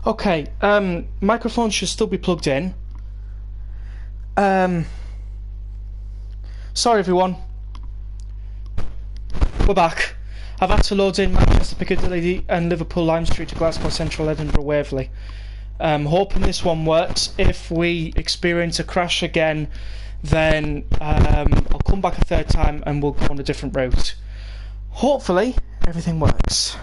Okay, microphone should still be plugged in. Sorry everyone. We're back. I've had to load in Manchester, Piccadilly and Liverpool Lime Street to Glasgow Central, Edinburgh, Waverley. Hoping this one works. If we experience a crash again, then I'll come back a third time and we'll go on a different route. Hopefully everything works.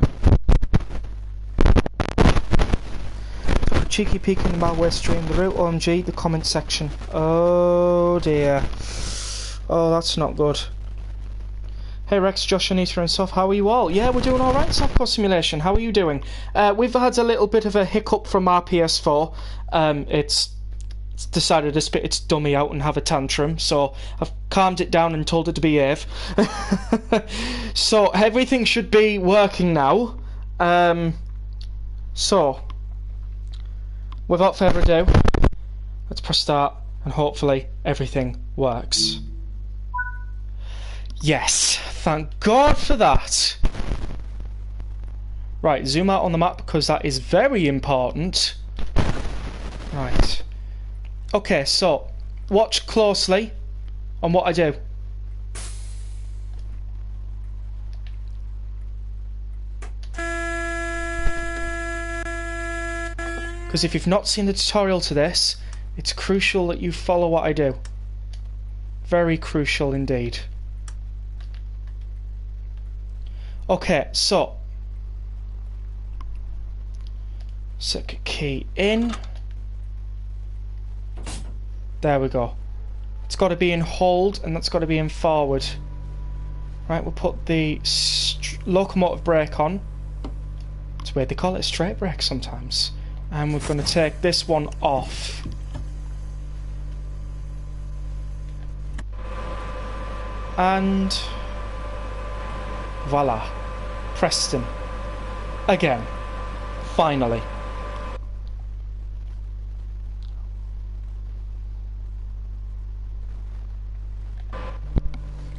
Took a cheeky peek in the malware stream, the route OMG, the comment section. Oh dear. Oh, that's not good. Hey Rex, Josh, Anita and Soph, how are you all? Yeah, we're doing alright, Softcore Simulation, how are you doing? We've had a little bit of a hiccup from our PS4. It's decided to spit its dummy out and have a tantrum, so I've calmed it down and told it to behave. So, everything should be working now. So, without further ado, let's press start and hopefully everything works. Yes, thank God for that. Right, zoom out on the map because that is very important. Right. Okay, so watch closely on what I do. Because if you've not seen the tutorial to this, it's crucial that you follow what I do. Very crucial indeed. Okay, so circuit key in. There we go. It's got to be in hold and that's got to be in forward. Right, we'll put the locomotive brake on. It's weird, they call it a straight brake sometimes. And we're going to take this one off. And voila. Preston. Again. Finally.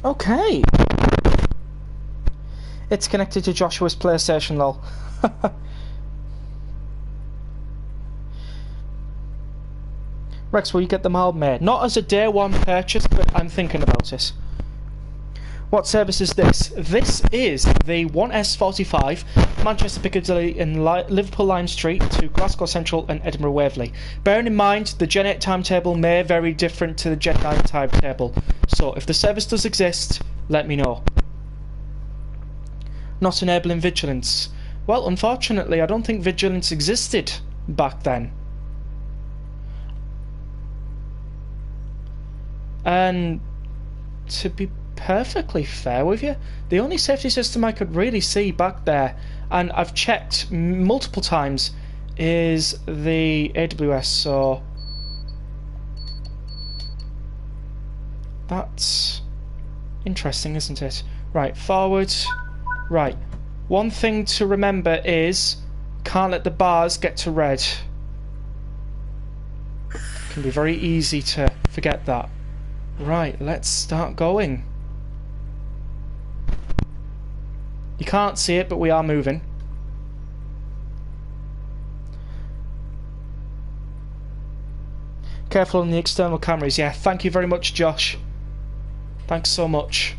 Okay. It's connected to Joshua's PlayStation, lol. Rex, will you get the mild made? Not as a day one purchase, but I'm thinking about it. What service is this? This is the 1S45 Manchester Piccadilly and Liverpool Lime Street to Glasgow Central and Edinburgh Waverley. Bearing in mind the Gen 8 timetable may vary different to the Gen 9 timetable, so if the service does exist, let me know. Not enabling vigilance. Well, unfortunately, I don't think vigilance existed back then. And to be perfectly fair with you, the only safety system I could really see back there, and I've checked multiple times, is the AWS, so that's interesting, isn't it? Right, forward. Right, one thing to remember is can't let the bars get to red. It can be very easy to forget that. Right, let's start going. You can't see it, but we are moving. Careful on the external cameras. Yeah, thank you very much, Josh. Thanks so much.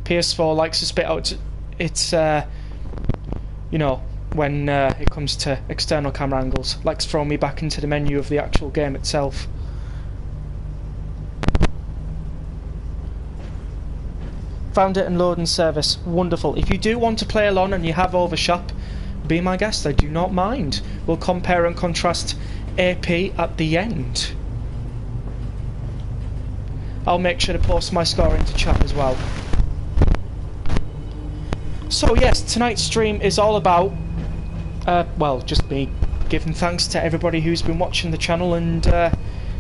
PS4 likes to spit out its, you know, when it comes to external camera angles. Likes to throw me back into the menu of the actual game itself. Found it and loading service. Wonderful. If you do want to play along and you have Overshop, be my guest. I do not mind. We'll compare and contrast AP at the end. I'll make sure to post my score into chat as well. So yes, tonight's stream is all about, well, just me giving thanks to everybody who's been watching the channel and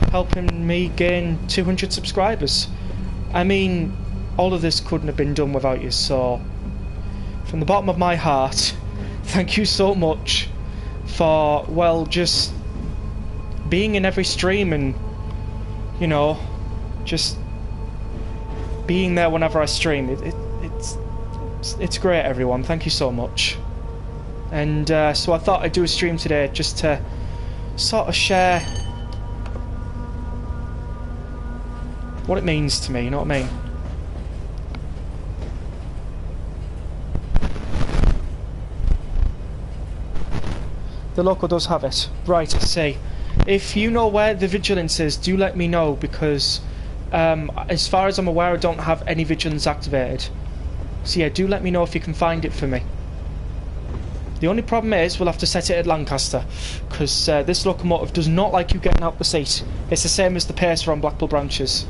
helping me gain 200 subscribers. I mean, all of this couldn't have been done without you, so from the bottom of my heart, thank you so much for, well, just being in every stream and, you know, just being there whenever I stream. It's great, everyone. Thank you so much. And so I thought I'd do a stream today just to sort of share what it means to me, you know what I mean? The local does have it. Right, I see. If you know where the vigilance is, do let me know, because as far as I'm aware, I don't have any vigilance activated. So yeah, do let me know if you can find it for me. The only problem is we'll have to set it at Lancaster, because this locomotive does not like you getting out the seat. It's the same as the Pacer on Blackpool branches.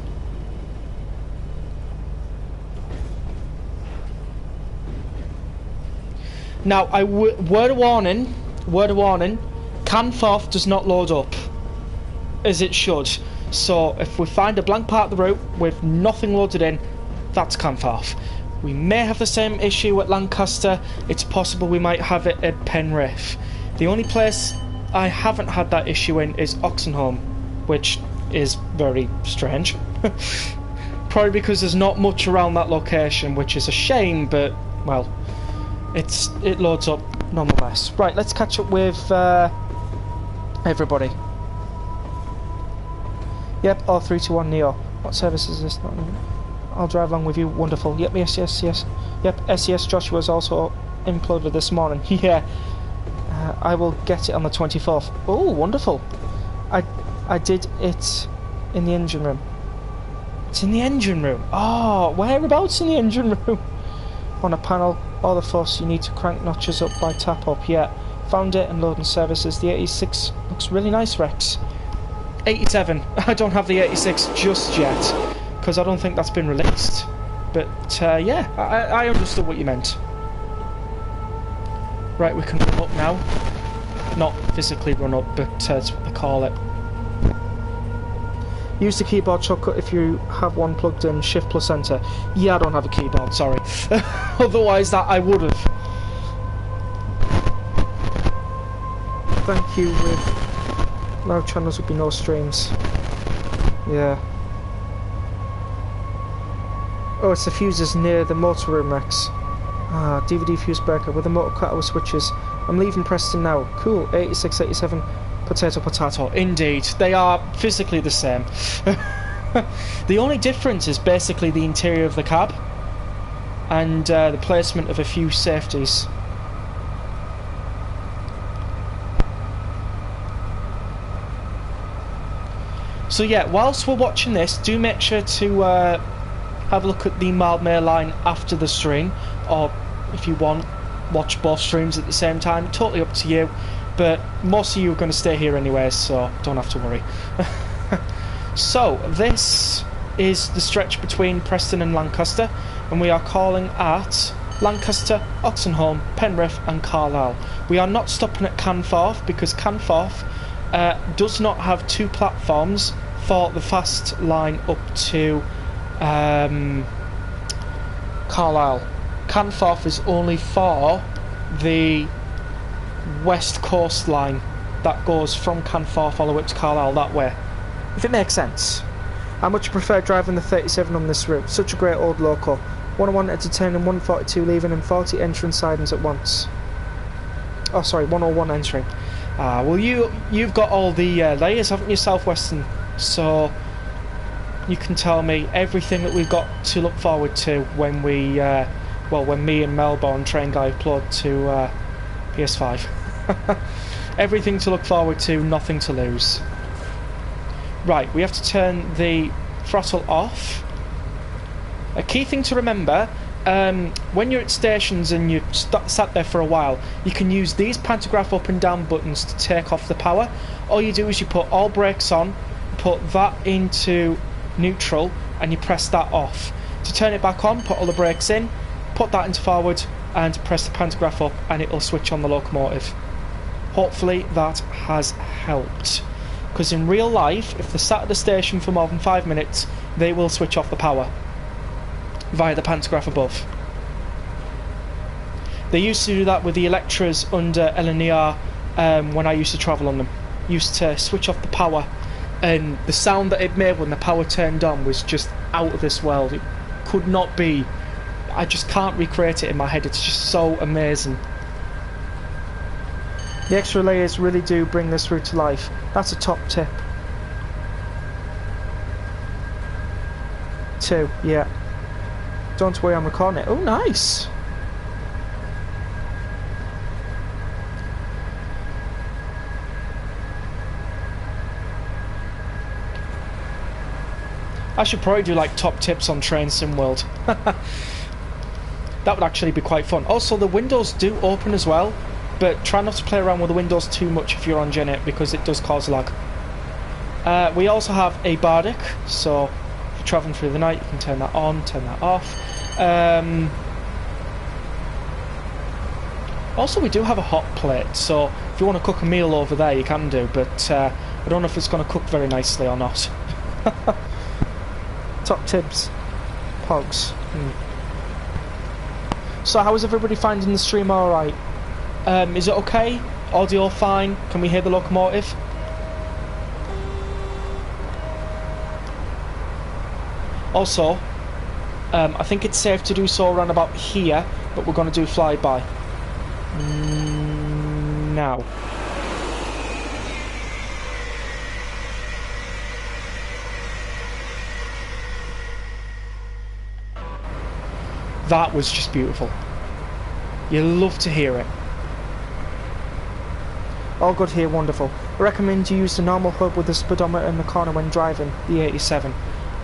Now, word of warning, Canforth does not load up as it should. So if we find a blank part of the route with nothing loaded in, that's Canforth. We may have the same issue at Lancaster. It's possible we might have it at Penrith. The only place I haven't had that issue in is Oxenholme, which is very strange. Probably because there's not much around that location, which is a shame, but, well, it loads up nonetheless. Right, let's catch up with everybody. Yep, R321 Neo. What service is this? I'll drive along with you. Wonderful. Yep, yes. Yep, SES Joshua's also imploded this morning. Yeah. I will get it on the 24th. Oh, wonderful. I did it in the engine room. It's in the engine room. Oh, whereabouts in the engine room? On a panel, all the fuss, you need to crank notches up by tap up. Yeah, found it and loading services. The 86 looks really nice, Rex. 87. I don't have the 86 just yet, because I don't think that's been released. But yeah, I understood what you meant. Right, we can run up now. Not physically run up, but that's what they call it. Use the keyboard shortcut if you have one plugged in, Shift plus Enter. Yeah, I don't have a keyboard, sorry. Otherwise that I would have. Thank you, with loud channels would be no streams. Yeah. Oh, it's the fuses near the motor room, Rex. Ah, DVD fuse breaker with the motor cutout switches. I'm leaving Preston now. Cool, 86, 87. Potato. Indeed, they are physically the same. The only difference is basically the interior of the cab and the placement of a few safeties. So yeah, whilst we're watching this, do make sure to have a look at the mild mail line after the stream, or if you want, watch both streams at the same time. Totally up to you. But most of you are going to stay here anyway, so don't have to worry. So, this is the stretch between Preston and Lancaster, and we are calling at Lancaster, Oxenholme, Penrith and Carlisle. We are not stopping at Canforth, because Canforth does not have two platforms for the fast line up to Carlisle. Canforth is only for the West Coast line that goes from Canforth all the way to Carlisle that way, if it makes sense. I much prefer driving the 37 on this route. Such a great old local. 101 entertaining, 142 leaving and 40 entering sidings at once. Oh sorry, 101 entering. Well you've got all the layers, haven't you, Southwestern? So you can tell me everything that we've got to look forward to when we when me and Melbourne Train Guy upload to PS5. Everything to look forward to, nothing to lose. Right, we have to turn the throttle off. A key thing to remember, when you're at stations and you've sat there for a while, you can use these pantograph up and down buttons to take off the power. All you do is you put all brakes on, put that into neutral, and you press that off. To turn it back on, put all the brakes in, put that into forward, and press the pantograph up, and it'll switch on the locomotive. Hopefully that has helped, because in real life, if they're sat at the station for more than 5 minutes, they will switch off the power via the pantograph above. They used to do that with the Electras under LNER when I used to travel on them. Used to switch off the power, and the sound that it made when the power turned on was just out of this world. It could not be I just can't recreate it in my head. It's just so amazing. The extra layers really do bring this route to life. That's a top tip. 2, yeah. Don't worry, I'm recording it. Oh, nice. I should probably do like top tips on Train Sim World. That would actually be quite fun. Also, the windows do open as well, but try not to play around with the windows too much if you're on Gen 8 because it does cause lag. We also have a bardic, so if you're travelling through the night you can turn that on, turn that off. Also, we do have a hot plate, so if you want to cook a meal over there you can do, but I don't know if it's going to cook very nicely or not. Top tips. Pogs. So how is everybody finding the stream alright? Is it okay? Audio fine? Can we hear the locomotive? Also, I think it's safe to do so around about here, but we're going to do flyby. Now. That was just beautiful. You love to hear it. All good here, wonderful. I recommend you use the normal hub with the speedometer in the corner when driving the 87.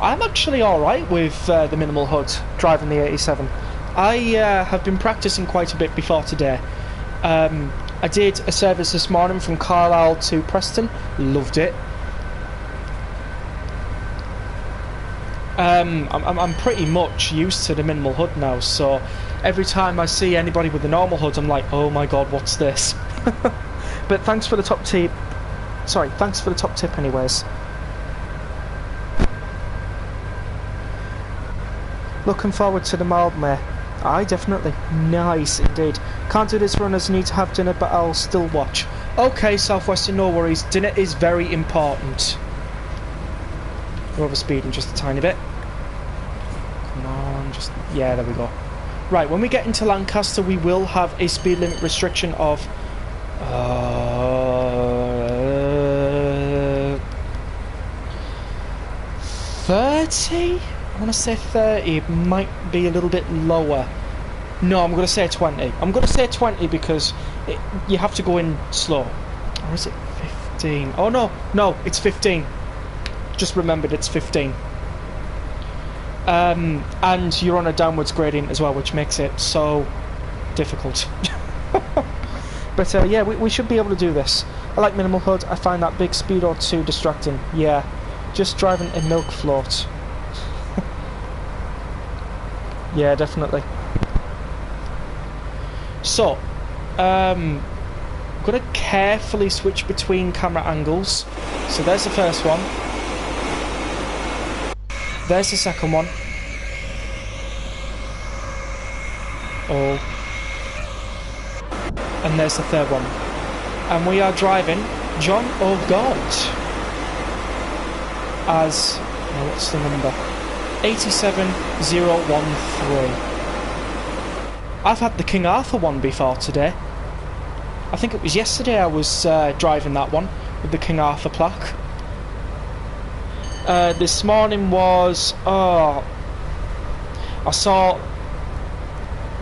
I'm actually alright with the minimal HUD driving the 87. I have been practicing quite a bit before today. I did a service this morning from Carlisle to Preston. Loved it. I'm pretty much used to the minimal HUD now, so every time I see anybody with the normal HUD I'm like, oh my god, what's this? But thanks for the top tip. Sorry, thanks for the top tip anyways. Looking forward to the Mildmare. Aye, definitely. Nice indeed. Can't do this run as I need to have dinner, but I'll still watch. Okay, Southwestern, no worries. Dinner is very important. We're overspeeding just a tiny bit. Come on, just... yeah, there we go. Right, when we get into Lancaster, we will have a speed limit restriction of... 30? I want to say 30. It might be a little bit lower. No, I'm going to say 20. I'm going to say 20 because you have to go in slow. Or is it 15? Oh, no. No, it's 15. Just remembered it's 15. And you're on a downwards gradient as well, which makes it so difficult. But yeah, we should be able to do this. I like minimal HUD. I find that big speedo too distracting. Yeah, just driving a milk float. Yeah, definitely. So, I'm going to carefully switch between camera angles. So there's the first one. There's the second one. Oh. And there's the third one. And we are driving John O'Gaunt as... oh, what's the number? 87013. I've had the King Arthur one before today. I think it was yesterday I was driving that one with the King Arthur plaque. This morning was... oh... I saw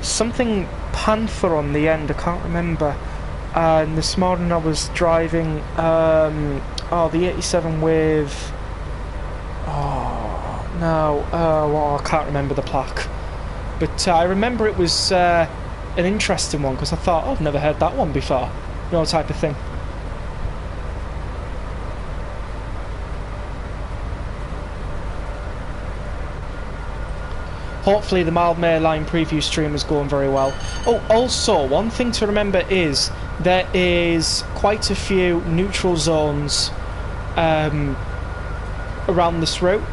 something Panther on the end, I can't remember. And this morning I was driving oh, the 87 with... oh, no, well, I can't remember the plaque. But I remember it was an interesting one because I thought, oh, I've never heard that one before. You know, type of thing. Hopefully the Mildmare line preview stream is going very well. Oh, also, one thing to remember is there is quite a few neutral zones around this route.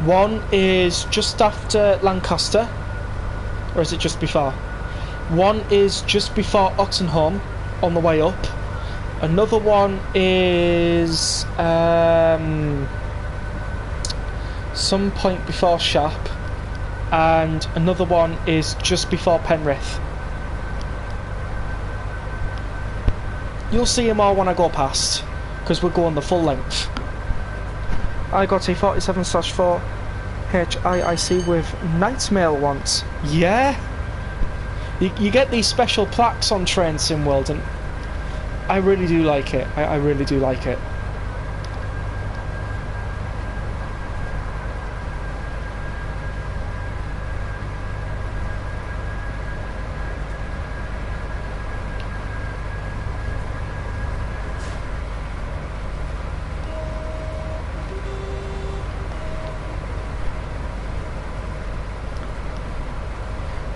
One is just after Lancaster, or is it just before? One is just before Ottenholme on the way up. Another one is some point before Sharp. and another one is just before Penrith. You'll see them all when I go past, because we're going the full length. I got a 47/4 HIIC with night mail once. Yeah? You get these special plaques on Train Sim World, and I really do like it. I really do like it.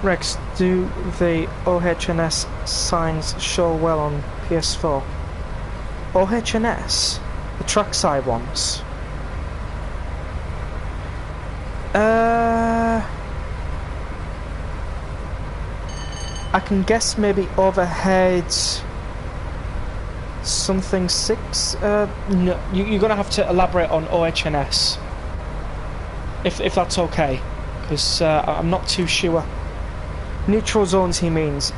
Rex, do the OHS signs show well on PS4? OHS? The trackside ones? I can guess maybe overhead something 6? No, you're gonna have to elaborate on OHS. If that's okay, because I'm not too sure. Neutral zones, he means.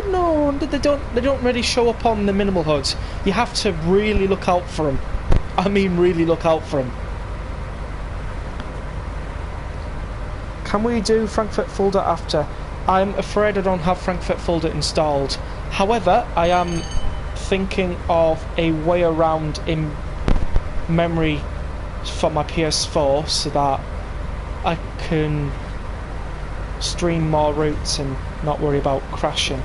No, they don't really show up on the minimal HUD. You have to really look out for them. I mean, really look out for them. Can we do Frankfurt Folder after? I'm afraid I don't have Frankfurt Folder installed. However, I am thinking of a way around in memory for my PS4 so that I can stream more routes and not worry about crashing.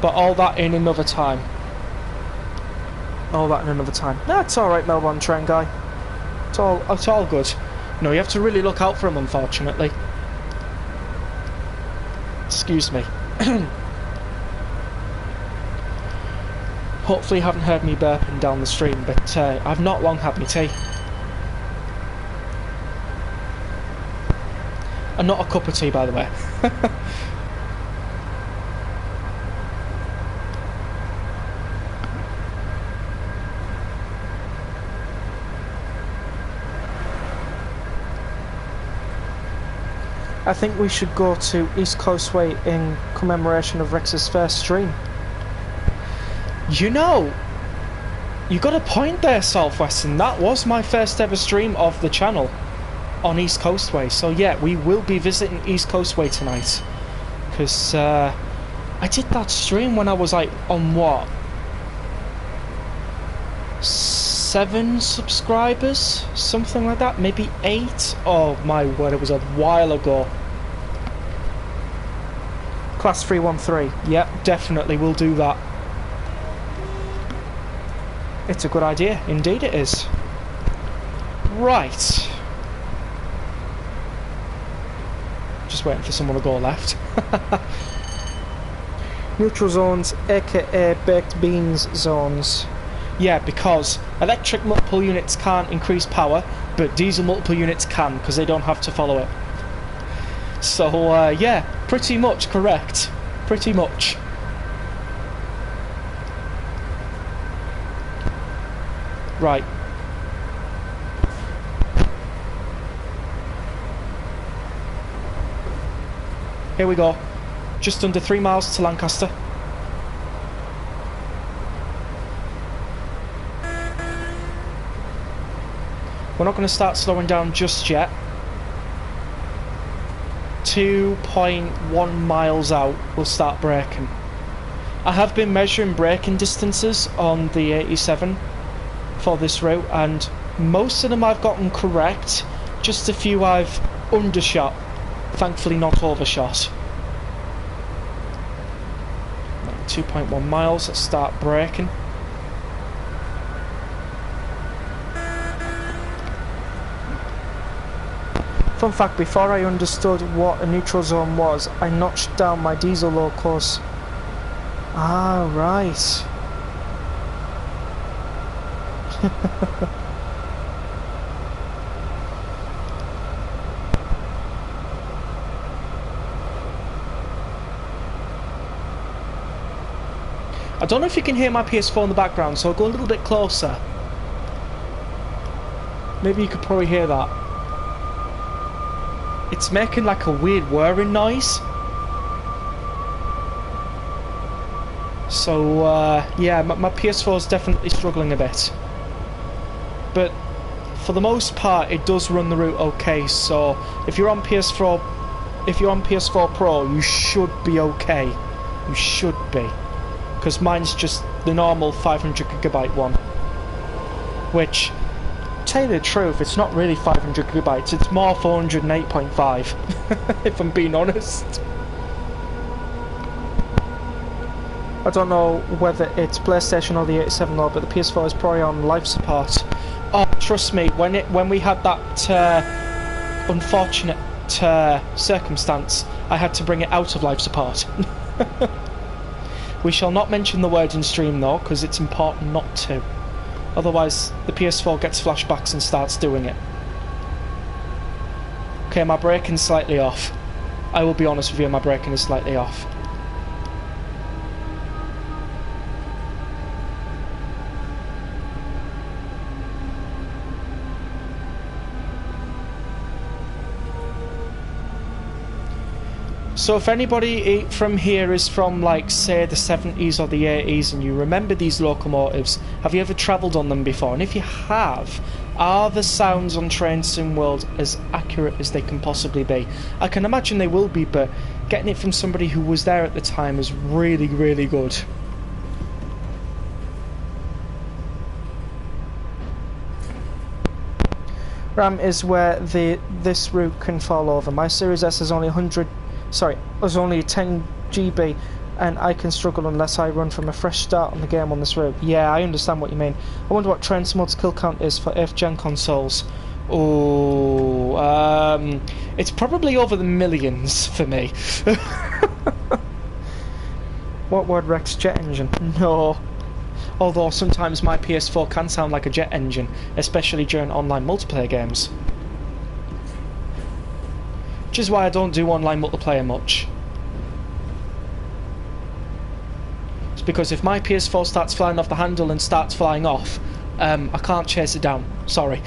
But all that in another time. All that in another time. That's alright, Melbourne Train Guy. It's all good. No, you have to really look out for him, unfortunately. Excuse me. Hopefully you haven't heard me burping down the stream, but I've not long had my tea. And not a cup of tea, by the way. I think we should go to East Coastway in commemoration of Rex's first stream. You know, you got a point there, Southwestern. That was my first ever stream of the channel on East Coastway. So yeah, we will be visiting East Coastway tonight. Because I did that stream when I was like on what? 7 subscribers? Something like that? Maybe 8? Oh my word, it was a while ago. Class 313. Yep, definitely we'll do that. It's a good idea. Indeed it is. Right. Just waiting for someone to go left. Neutral zones, aka baked beans zones. Yeah, because electric multiple units can't increase power, but diesel multiple units can, because they don't have to follow it. So, yeah, pretty much correct. Pretty much. Right. Here we go. Just under 3 miles to Lancaster. We're not going to start slowing down just yet. 2.1 miles out, we'll start braking. I have been measuring braking distances on the 87 for this route, and most of them I've gotten correct. Just a few I've undershot. Thankfully not overshot. 2.1 miles, let's start braking. Fun fact, before I understood what a neutral zone was, I notched down my diesel locos. Ah, right. I don't know if you can hear my PS4 in the background, so I'll go a little bit closer. Maybe you could probably hear that. it's making like a weird whirring noise. So yeah, my PS4 is definitely struggling a bit, but for the most part it does run the route okay. So if you're on PS4 Pro, you should be okay. You should be, because mine's just the normal 500GB one, which, to tell you the truth, it's not really 500GB, it's more 408.5 if I'm being honest. I don't know whether it's PlayStation or the 87 though, but the PS4 is probably on life support. Oh, trust me, when we had that unfortunate circumstance, I had to bring it out of life support. We shall not mention the word in stream though, because it's important not to. Otherwise, the PS4 gets flashbacks and starts doing it. Okay, my braking's slightly off. I will be honest with you, my braking is slightly off. So if anybody from here is from, like, say the 70s or the 80s and you remember these locomotives, have you ever travelled on them before? And if you have, are the sounds on Train Sim World as accurate as they can possibly be? I can imagine they will be, but getting it from somebody who was there at the time is really, really good. RAM is where this route can fall over. My Series S is only 100... Sorry, there's only 10 GB and I can struggle unless I run from a fresh start on the game on this route. Yeah, I understand what you mean. I wonder what Train Sim World's kill count is for 8th gen consoles. Oh, it's probably over the millions for me. What word, Rex? Jet engine? No. Although sometimes my PS4 can sound like a jet engine, especially during online multiplayer games. Which is why I don't do online multiplayer much. It's because if my PS4 starts flying off the handle and starts flying off, I can't chase it down. Sorry.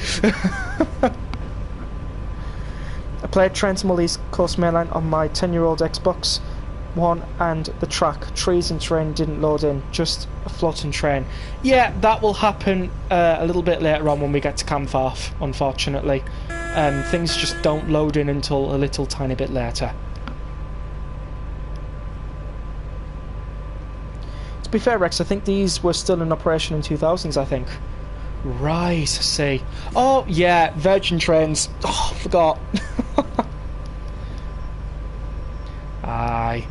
I played Train Sim World East Coast Mainline on my 10-year-old Xbox One and the track, trees and terrain didn't load in, just a floating train. Yeah, that will happen a little bit later on when we get to Camfarth, unfortunately. Things just don't load in until a little tiny bit later. To be fair, Rex, I think these were still in operation in 2000s, I think. Right, I see. Oh, yeah, Virgin Trains. Oh, I forgot. Aye.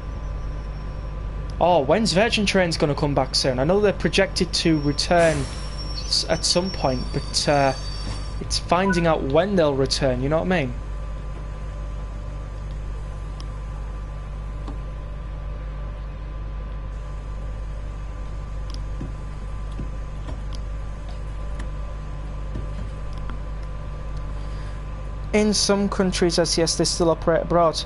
Oh, when's Virgin Trains going to come back soon? I know they're projected to return at some point, but it's finding out when they'll return, you know what I mean? In some countries, as yes, they still operate abroad.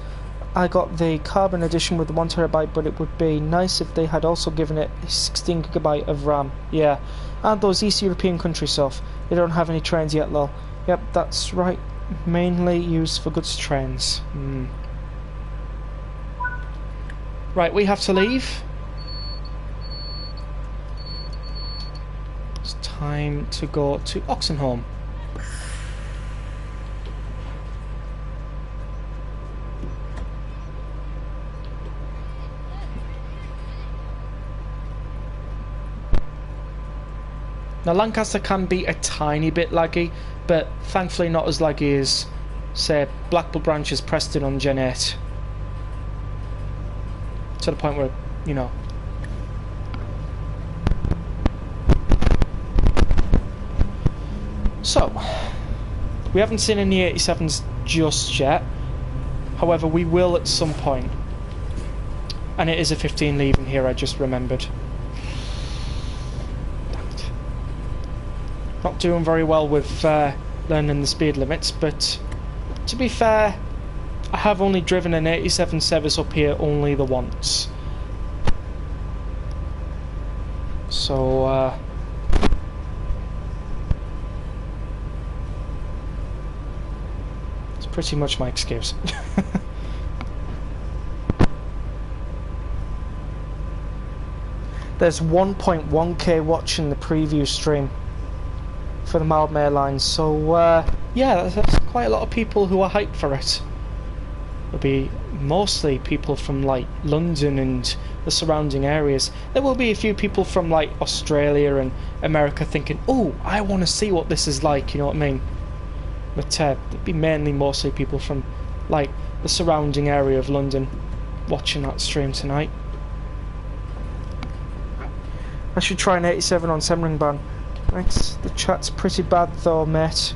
I got the Carbon edition with the 1TB, but it would be nice if they had also given it 16GB of RAM. Yeah, and those East European countries stuff. They don't have any trains yet, lol. Yep, that's right. Mainly used for goods trains. Right, we have to leave. It's time to go to Oxenholme. Now Lancaster can be a tiny bit laggy, but thankfully not as laggy as, say, Blackpool Branches Preston on Gen 8. To the point where, you know. So, we haven't seen any 87s just yet. However, we will at some point. And it is a 15 leaving here, I just remembered. Not doing very well with learning the speed limits, but to be fair, I have only driven an 87 Sevis up here only the once. So, it's pretty much my excuse. There's 1.1k watching the preview stream for the Malm Airlines, so yeah, that's quite a lot of people who are hyped for it. It'll be mostly people from like London and the surrounding areas. There will be a few people from like Australia and America thinking, oh, I want to see what this is like, you know what I mean? But it'll be mainly mostly people from like the surrounding area of London watching that stream tonight. I should try an 87 on Semring ban. Thanks. The chat's pretty bad though, mate.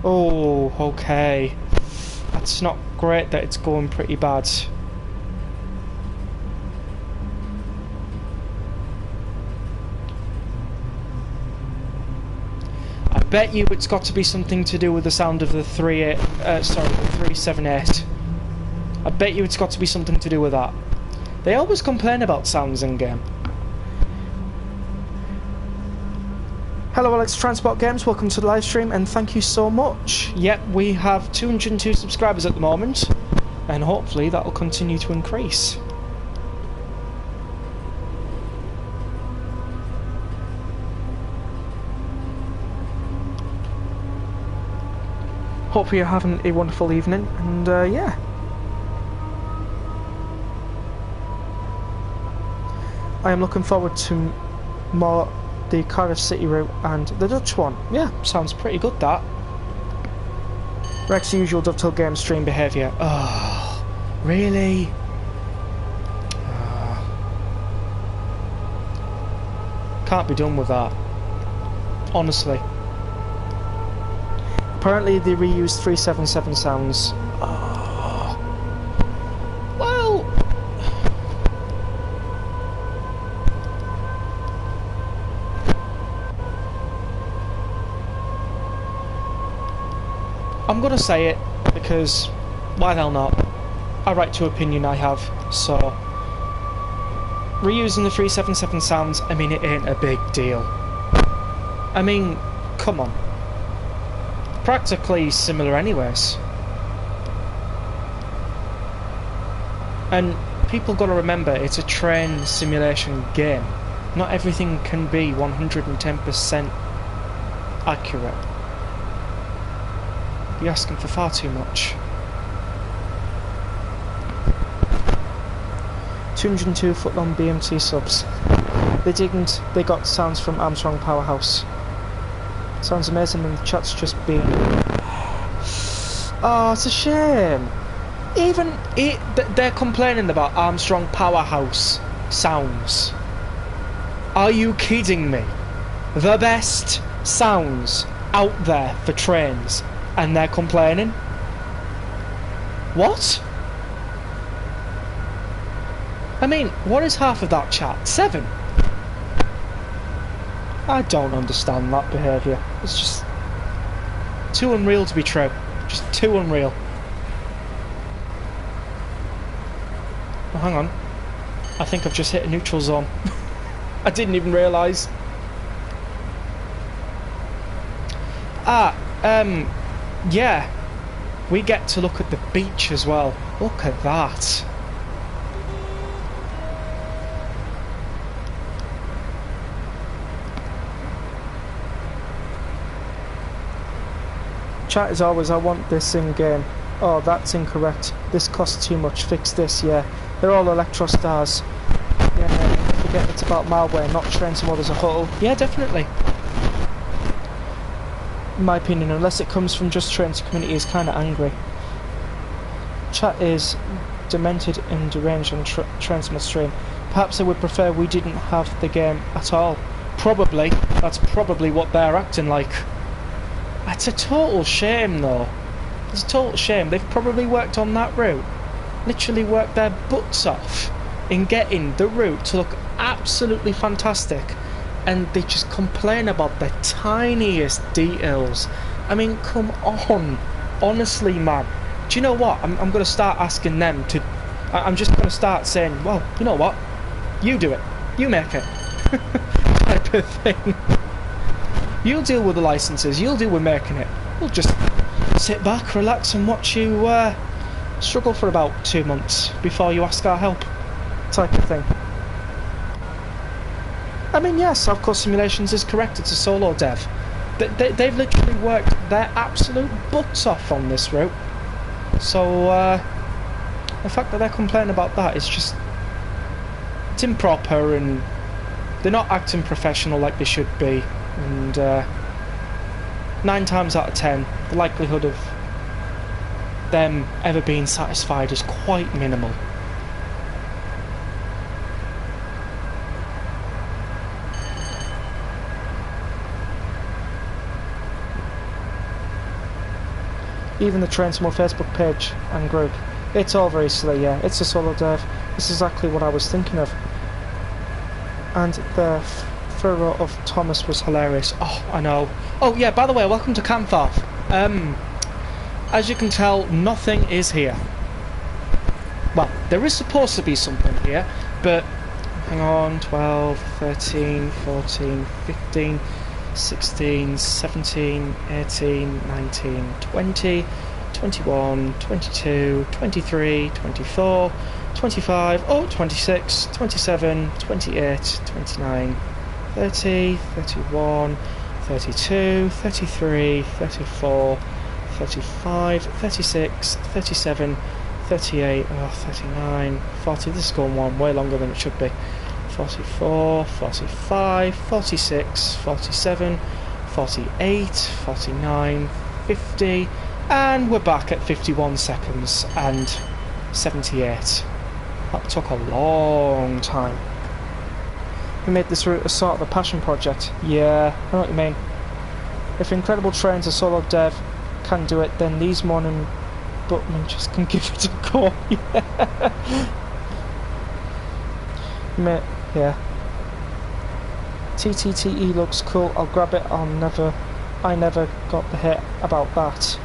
Oh, okay. That's not great that it's going pretty bad. I bet you it's got to be something to do with the sound of the 378. I bet you it's got to be something to do with that. They always complain about sounds in game. Hello Alex, Transport Games, welcome to the live stream and thank you so much. Yep, we have 202 subscribers at the moment and hopefully that will continue to increase. Hopefully you're having a wonderful evening and yeah. I am looking forward to more the Cardiff City route and the Dutch one. Yeah, sounds pretty good that. Rex usual Dovetail game stream behaviour. Oh, really? Oh. Can't be done with that. Honestly. Apparently they reused 377 sounds. Oh. Well... I'm gonna say it because why the hell not? I right to opinion I have, so reusing the 377 sounds, I mean it ain't a big deal. I mean, come on. Practically similar anyways. And people gotta remember it's a train simulation game. Not everything can be 110% accurate. You're asking for far too much. 202 foot-long BMT subs. They didn't. They got sounds from Armstrong Powerhouse. Sounds amazing, and the chat's just being. Oh, it's a shame. Even they're complaining about Armstrong Powerhouse sounds. Are you kidding me? The best sounds out there for trains. And they're complaining? What? I mean, what is half of that chat? 7? I don't understand that behaviour. It's just too unreal to be true. Just too unreal. Oh, hang on. I think I've just hit a neutral zone. I didn't even realise. Yeah, we get to look at the beach as well. Look at that. Chat is always, I want this in game. Oh, that's incorrect. This costs too much. Fix this, yeah. They're all Electro Stars. Yeah, forget it's about malware, not train some others a whole. Yeah, definitely. In my opinion, unless it comes from just trains, the community is kind of angry. Chat is demented and deranged on Transmit stream. Perhaps they would prefer we didn't have the game at all. Probably. That's probably what they're acting like. It's a total shame though. It's a total shame. They've probably worked on that route. Literally worked their butts off in getting the route to look absolutely fantastic. And they just complain about the tiniest details. I mean, come on. Honestly, man. Do you know what? I'm going to start asking them to... I'm just going to start saying, well, you know what? You do it. You make it. Type of thing. You'll deal with the licenses. You'll deal with making it. We'll just sit back, relax and watch you struggle for about 2 months before you ask our help, type of thing. I mean, yes, South Coast Simulations is correct, it's a solo dev. They've literally worked their absolute butts off on this route. So, the fact that they're complaining about that is just... it's improper, and they're not acting professional like they should be. And 9 times out of 10, the likelihood of them ever being satisfied is quite minimal. Even the Train Small Facebook page and group, it's all very silly. Yeah, it's a solo dev. It's exactly what I was thinking of. And the furrow of Thomas was hilarious. Oh, I know. Oh yeah, by the way, welcome to Camfarth. As you can tell, nothing is here. Well, there is supposed to be something here, but hang on, 12, 13, 14, 15, 16, 17, 18, 19, 20, 21, 22, 23, 24, 25, oh, 26, 27, 28, 29, 30, 31, 32, 33, 34, 35, 36, 37, 38, oh, 39, 40, this is going on way longer than it should be. 44, 45, 46, 47, 48, 49, 50, and we're back at 51 seconds and 78. That took a long time. We made this route a sort of a passion project. Yeah, I know what you mean. If Incredible Trains, a solo dev, can do it, then these morning Buttman just can give it a go. Yeah. Yeah. TTTE looks cool, I'll grab it, I never got the hit about that.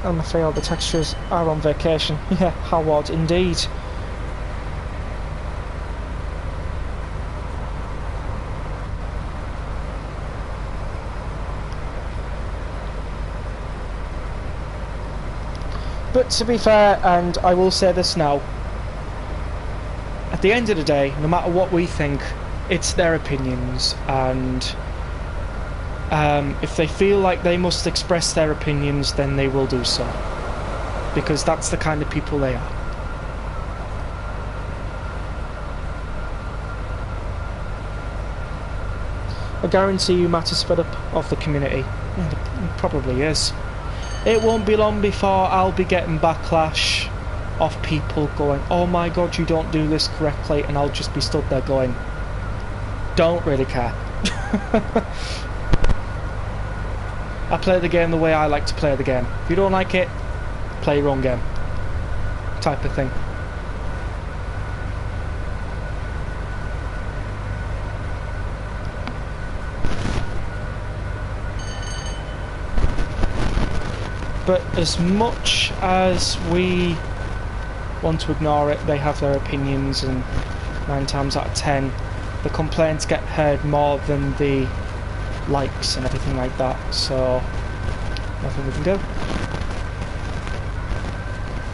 I'm afraid the textures are on vacation. Yeah, how odd indeed. But to be fair, and I will say this now, at the end of the day, no matter what we think, it's their opinions, and if they feel like they must express their opinions, then they will do so, because that's the kind of people they are. I guarantee you Matt is fed up of the community. Yeah, it probably is. It won't be long before I'll be getting backlash of people going, oh my god, you don't do this correctly, and I'll just be stood there going, don't really care. I play the game the way I like to play the game. If you don't like it, play your own game, type of thing. But as much as we want to ignore it, they have their opinions, and 9 times out of 10 the complaints get heard more than the likes and everything like that, so nothing we can do.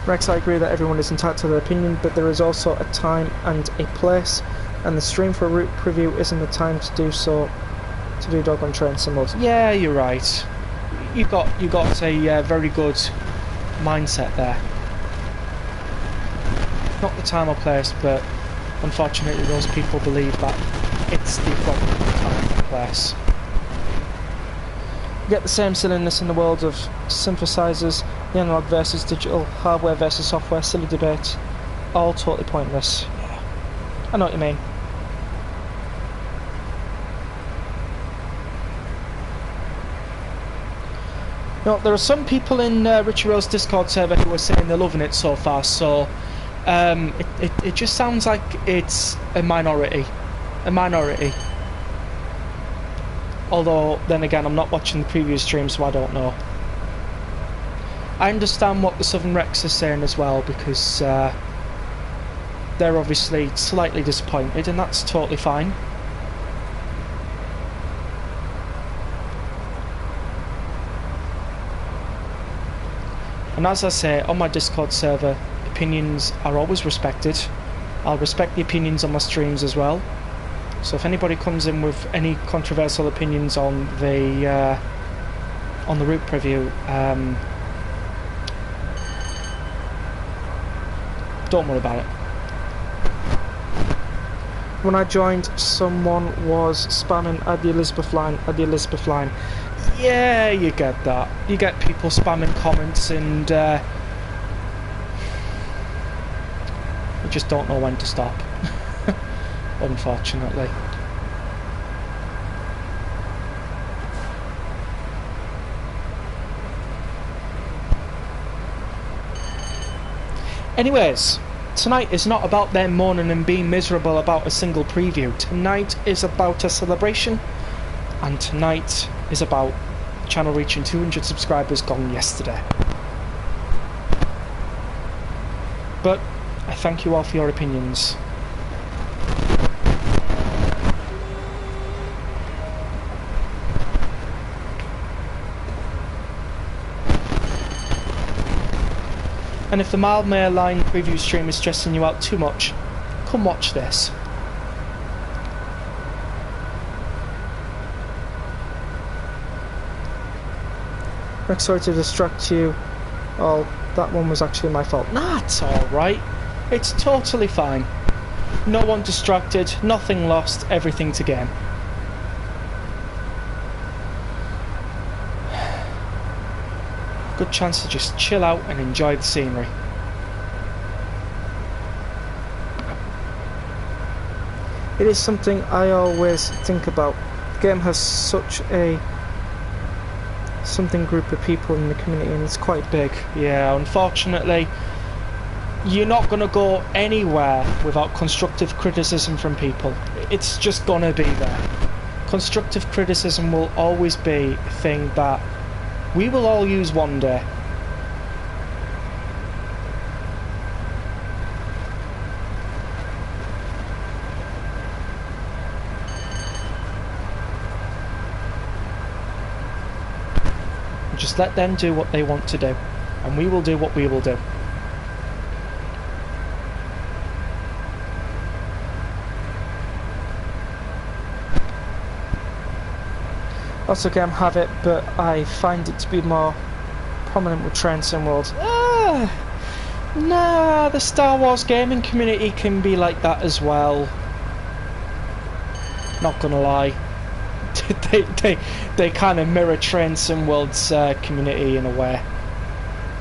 Rex, I agree that everyone is entitled to their opinion, but there is also a time and a place, and the stream for a route preview isn't the time to do so, to do dog on train simuls. Yeah, you're right. You got a very good mindset there. Not the time or place, but unfortunately those people believe that it's the appropriate time and place. You get the same silliness in the world of synthesizers, the analog versus digital, hardware versus software, silly debate, all totally pointless. Yeah, I know what you mean. No, there are some people in Richie Rowe's Discord server who are saying they're loving it so far, so it just sounds like it's a minority. Although, then again, I'm not watching the previous stream, so I don't know. I understand what the Southern Rex is saying as well, because they're obviously slightly disappointed, and that's totally fine. And as I say, on my Discord server, opinions are always respected. I'll respect the opinions on my streams as well. So if anybody comes in with any controversial opinions on the route preview, don't worry about it. When I joined, someone was spamming at the Elizabeth line, at the Elizabeth line. Yeah, you get that. You get people spamming comments and you just don't know when to stop. Unfortunately. Anyways, tonight is not about them moaning and being miserable about a single preview. Tonight is about a celebration, and tonight is about the channel reaching 200 subscribers gone yesterday. But I thank you all for your opinions. And if the Mildmare Line preview stream is stressing you out too much, come watch this. Rex, sorry to distract you. Oh, that one was actually my fault. Nah, it's alright. It's totally fine. No one distracted, nothing lost, everything to gain. Good chance to just chill out and enjoy the scenery. It is something I always think about. The game has such a group of people in the community, and it's quite big. Yeah, unfortunately, you're not going to go anywhere without constructive criticism from people. It's just going to be there. Constructive criticism will always be a thing that we will all use one day. Just let them do what they want to do, and we will do what we will do. Lots of game have it, but I find it to be more prominent with Train Sim World. Nah, the Star Wars gaming community can be like that as well. Not gonna lie. they kind of mirror Train Sim World's community in a way.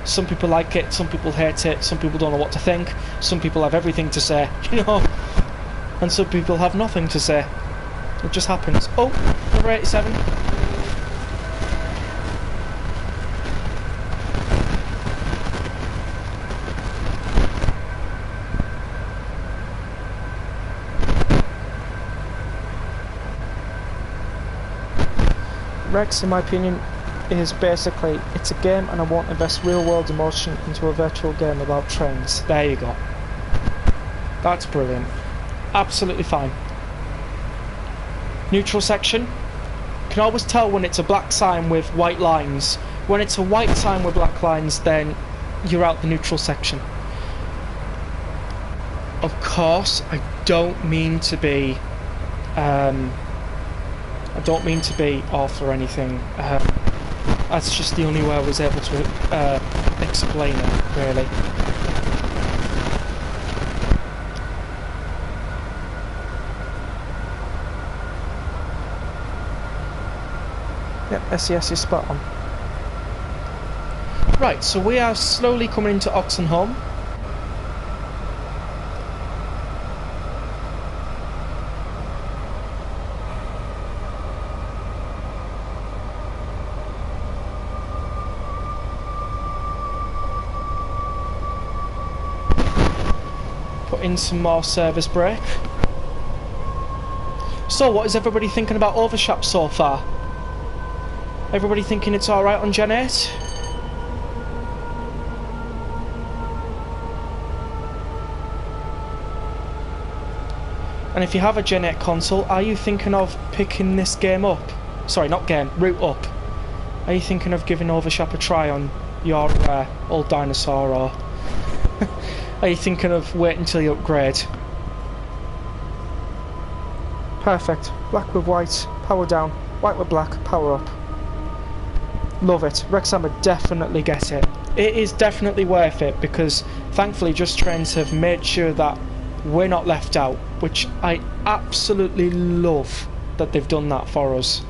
Some people like it, some people hate it, some people don't know what to think, some people have everything to say, you know, and some people have nothing to say. It just happens. Oh, number 87. Rex, in my opinion, is basically, it's a game and I won't invest real world emotion into a virtual game about trains. There you go. That's brilliant. Absolutely fine. Neutral section. You can always tell when it's a black sign with white lines. When it's a white sign with black lines, then you're out the neutral section. Of course, I don't mean to be off or anything. That's just the only way I was able to explain it, really. Yep, SES is spot on. Right, so we are slowly coming into Oxenholme. In some more service break. So what is everybody thinking about Overshap so far? Everybody thinking it's alright on Gen 8? And if you have a Gen 8 console, are you thinking of picking this game up? Sorry, not game, route up. Are you thinking of giving Overshap a try on your old dinosaur, or are you thinking of waiting until you upgrade? Perfect. Black with white, power down. White with black, power up. Love it. Rexhammer definitely get it. It is definitely worth it because thankfully Just Trains have made sure that we're not left out, which I absolutely love that they've done that for us.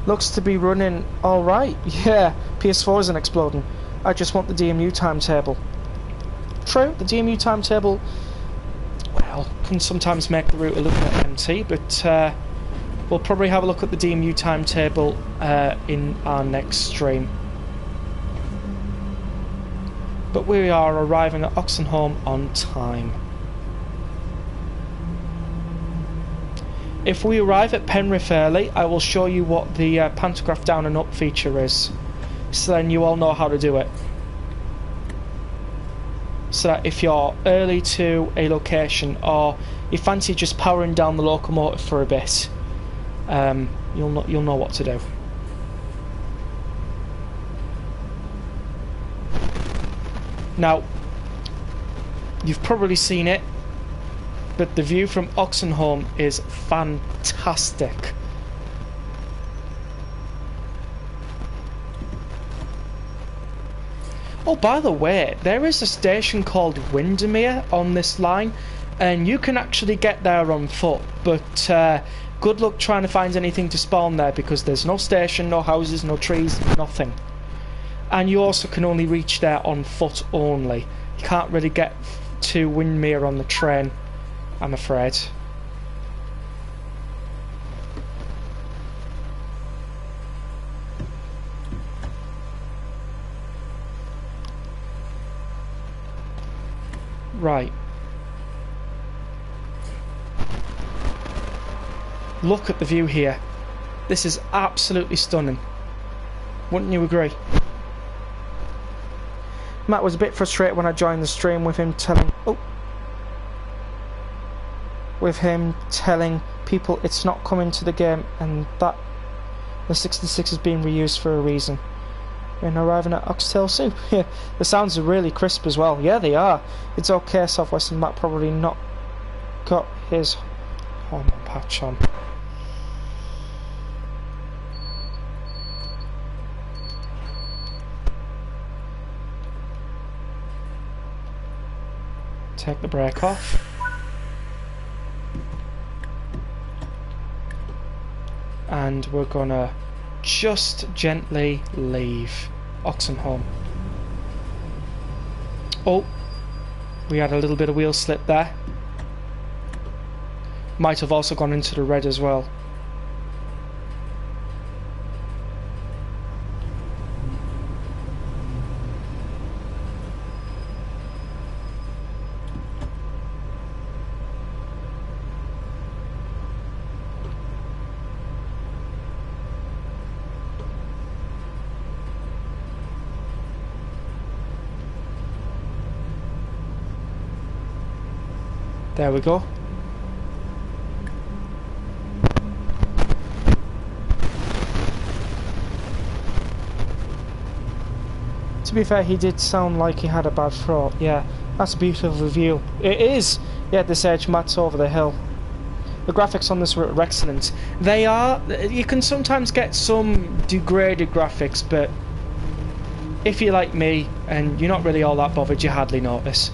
Looks to be running alright. Yeah, PS4 isn't exploding. I just want the DMU timetable. True, the DMU timetable, well, can sometimes make the route a little bit empty, but we'll probably have a look at the DMU timetable in our next stream. But we are arriving at Oxenholme on time. If we arrive at Penrith early, I will show you what the pantograph down and up feature is, so then you all know how to do it. So that if you're early to a location or you fancy just powering down the locomotive for a bit, you'll know what to do. Now, you've probably seen it, but the view from Oxenholme is fantastic. Oh, by the way, there is a station called Windermere on this line, and you can actually get there on foot, but good luck trying to find anything to spawn there because there's no station, no houses, no trees, nothing. And you also can only reach there on foot only. You can't really get to Windermere on the train, I'm afraid. Right. Look at the view here. This is absolutely stunning. Wouldn't you agree? Matt was a bit frustrated when I joined the stream with him telling people it's not coming to the game and that the 66 is being reused for a reason. We're arriving at Oxtail Soup. Yeah, the sounds are really crisp as well. Yeah, they are. It's okay, Southwestern Matt probably not got his hormone patch on. Take the brake off. And we're gonna just gently leave Oxenholme. Oh, we had a little bit of wheel slip there. Might have also gone into the red as well. There we go. To be fair, he did sound like he had a bad throat. Yeah, that's a beautiful view. It is! Yeah, this edge mats over the hill. The graphics on this route are excellent. They are... You can sometimes get some degraded graphics, but if you're like me and you're not really all that bothered, you hardly notice.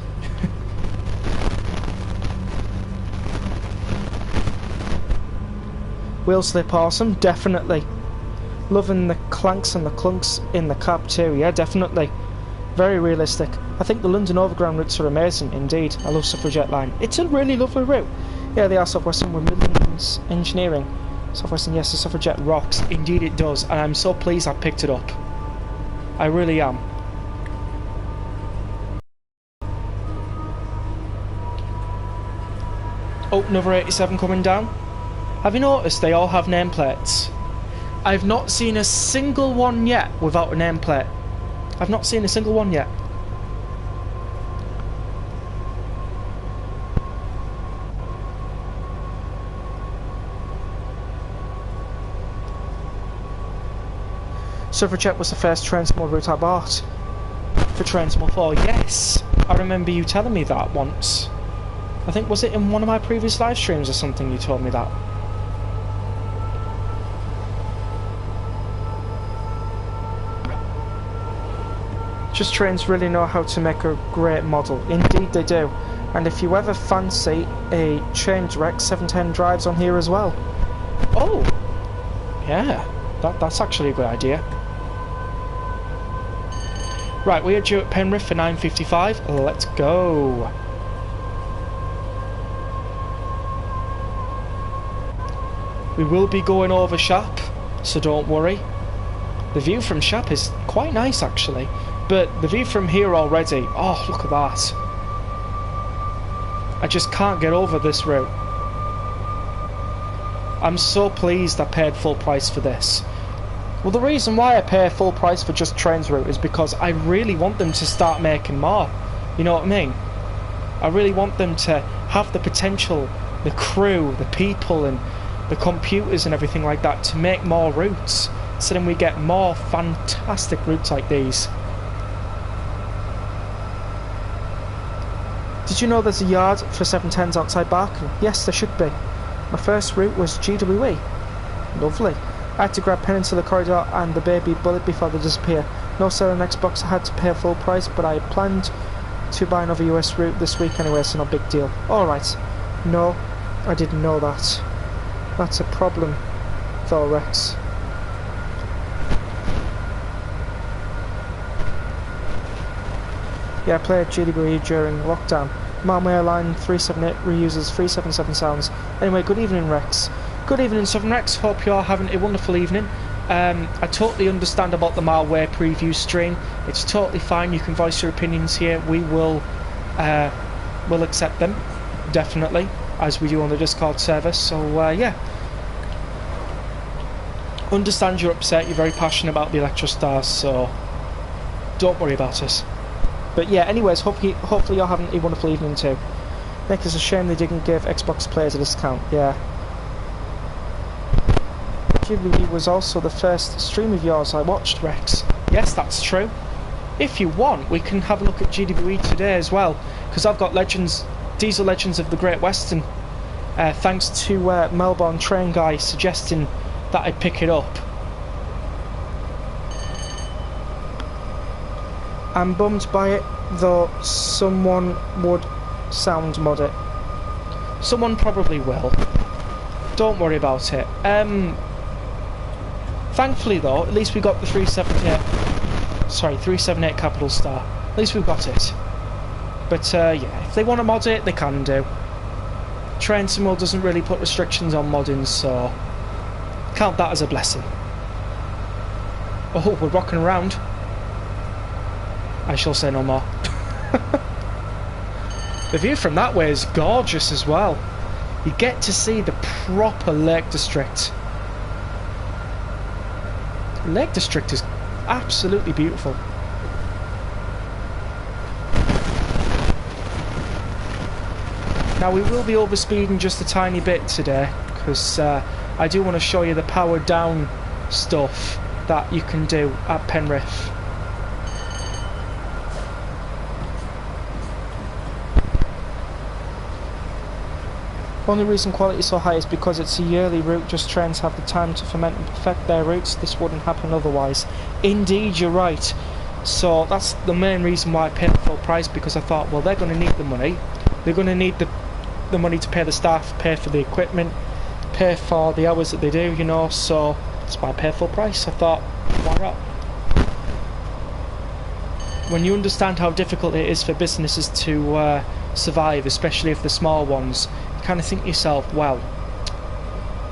Wheel slip awesome, definitely. Loving the clanks and the clunks in the cab too, yeah, definitely. Very realistic. I think the London Overground routes are amazing, indeed. I love Suffragette Line. It's a really lovely route. Yeah, they are Southwestern with Midlands Engineering. Southwestern, yes, the Suffragette rocks. Indeed it does, and I'm so pleased I picked it up. I really am. Oh, another 87 coming down. Have you noticed they all have nameplates? I've not seen a single one yet without a nameplate. I've not seen a single one yet. Suffragette was the first Transmore route I bought for Transmore 4. Yes, I remember you telling me that once. I think, was it in one of my previous live streams or something you told me that? Just Trains really know how to make a great model. Indeed they do. And if you ever fancy a change Rex, 710 drives on here as well. Oh! Yeah, that's actually a good idea. Right, we are due at Penrith for 9:55. Let's go. We will be going over Shap, so don't worry. The view from Shap is quite nice actually, but the view from here already, oh look at that. I just can't get over this route. I'm so pleased I paid full price for this. Well, the reason why I pay full price for just Trains route is because I really want them to start making more. You know what I mean? I really want them to have the potential, the crew, the people and the computers and everything like that to make more routes. So then we get more fantastic routes like these. Did you know there's a yard for 710s outside Barking? Yes, there should be. My first route was GWE. Lovely. I had to grab Peninsula Corridor and the Baby Bullet before they disappear. No sale on Xbox, I had to pay full price, but I planned to buy another US route this week anyway, so no big deal. Alright. No, I didn't know that. That's a problem, though, Rex. Yeah, I played GWE during lockdown. Malmo Airline 378 reuses 377 sounds. Anyway, good evening, Rex. Good evening, Southern Rex. Hope you're having a wonderful evening. I totally understand about the malware preview stream. It's totally fine. You can voice your opinions here. We will accept them, definitely, as we do on the Discord server. So yeah, understand you're upset. You're very passionate about the Electro Stars, so don't worry about us. But yeah, anyways, hopefully you're having a wonderful evening too. Nick, it's a shame they didn't give Xbox players a discount. Yeah. GWE was also the first stream of yours I watched, Rex. Yes, that's true. If you want, we can have a look at GWE today as well, because I've got Diesel Legends of the Great Western, thanks to Melbourne Train Guy suggesting that I pick it up. I'm bummed by it, though someone would sound mod it. Someone probably will. Don't worry about it. Thankfully though, at least we got the 378 Capital Star. At least we've got it. But yeah, if they want to mod it, they can do. Train Simul doesn't really put restrictions on modding, so count that as a blessing. Oh, we're rocking around. I shall say no more. The view from that way is gorgeous as well. You get to see the proper Lake District. Lake District is absolutely beautiful. Now we will be overspeeding just a tiny bit today, because I do want to show you the powered down stuff that you can do at Penrith. Only reason quality is so high is because it's a yearly route. Just Trains have the time to ferment and perfect their routes. This wouldn't happen otherwise. Indeed, you're right. So that's the main reason why I paid the full price, because I thought, well, they're going to need the money. They're going to need the money to pay the staff, pay for the equipment, pay for the hours that they do, you know. So that's why I paid full price. I thought, why not? When you understand how difficult it is for businesses to survive, especially if they're small ones, kind of think to yourself, well,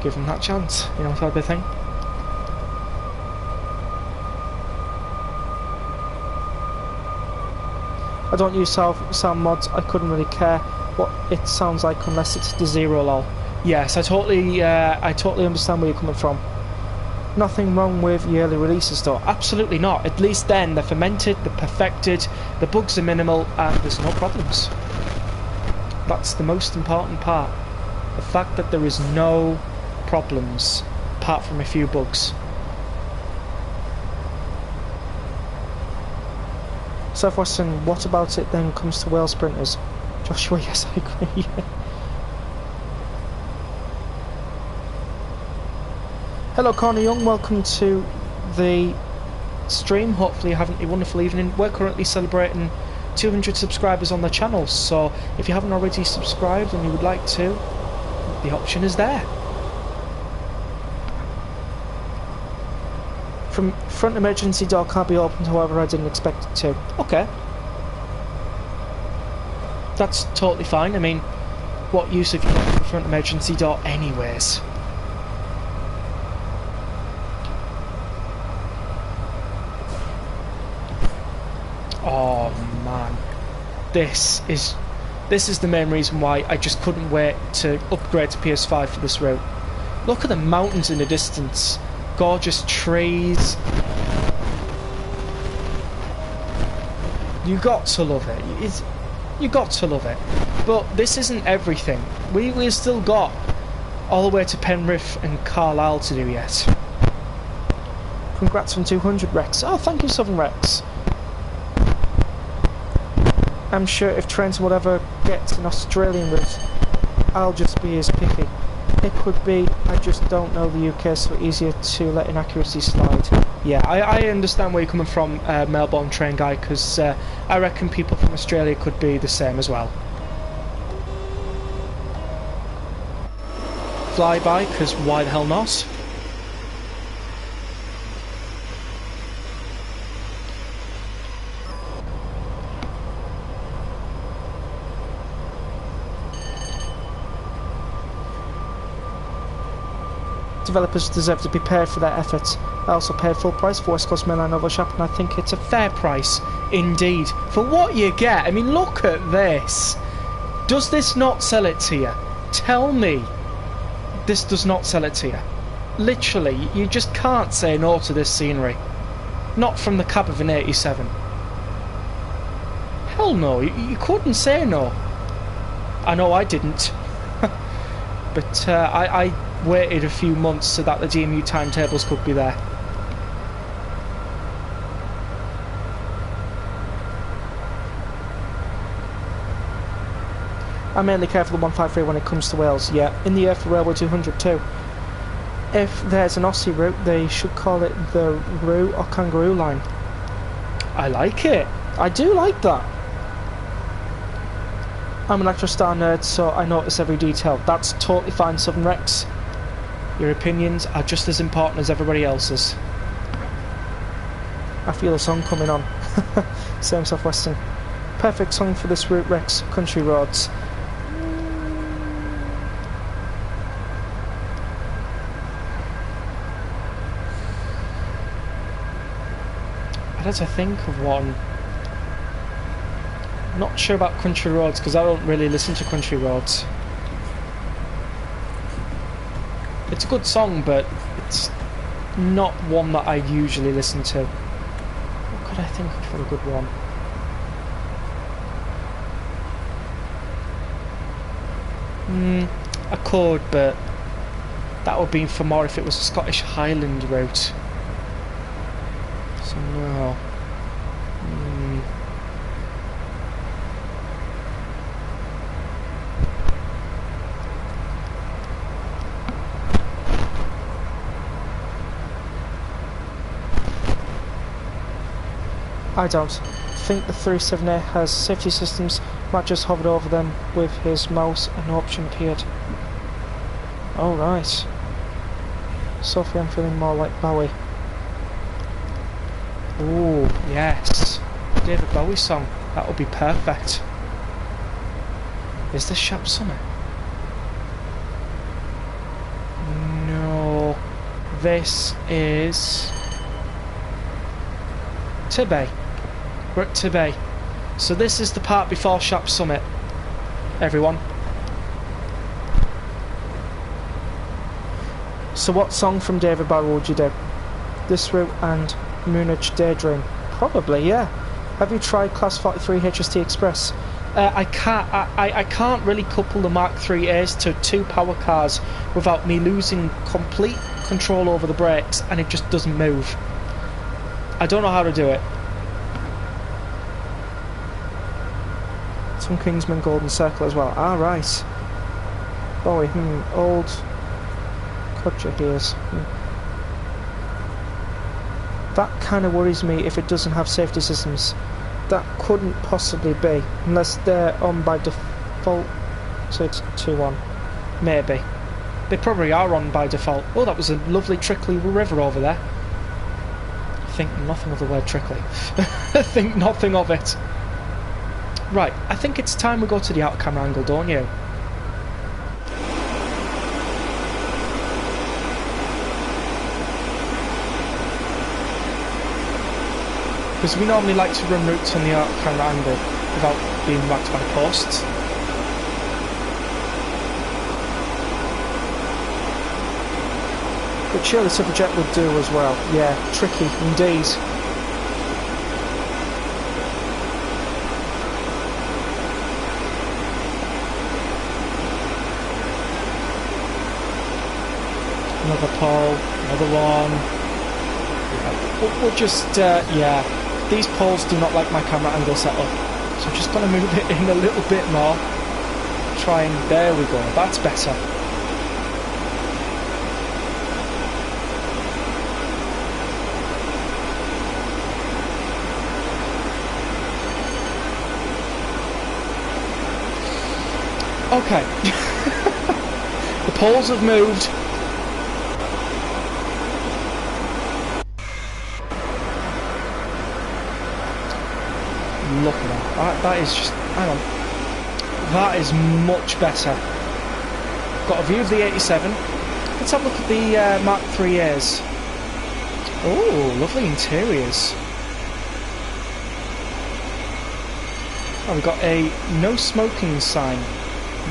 give them that chance, you know, type of thing. I don't use sound mods. I couldn't really care what it sounds like unless it's the zero lol. Yes, I totally understand where you're coming from. Nothing wrong with yearly releases though. Absolutely not. At least then they're fermented, they're perfected, the bugs are minimal, and there's no problems. That's the most important part. The fact that there is no problems, apart from a few bugs. Southwestern, what about it then comes to Wales sprinters? Joshua, yes, I agree. Hello, Connor Young, welcome to the stream. Hopefully you're having a wonderful evening. We're currently celebrating 200 subscribers on the channel, so if you haven't already subscribed and you would like to, the option is there. From front emergency door can't be opened, however I didn't expect it to. Okay. That's totally fine. I mean, what use have you got for the front emergency door anyways? Oh man, this is the main reason why I just couldn't wait to upgrade to PS5 for this route. Look at the mountains in the distance, gorgeous trees. You got to love it. You got to love it. But this isn't everything. We've still got all the way to Penrith and Carlisle to do yet. Congrats on 200, Rex. Oh, thank you, Southern Rex. I'm sure if Trent would ever get an Australian route, I'll just be as picky. It could be, I just don't know the UK, so easier to let inaccuracy slide. Yeah, I understand where you're coming from, Melbourne train guy, because I reckon people from Australia could be the same as well. Flyby, because why the hell not? Developers deserve to be paid for their efforts. I also paid full price for West Coast Mainline Novel Shop, and I think it's a fair price indeed for what you get. I mean, look at this. Does this not sell it to you? Tell me this does not sell it to you. Literally, you just can't say no to this scenery. Not from the cab of an 87. Hell no, you couldn't say no. I know I didn't. But I waited a few months so that the DMU timetables could be there. I mainly care for the 153 when it comes to Wales. Yeah, in the air for Railway 200 too. If there's an Aussie route, they should call it the Roo or Kangaroo line. I like it. I do like that. I'm an Electrostar nerd, so I notice every detail. That's totally fine, Southern Rex. Your opinions are just as important as everybody else's. I feel a song coming on. Same Southwestern. Perfect song for this route, Rex. Country roads. I had to think of one. I'm not sure about country roads because I don't really listen to country roads. It's a good song, but it's not one that I usually listen to. What could I think of for a good one? I could, but that would be for more if it was a Scottish Highland route. So no. I don't think the 378 has safety systems. Matt just hovered over them with his mouse and no option appeared. Alright. Sophie, I'm feeling more like Bowie. Ooh, yes. David Bowie song. That would be perfect. Is this Shap Summit? No. This is Tibet. We're at Tibet. So this is the part before Shap Summit, everyone. So what song from David Bowie would you do? This route and Moonage Daydream? Probably, yeah. Have you tried Class 43 HST Express? I can't really couple the Mark 3As to two power cars without me losing complete control over the brakes, and it just doesn't move. I don't know how to do it. Some Kingsman Golden Circle as well. Ah, right. Bowie, old Kutcher here's. That kind of worries me if it doesn't have safety systems. That couldn't possibly be, unless they're on by default. So it's 2-1. Maybe. They probably are on by default. Oh, that was a lovely trickly river over there. Think nothing of the word trickly. Think nothing of it. Right, I think it's time we go to the out camera angle, don't you? Because we normally like to run routes on the out camera angle without being whacked by posts. But surely Superjet would do as well. Yeah, tricky indeed. Another pole, another one. Yeah, we'll just, yeah, these poles do not like my camera angle setup. So I'm just going to move it in a little bit more. Try and, there we go, that's better. Okay. The poles have moved. Look at that. That is just... hang on. That is much better. Got a view of the 87. Let's have a look at the Mark 3As. Oh, lovely interiors. Oh, we've got a no smoking sign.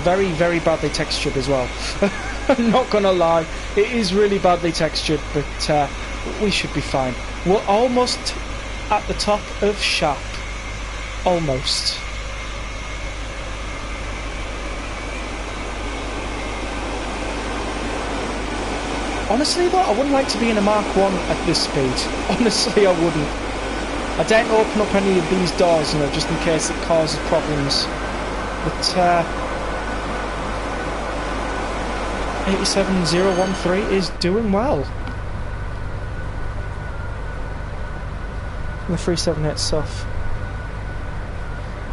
Very, very badly textured as well. I'm not gonna lie, it is really badly textured, but we should be fine. We're almost at the top of Shap. Almost. Honestly though, I wouldn't like to be in a Mark 1 at this speed. Honestly, I wouldn't. I don't open up any of these doors, you know, just in case it causes problems. But 87013 is doing well. The 378 stuff.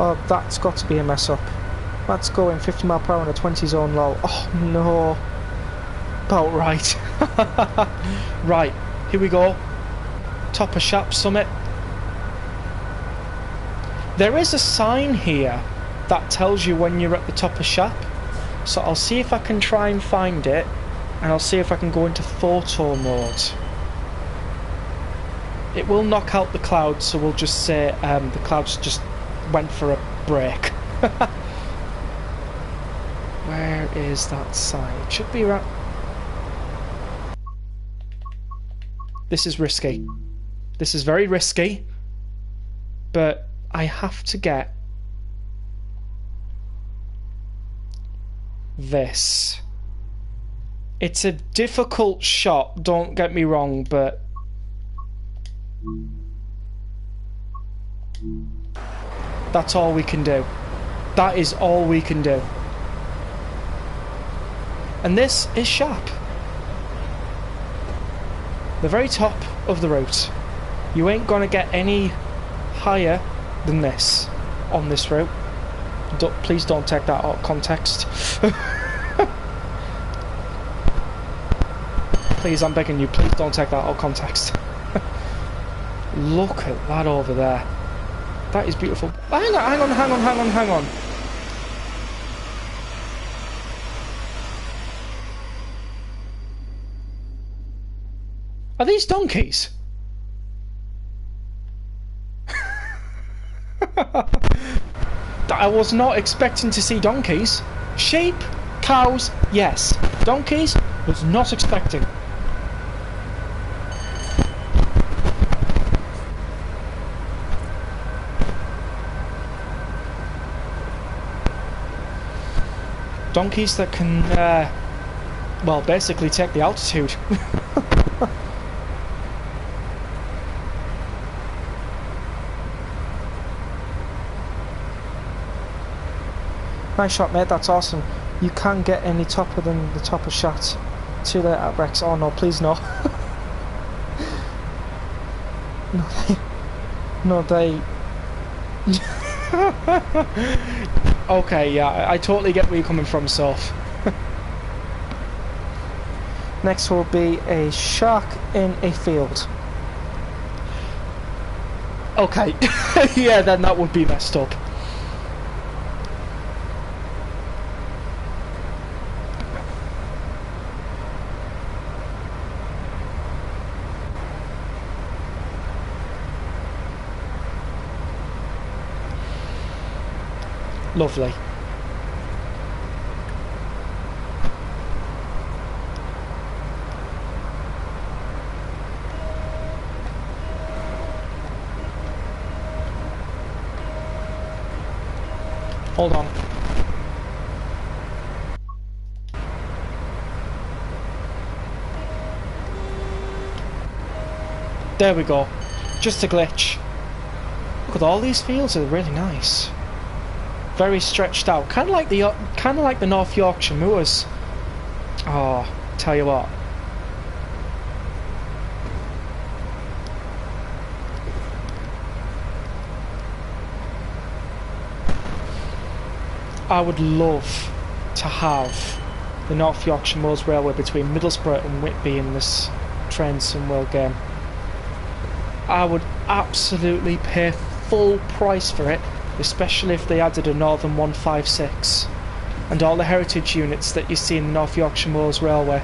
Oh, that's got to be a mess up. That's going 50 mph on a 20 zone low. Oh no. About right. Right, here we go. Top of Shap Summit. There is a sign here that tells you when you're at the top of Shap. So I'll see if I can try and find it, and I'll see if I can go into photo mode. It will knock out the clouds, so we'll just say the clouds just went for a break. Where is that sign? It should be around... This is risky. This is very risky, but I have to get this. It's a difficult shot, don't get me wrong, but that's all we can do. That is all we can do. And this is Shap. The very top of the route. You ain't gonna get any higher than this on this route. Please don't take that out of context. Please, I'm begging you, please don't take that out of context. Look at that over there. That is beautiful. Hang on. Are these donkeys? I was not expecting to see donkeys. Sheep, cows, yes. Donkeys, was not expecting. Donkeys that can, well, basically take the altitude. Nice shot, mate. That's awesome. You can't get any topper than the topper shot. See you later, Rex. Oh no, please no. No, they... Okay, yeah, I totally get where you're coming from, Soph. Next will be a shark in a field. Okay, yeah, then that would be messed up. Lovely. Hold on. There we go. Just a glitch. Look at all these fields, are really nice. Very stretched out, kind of like the North Yorkshire moors. Oh, tell you what. I would love to have the North Yorkshire Moors Railway between Middlesbrough and Whitby in this Train Sim World game. I would absolutely pay full price for it, especially if they added a Northern 156 and all the heritage units that you see in the North Yorkshire Moors Railway.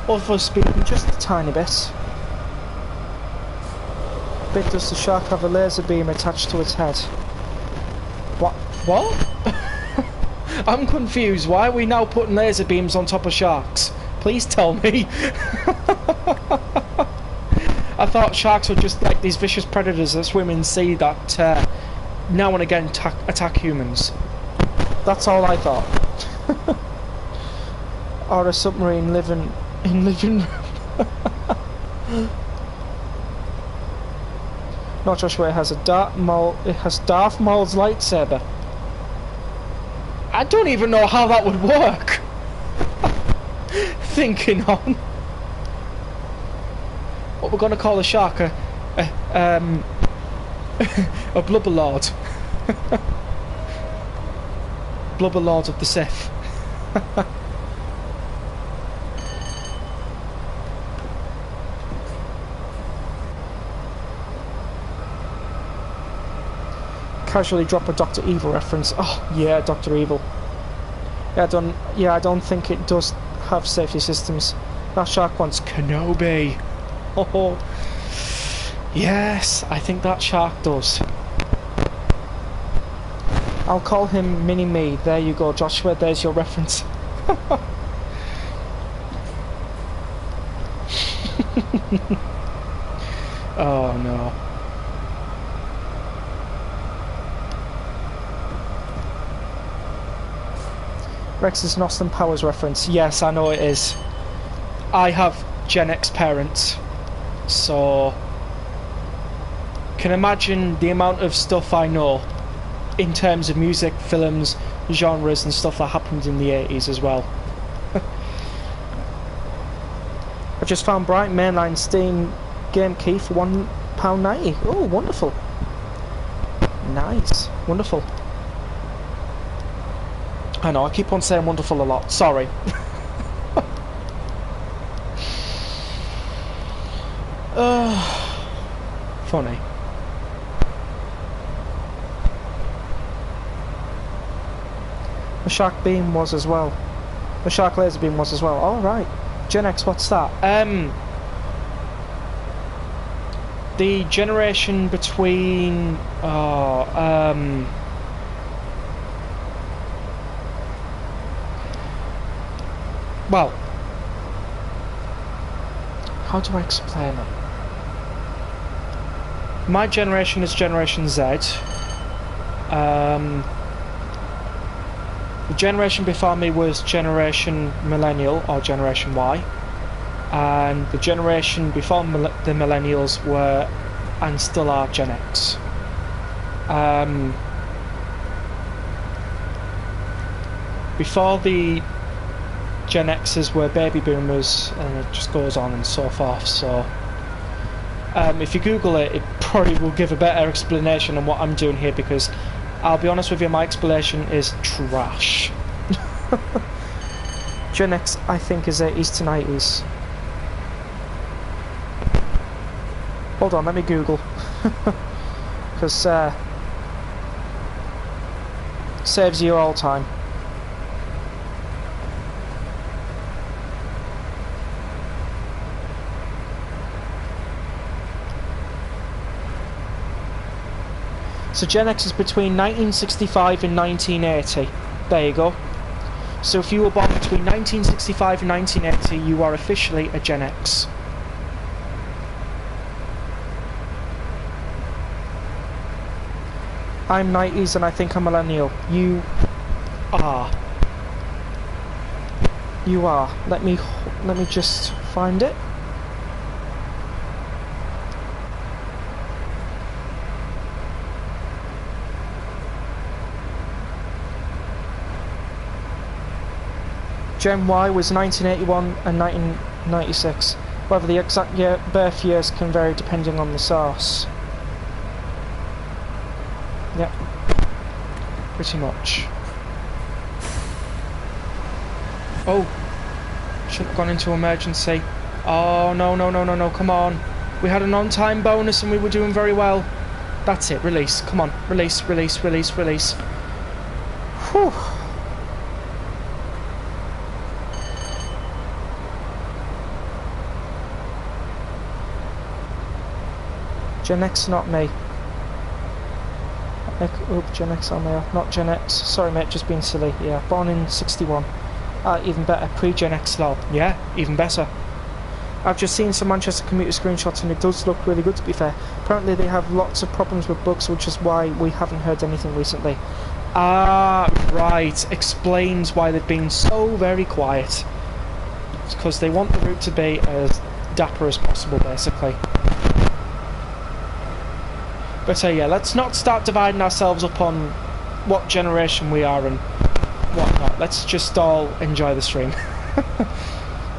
Over speeding just a tiny bit. Bit does the shark have a laser beam attached to its head? What? I'm confused. Why are we now putting laser beams on top of sharks? Please tell me. I thought sharks were just like these vicious predators that swim in the sea that now and again attack humans. That's all I thought. Or a submarine living in living room. Not Joshua, it has a Darth Maul's lightsaber. I don't even know how that would work. Thinking on. What we're gonna call a shark, a blubber lord. Blubber lord of the Sith. Casually drop a Dr. Evil reference. Oh yeah, Dr. Evil. Yeah, I don't think it does have safety systems. That shark wants Kenobi. Oh yes, I think that shark does. I'll call him Mini Me. There you go, Joshua. There's your reference. Oh no. Rex is an Austin Powers reference. Yes, I know it is. I have Gen X parents, so can imagine the amount of stuff I know in terms of music, films, genres and stuff that happened in the 80s as well. I just found Bright Mainline Steam game key for £1.90. Oh, wonderful. Nice. Wonderful. I know, I keep on saying wonderful a lot. Sorry. Funny. The shark beam was as well. The shark laser beam was as well. Alright. Gen X, what's that? The generation between... well, how do I explain it? My generation is Generation Z. The generation before me was Generation Millennial, or Generation Y. And the generation before the Millennials were, and still are, Gen X. Before the Gen Xers were baby boomers, and it just goes on and so forth. So if you Google it, it probably will give a better explanation on what I'm doing here, because I'll be honest with you, my explanation is trash. Gen X, I think, is 80s to 90s. Hold on, let me Google. Because saves you all time. So Gen X is between 1965 and 1980. There you go. So if you were born between 1965 and 1980, you are officially a Gen X. I'm 90s and I think I'm millennial. You are. You are. Let me just find it. Gen Y was 1981 and 1996. However, the exact birth years can vary depending on the source. Yep, pretty much. Oh, should have gone into emergency. Oh, no, come on. We had an on-time bonus and we were doing very well. That's it, release, come on, release. Whew. Gen X, not me. Gen X on there, not Gen X. Sorry mate, just being silly. Yeah, born in 61. Even better, pre-Gen X lol. Yeah, even better. I've just seen some Manchester commuter screenshots and it does look really good, to be fair. Apparently they have lots of problems with bugs, which is why we haven't heard anything recently. Right. Explains why they've been so very quiet. It's because they want the route to be as dapper as possible, basically. But yeah, let's not start dividing ourselves up on what generation we are and whatnot. Let's just all enjoy the stream.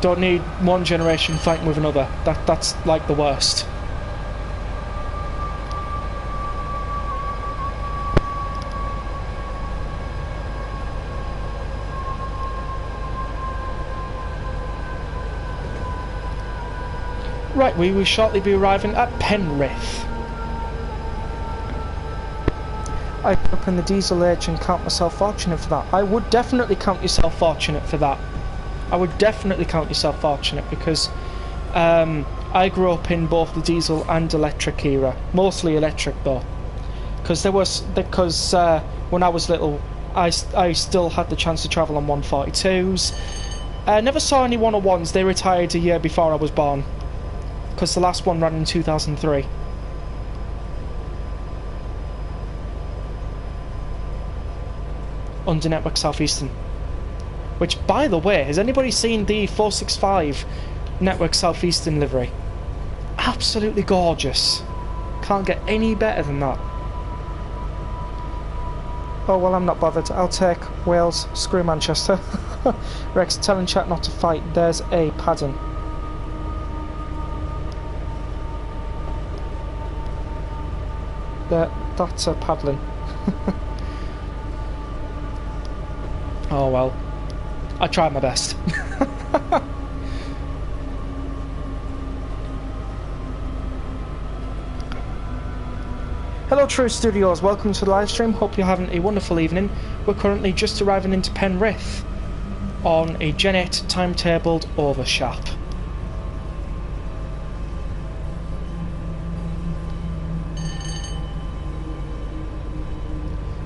Don't need one generation fighting with another. That's like the worst. Right, we will shortly be arriving at Penrith. I grew up in the diesel age and count myself fortunate for that. I would definitely count yourself fortunate for that. I would definitely count yourself fortunate because I grew up in both the diesel and electric era. Mostly electric though. Because when I was little, I still had the chance to travel on 142s. I never saw any 101s. They retired a year before I was born. Because the last one ran in 2003. Under Network Southeastern. Which, by the way, has anybody seen the 465 Network Southeastern livery? Absolutely gorgeous. Can't get any better than that. Oh, well, I'm not bothered. I'll take Wales. Screw Manchester. Rex, telling chat not to fight. There's a padding. That's a paddling. Oh well, I tried my best. Hello True Studios, welcome to the live stream. Hope you're having a wonderful evening. We're currently just arriving into Penrith on a Gen 8 timetabled overshap.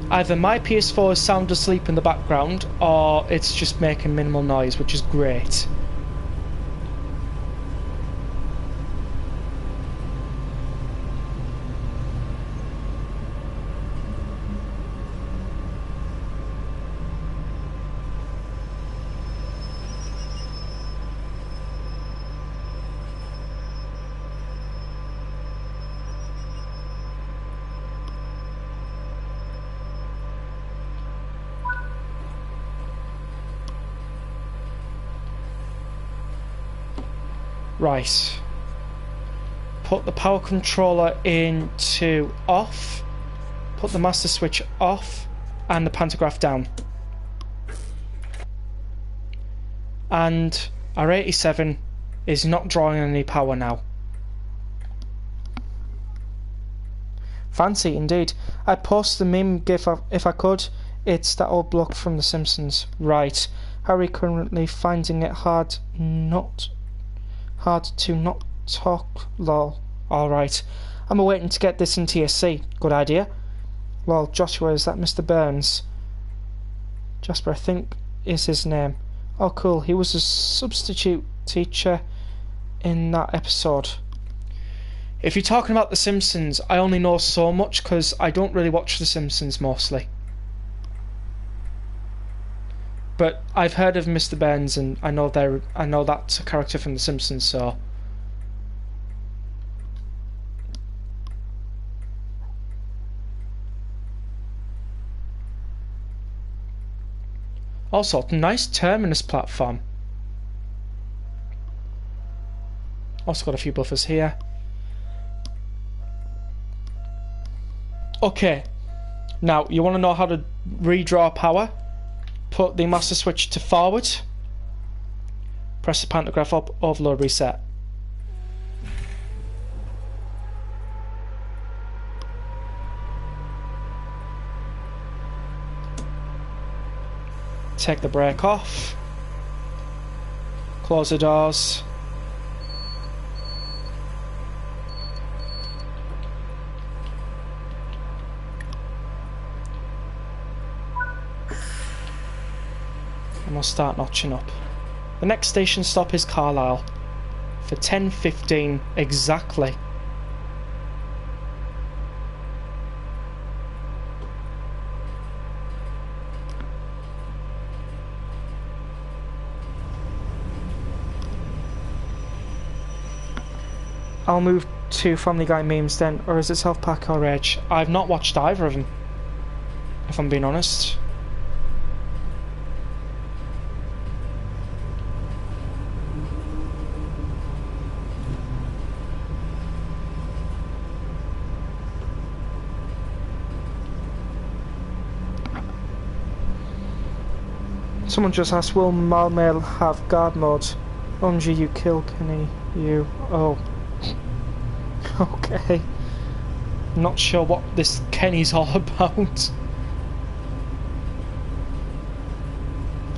Either my PS4 is sound asleep in the background, or it's just making minimal noise, which is great. Right. Put the power controller into off. Put the master switch off. And the pantograph down. And our 87 is not drawing any power now. Fancy indeed. I'd post the meme gif if I could. It's that old block from The Simpsons. Right. Harry currently finding it hard to not talk. Lol. Alright. I'm waiting to get this in TSC. Good idea. Lol. Joshua, is that Mr. Burns? Jasper, I think is his name. Oh cool. He was a substitute teacher in that episode. If you're talking about The Simpsons, I only know so much because I don't really watch The Simpsons mostly. But I've heard of Mr. Burns, and I know that's a character from The Simpsons, so. Also, nice terminus platform. Also got a few buffers here. Okay, now you want to know how to redraw power? Put the master switch to forward, press the pantograph up, overload reset. Take the brake off, close the doors. And we'll start notching up. The next station stop is Carlisle for 10:15 exactly. I'll move to Family Guy memes then, or is it South Park or Rage? I've not watched either of them, if I'm being honest. Someone just asked, will Malmail have guard mode? OMG, you kill Kenny, you. Oh. Okay. Not sure what this Kenny's all about.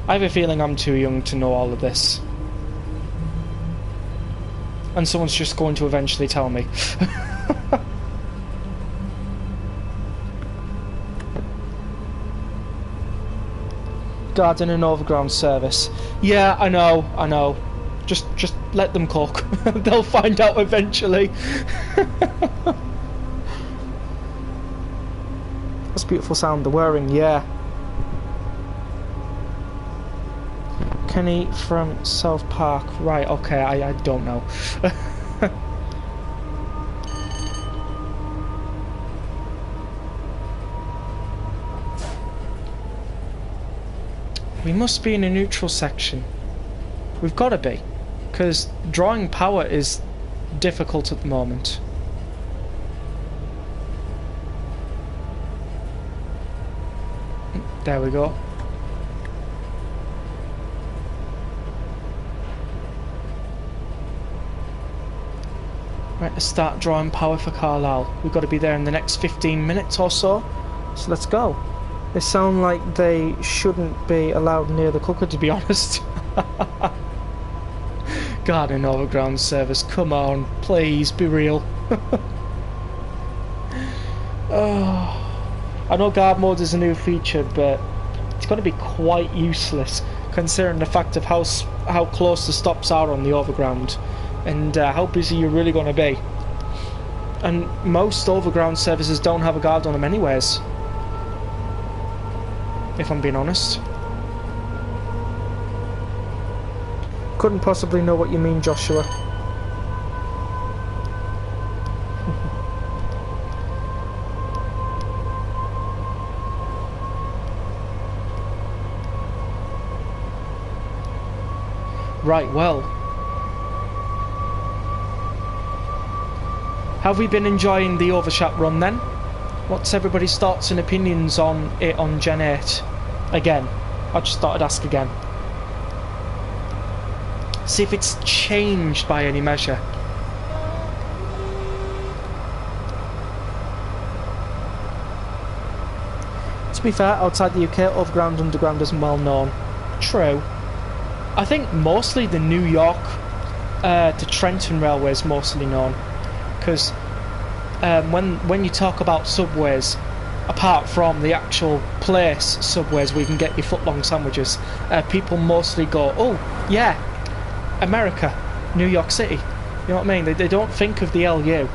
I have a feeling I'm too young to know all of this. And someone's just going to eventually tell me. Garden and overground service. Yeah, I know. Just let them cook. They'll find out eventually. That's a beautiful sound, the whirring, yeah. Kenny from South Park. Right, okay, I don't know. We must be in a neutral section. We've got to be, because drawing power is difficult at the moment. There we go. Right, let's start drawing power for Carlisle. We've got to be there in the next 15 minutes or so. So let's go. They sound like they shouldn't be allowed near the cooker, to be honest. Garden overground service, come on, please, be real. Oh, I know guard mode is a new feature, but it's going to be quite useless, considering the fact of how close the stops are on the overground, and how busy you're really going to be. And most overground services don't have a guard on them anyways, if I'm being honest. Couldn't possibly know what you mean, Joshua. Right, well. Have we been enjoying the Overshot run then? What's everybody's thoughts and opinions on it on Gen 8? Again, I just thought I'd ask again. See if it's changed by any measure. To be fair, outside the UK, overground, underground isn't well known. True. I think mostly the New York to Trenton Railway is mostly known. Because when you talk about subways, apart from the actual place subways where you can get your foot-long sandwiches, people mostly go, oh, yeah, America, New York City. You know what I mean? They don't think of the LU.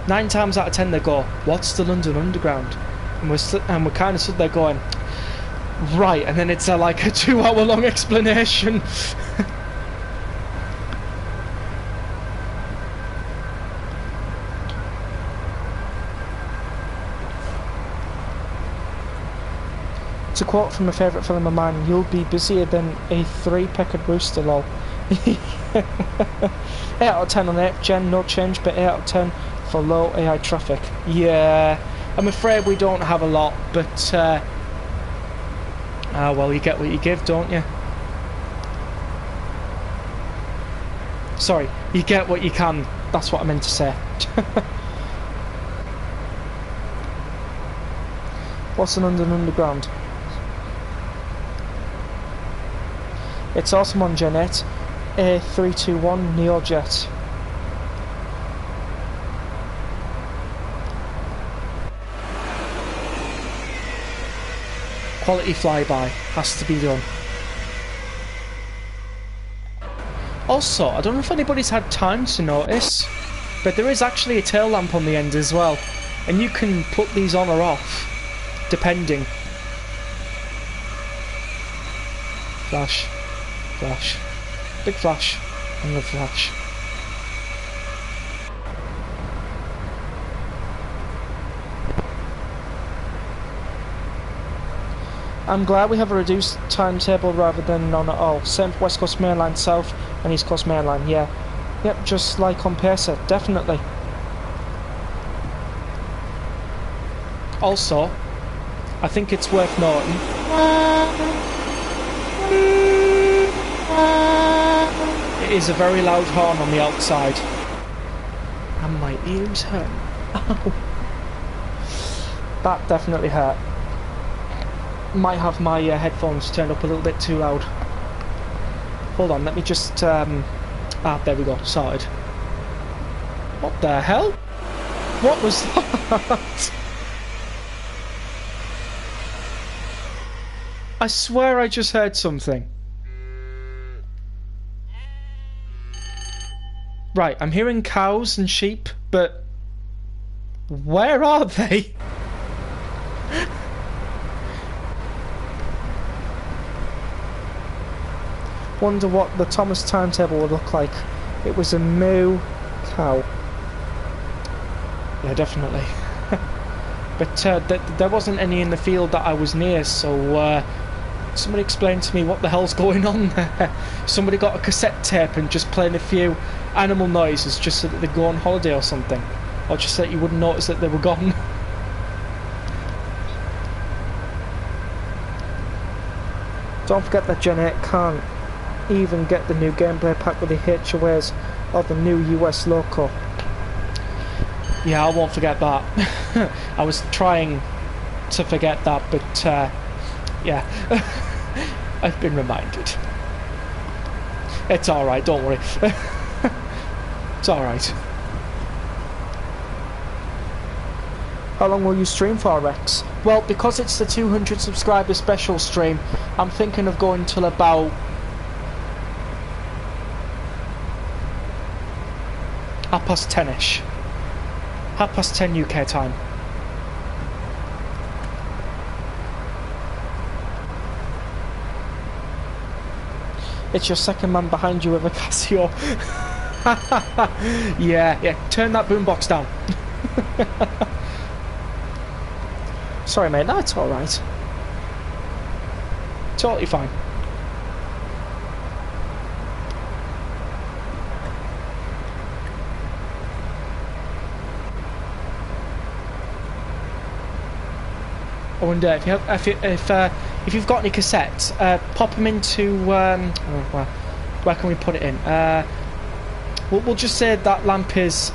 9 times out of 10 they go, what's the London Underground? And we're kind of stood there going, right, and then it's like a 2-hour long explanation. To quote from a favourite film of mine, you'll be busier than a 3-peckered rooster, lol. 8 out of 10 on 8th gen, no change, but 8 out of 10 for low AI traffic. Yeah, I'm afraid we don't have a lot, but well, you get what you give, don't you? Sorry, you get what you can, that's what I meant to say. What's an underground? It's awesome on Gen 8, A321 Neojet. Quality flyby has to be done. Also, I don't know if anybody's had time to notice, but there is actually a tail lamp on the end as well, and you can put these on or off, depending. Flash. Flash. Big flash. And the flash. I'm glad we have a reduced timetable rather than none at all. Same for West Coast Main Line South and East Coast Main Line, yeah. Yep, just like on Pacer, definitely. Also, I think it's worth noting. It is a very loud horn on the outside. And my ears hurt. Ow. That definitely hurt. Might have my headphones turned up a little bit too loud. Hold on, let me just... there we go, sorted. What the hell? What was that? I swear I just heard something. Right, I'm hearing cows and sheep, but where are they? Wonder what the Thomas timetable would look like. It was a moo cow. Yeah, definitely. But there wasn't any in the field that I was near, so somebody explain to me what the hell's going on there. Somebody got a cassette tape and just playing a few animal noises just so that they'd go on holiday or something. Or just so that you wouldn't notice that they were gone. Don't forget that Gen 8 can't even get the new gameplay pack with the HOAs or the new US loco. Yeah, I won't forget that. I was trying to forget that, but yeah, I've been reminded. It's alright, don't worry. It's alright. How long will you stream for, Rex? Well, because it's the 200 subscriber special stream, I'm thinking of going till about... half-past 10ish. Half-past 10 UK time. It's your second man behind you with a Casio. Yeah, turn that boombox down. Sorry mate, that's alright. Totally fine. I wonder if if you've got any cassettes, pop them into where can we put it in? We'll just say that lamp is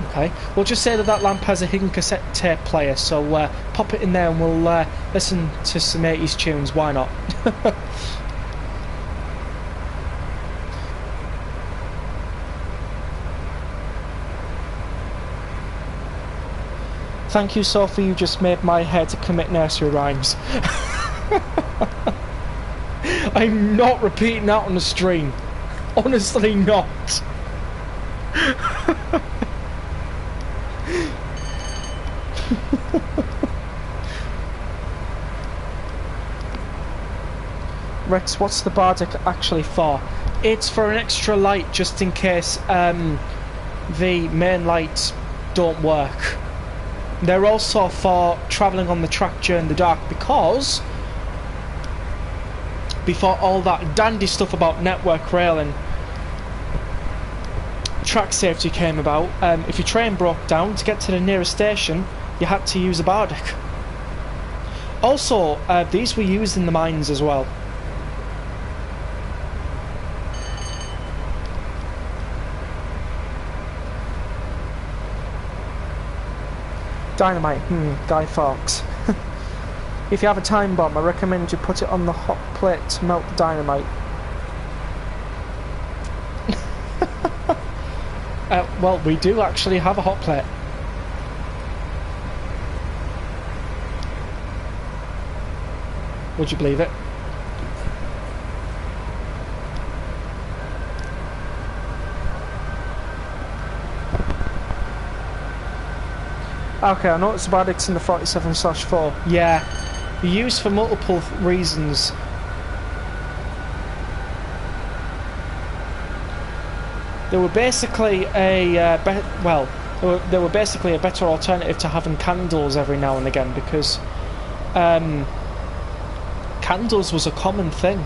okay. We'll just say that lamp has a hidden cassette tape player. So pop it in there and we'll listen to some 80s tunes. Why not? Thank you, Sophie, you just made my head commit nursery rhymes. I'm not repeating that on the stream. Honestly not. Rex, what's the bardic actually for? It's for an extra light just in case the main lights don't work. They're also for travelling on the track during the dark, because before all that dandy stuff about network rail and track safety came about, if your train broke down, to get to the nearest station you had to use a bardic. Also, these were used in the mines as well. Dynamite, Guy Fawkes. If you have a time bomb, I recommend you put it on the hot plate to melt the dynamite. Well, we do actually have a hot plate. Would you believe it? Okay, I noticed the bardics in the 47/4. Yeah, they're used for multiple reasons. They were basically a they were basically a better alternative to having candles every now and again, because candles was a common thing.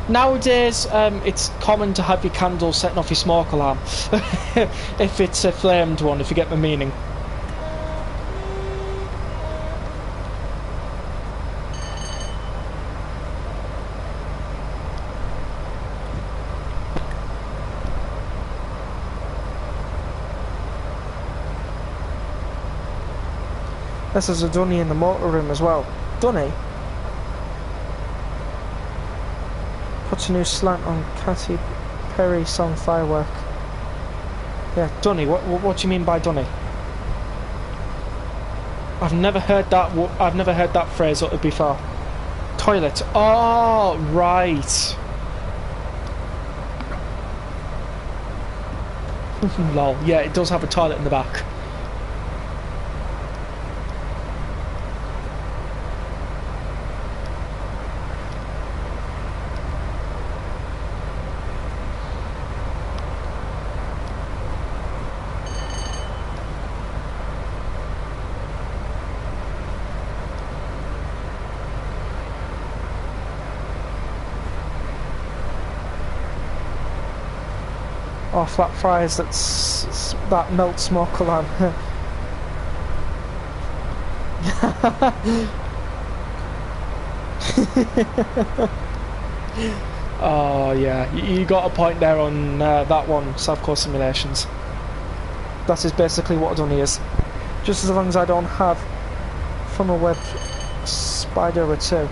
Nowadays, it's common to have your candle setting off your smoke alarm if it's a flamed one, if you get my meaning. This is a dunny in the motor room as well. Dunny? Puts a new slant on Katy Perry song Firework. Yeah, dunny. What do you mean by dunny? I've never heard that phrase uttered before. Toilet. Oh, right. Lol. Yeah, it does have a toilet in the back. Or flat fries that melt smoke alarm. Oh yeah, you got a point there on that one, South Coast Simulations. That is basically what a dunny is. Just as long as I don't have funnel web spider or two.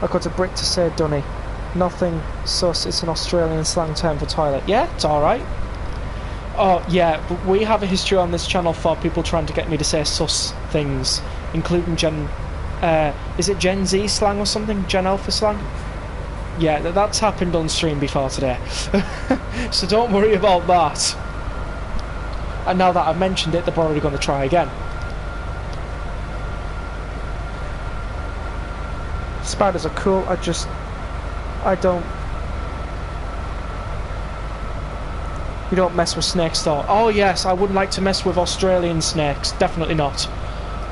I got a brick to say dunny. Nothing sus, it's an Australian slang term for toilet. Yeah, it's alright. Oh, yeah, but we have a history on this channel for people trying to get me to say sus things, including is it Gen Z slang or something? Gen Alpha slang? Yeah, that's happened on stream before today. So don't worry about that. And now that I've mentioned it, they're probably going to try again. Spiders are cool, I don't... You don't mess with snakes though. Oh yes, I wouldn't like to mess with Australian snakes, definitely not.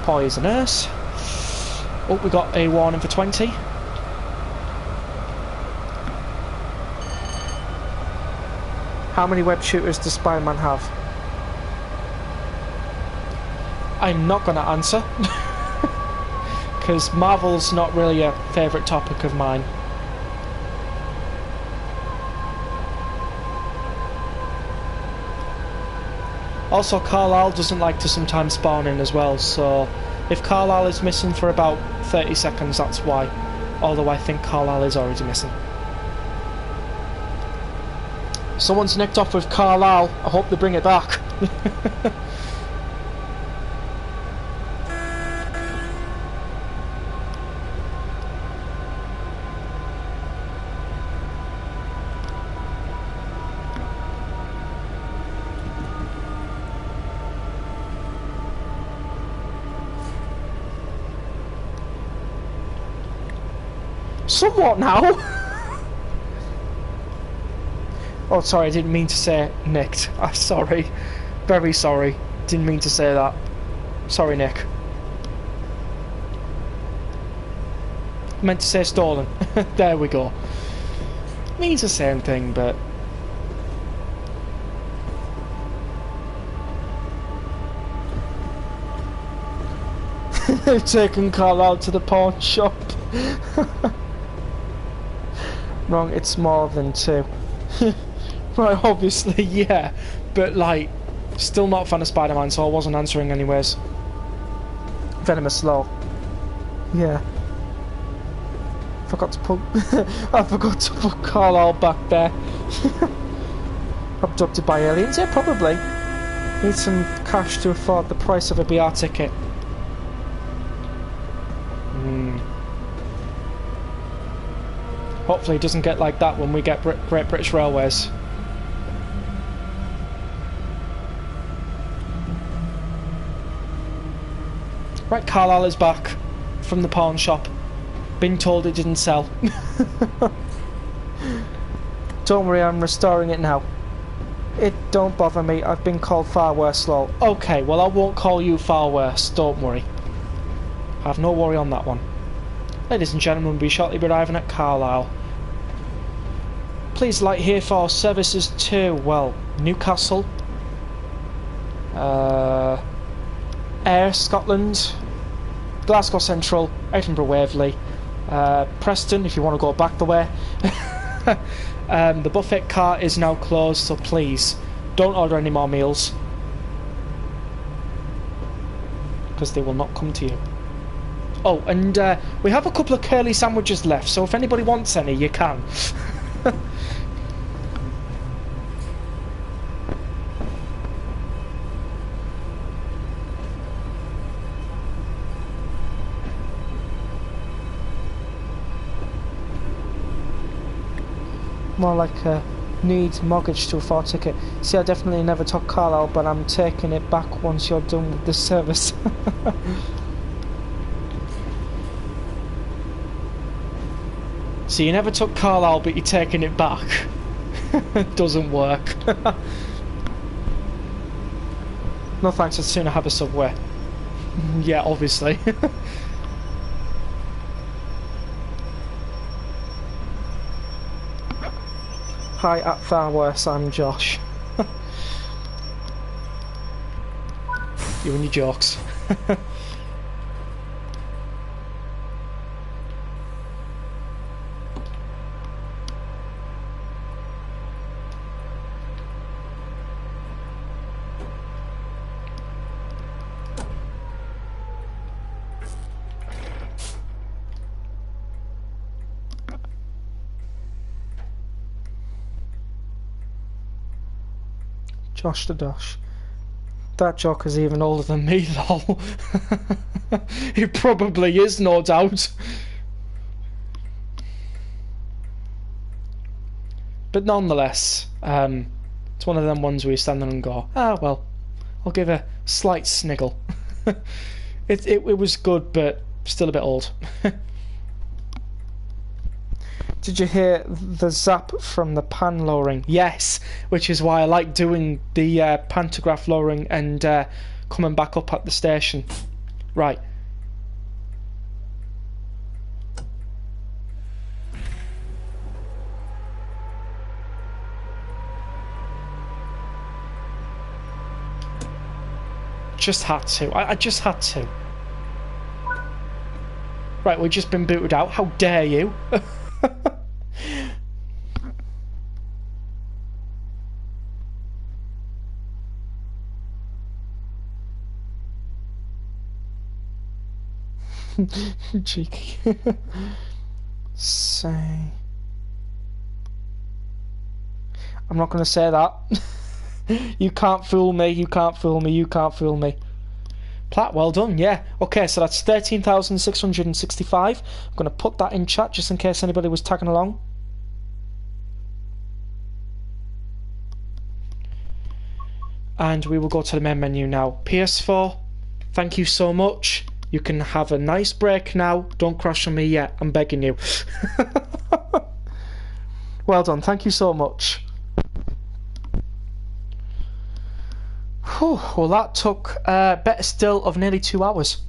Poisonous. Oh, we got a warning for 20. How many web shooters does Spider-Man have? I'm not going to answer. Because Marvel's not really a favourite topic of mine. Also, Carlisle doesn't like to sometimes spawn in as well, so if Carlisle is missing for about 30 seconds, that's why. Although I think Carlisle is already missing. Someone's nicked off with Carlisle. I hope they bring it back. Somewhat now. Oh, sorry, I didn't mean to say nicked. I'm sorry. Very sorry. Didn't mean to say that. Sorry, Nick. Meant to say stolen. There we go. Means the same thing, but... They've taken Carl out to the pawn shop. Wrong, it's more than 2. Right, obviously, yeah. But, like, still not a fan of Spider-Man, so I wasn't answering anyways. Venomous slow. Yeah. Forgot to put... I forgot to put Carlisle back there. Abducted by aliens? Yeah, probably. Need some cash to afford the price of a BR ticket. Hopefully it doesn't get like that when we get Great British Railways. Right, Carlisle is back from the pawn shop. Been told it didn't sell. Don't worry, I'm restoring it now. It don't bother me, I've been called far worse, lol. Okay, well I won't call you far worse, don't worry. Have no worry on that one. Ladies and gentlemen, we'll be shortly arriving at Carlisle. Please like here for services to, well, Newcastle, Ayr, Scotland, Glasgow Central, Edinburgh Waverley, Preston if you want to go back the way. The buffet cart is now closed, so please don't order any more meals because they will not come to you. Oh, and we have a couple of curly sandwiches left, so if anybody wants any, you can. More like a need mortgage to afford ticket. See, I definitely never took Carlisle, but I'm taking it back once you're done with this service. So you never took Carlisle, but you're taking it back. Doesn't work. No thanks, I'd sooner have a Subway. Yeah, obviously. Hi, at Far Worse, I'm Josh. You and your jokes. Josh the Dosh. That joke is even older than me, lol. It probably is, no doubt. But nonetheless, it's one of them ones where you stand there and go, ah, well, I'll give a slight sniggle. It was good, but still a bit old. Did you hear the zap from the pan lowering? Yes, which is why I like doing the pantograph lowering and coming back up at the station. Right. just had to. I just had to. Right, we've just been booted out. How dare you? Cheeky. Say. I'm not going to say that. You can't fool me. You can't fool me. You can't fool me. Plat, well done. Yeah. Okay, so that's 13,665. I'm going to put that in chat just in case anybody was tagging along. And we will go to the main menu now. PS4, thank you so much. You can have a nice break now. Don't crash on me yet. I'm begging you. Well done. Thank you so much. Whew, well, that took better still of nearly 2 hours.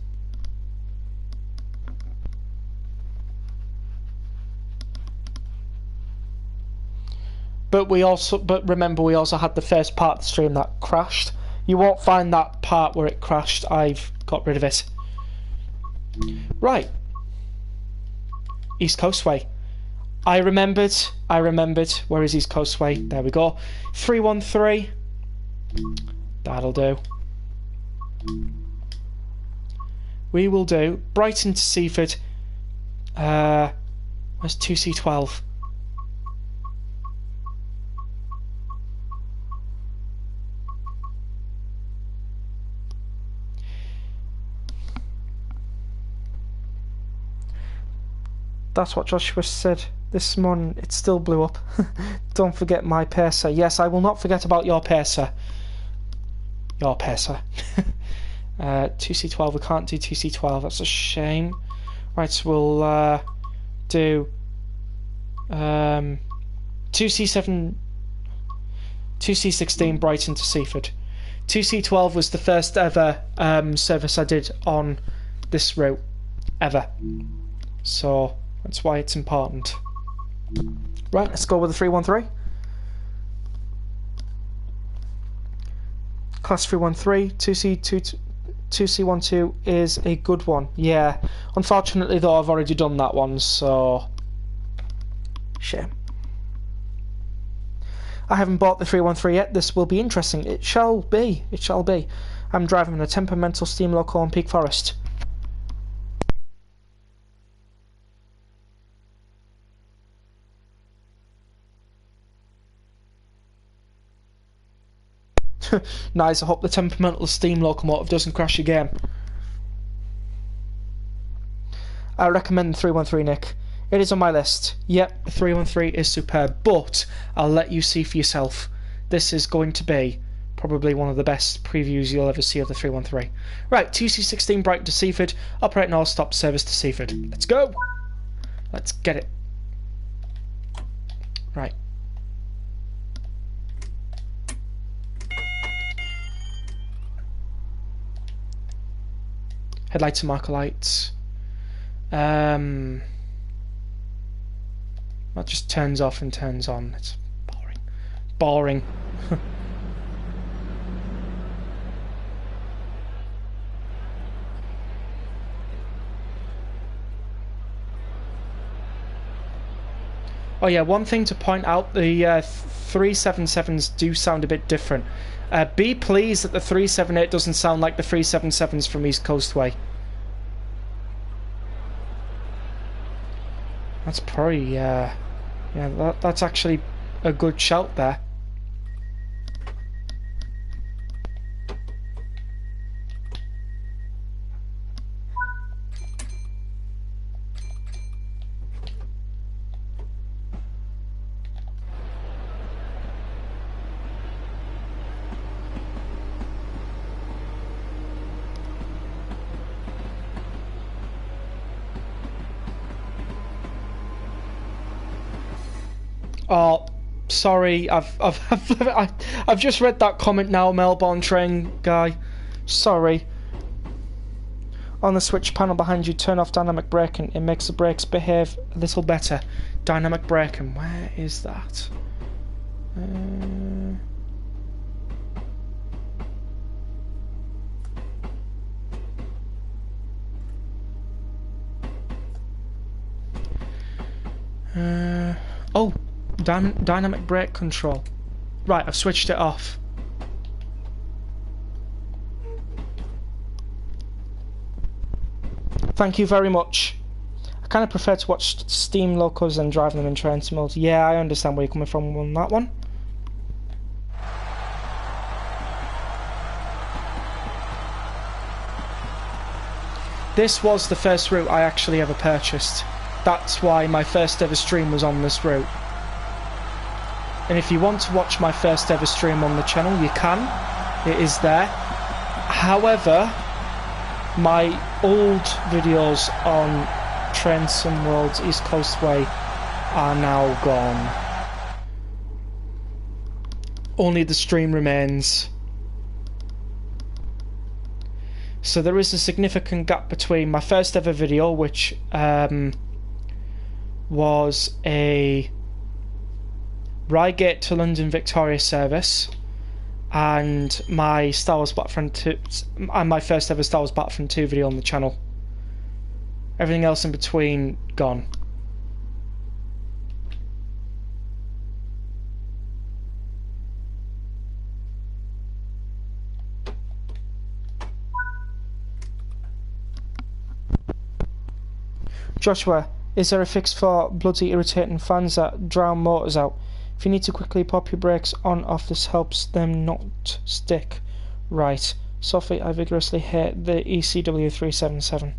But remember, we also had the first part of the stream that crashed. You won't find that part where it crashed. I've got rid of it. Right. East Coast Way. I remembered. Where is East Coast Way? There we go. 313. That'll do. We will do Brighton to Seaford. Where's 2C12? That's what Joshua said this morning. It still blew up. Don't forget my pacer. Yes, I will not forget about your pacer. Your pacer. 2C12. We can't do 2C12. That's a shame. Right, so we'll do 2C7, 2C16 Brighton to Seaford. 2C12 was the first ever service I did on this route ever. So that's why it's important. Right, let's go with the 313. Class 313, 2C12 is a good one. Yeah. Unfortunately though, I've already done that one, so shame. I haven't bought the 313 yet. This will be interesting. It shall be. It shall be. I'm driving a temperamental steam loco on Peak Forest. Nice, I hope the temperamental steam locomotive doesn't crash again. I recommend the 313, Nick. It is on my list. Yep, the 313 is superb, but I'll let you see for yourself. This is going to be probably one of the best previews you'll ever see of the 313. Right, 2C16 Brighton to Seaford, operating all stop service to Seaford. Let's go! Let's get it. Right. Headlights and marker lights. That just turns off and turns on. It's boring. Boring. Oh yeah, one thing to point out, the 377s do sound a bit different. Be pleased that the 378 doesn't sound like the 377s from East Coast Way. That's probably, yeah, that's actually a good shout there. Oh, sorry, I've just read that comment now, Melbourne train guy. Sorry. On the switch panel behind you, turn off dynamic braking. It makes the brakes behave a little better. Dynamic braking, where is that? Oh, dynamic brake control. Right, I've switched it off. Thank you very much. I kind of prefer to watch Steam locals than drive them in train mode. Yeah, I understand where you're coming from on that one. This was the first route I actually ever purchased. That's why my first ever stream was on this route. And if you want to watch my first ever stream on the channel, you can. It is there. However, my old videos on Train Sim World's East Coast Way are now gone. Only the stream remains. So there is a significant gap between my first ever video, which was a Reigate to London Victoria service, and my Star Wars Battlefront 2, and my first ever Star Wars Battlefront 2 video on the channel. Everything else in between, gone. Joshua, is there a fix for bloody irritating fans that drown motors out? If you need to quickly pop your brakes on off, this helps them not stick. Right. Sophie, I vigorously hate the ECW 377.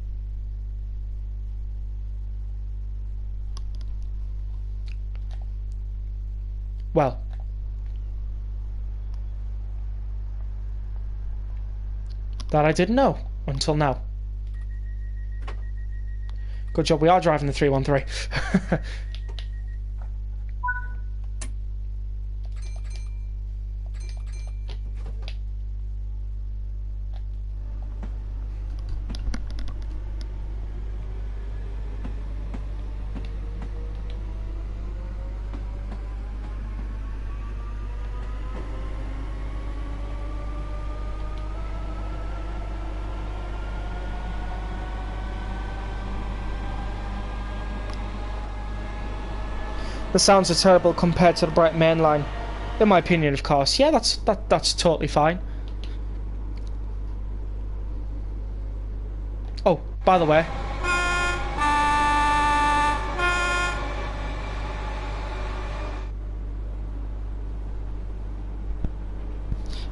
Well. That I didn't know until now. Good job we are driving the 313. The sounds are terrible compared to the bright main line. In my opinion, of course. Yeah, that's totally fine. Oh, by the way.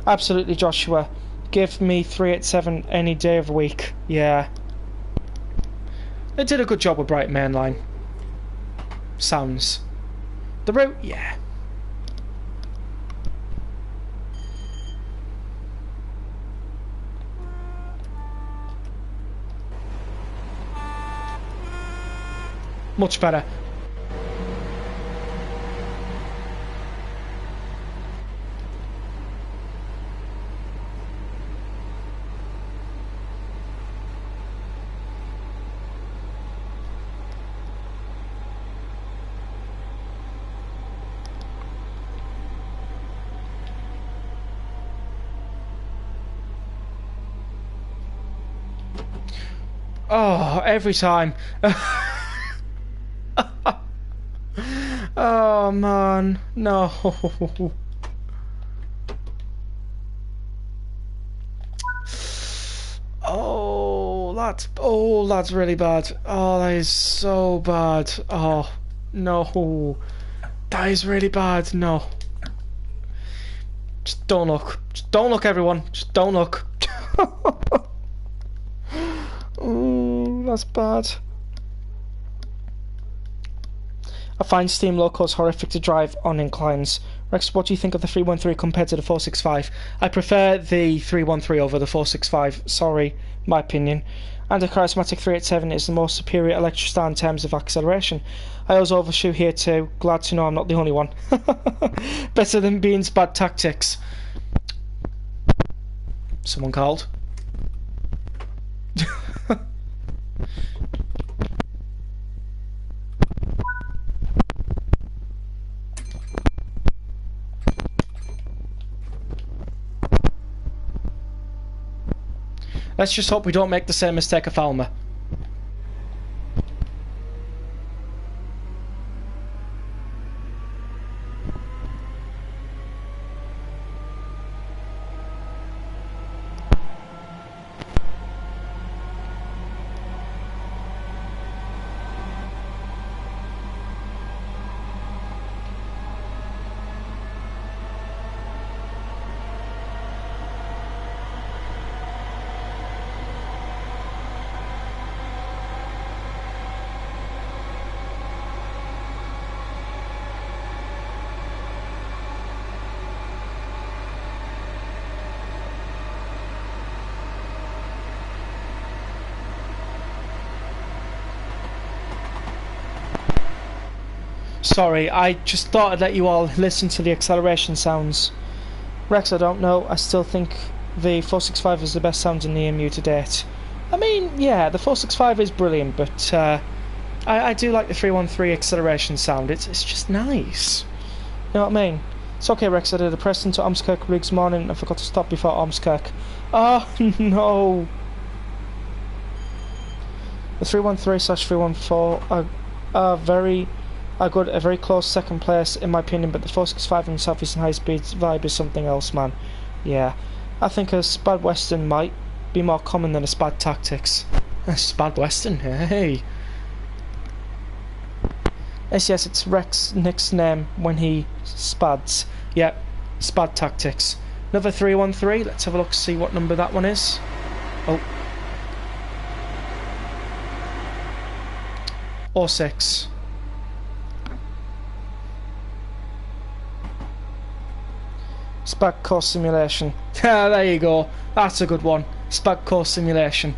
Absolutely, Joshua. Give me 387 any day of the week. Yeah. They did a good job with bright main line. Sounds. The route, yeah. Much better. Oh, every time. Oh man, no. Oh, that's really bad. Oh, that is so bad. Oh, no. That is really bad. No. Just don't look. Just don't look, everyone. Just don't look. Oh, that's bad. I find Steam Locals horrific to drive on inclines. Rex, what do you think of the 313 compared to the 465? I prefer the 313 over the 465. Sorry, my opinion. And a charismatic 387 is the most superior electric star in terms of acceleration. I also overshoot here too. Glad to know I'm not the only one. Better than Bean's bad tactics. Someone called. Let's just hope we don't make the same mistake of Alma. Sorry, I just thought I'd let you all listen to the acceleration sounds. Rex, I don't know. I still think the 465 is the best sound in the EMU to date. I mean, yeah, the 465 is brilliant, but I do like the 313 acceleration sound. It's just nice. You know what I mean? It's okay, Rex. I did a Preston to Ormskirk Riggs morning. I forgot to stop before Ormskirk. Oh no! The 313/314 are good, a very close second place in my opinion, but the 465 and South Eastern High Speed vibe is something else, man. Yeah, I think a Spad Western might be more common than a Spad Tactics. A Spad Western, hey. Yes, it's Rex Nick's name when he spads. Yep, Spad Tactics. Another 313. Let's have a look, see what number that one is. Oh. 06. Spad Course Simulation. Ah, there you go. That's a good one. Spad Course Simulation.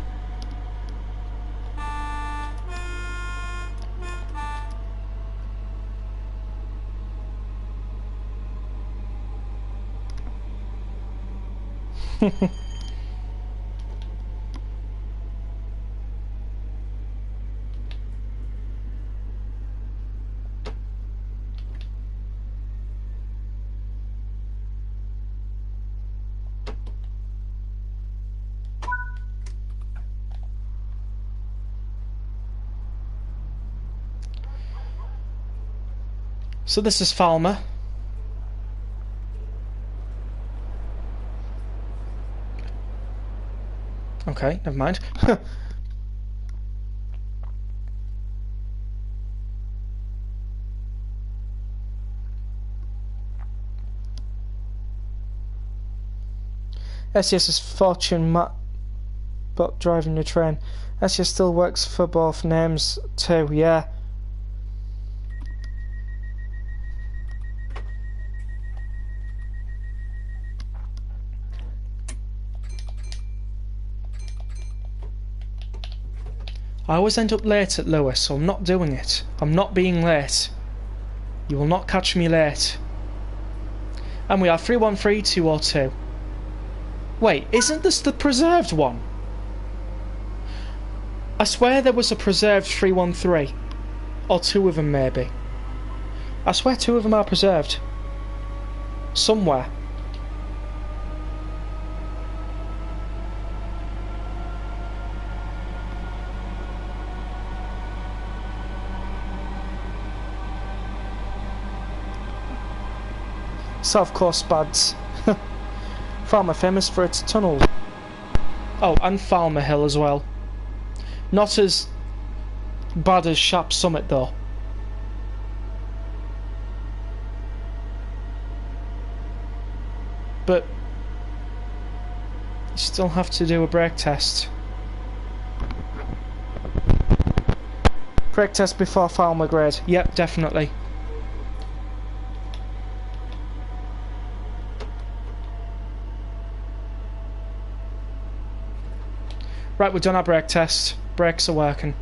So this is Falmer. Okay, never mind. SES's Fortune Matt but driving your train. SES still works for both names too, yeah. I always end up late at Lewis, so I'm not doing it. I'm not being late. You will not catch me late. And we are 313202. Wait, isn't this the preserved one? I swear there was a preserved 313. Or two of them maybe. I swear two of them are preserved. Somewhere. South Coast Spads. Falmer famous for its tunnel. Oh, and Falmer Hill as well. Not as bad as Shap Summit though. But you still have to do a brake test. Brake test before Falmer grade. Yep, definitely. Right, we've done our brake test. Brakes are working.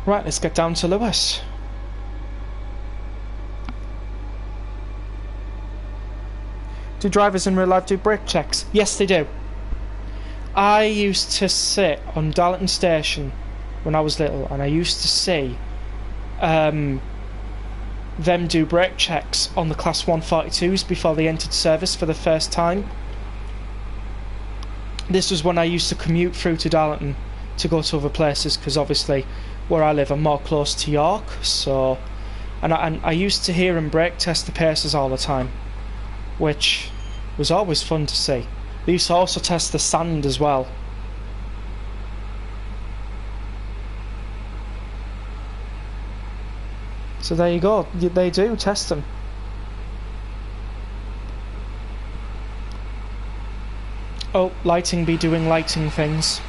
Right, let's get down to Lewis. Do drivers in real life do brake checks? Yes, they do. I used to sit on Darlington Station when I was little, and I used to see them do brake checks on the Class 142s before they entered service for the first time. This was when I used to commute through to Darlington to go to other places, because obviously where I live I'm more close to York, so and I used to hear them brake test the Pacers all the time, which was always fun to see. They used to also test the sand as well. So there you go, they do test them. Oh, lighting be doing lighting things.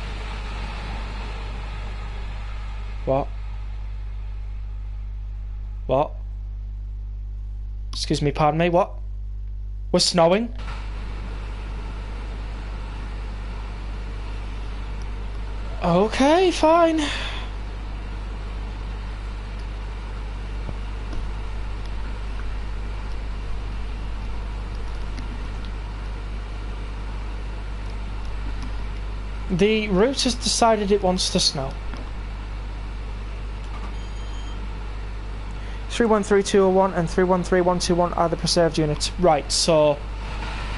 What? What? Excuse me, pardon me, what? We're snowing? Okay, fine. The route has decided it wants to snow. 313201 and 313121 are the preserved units. Right, so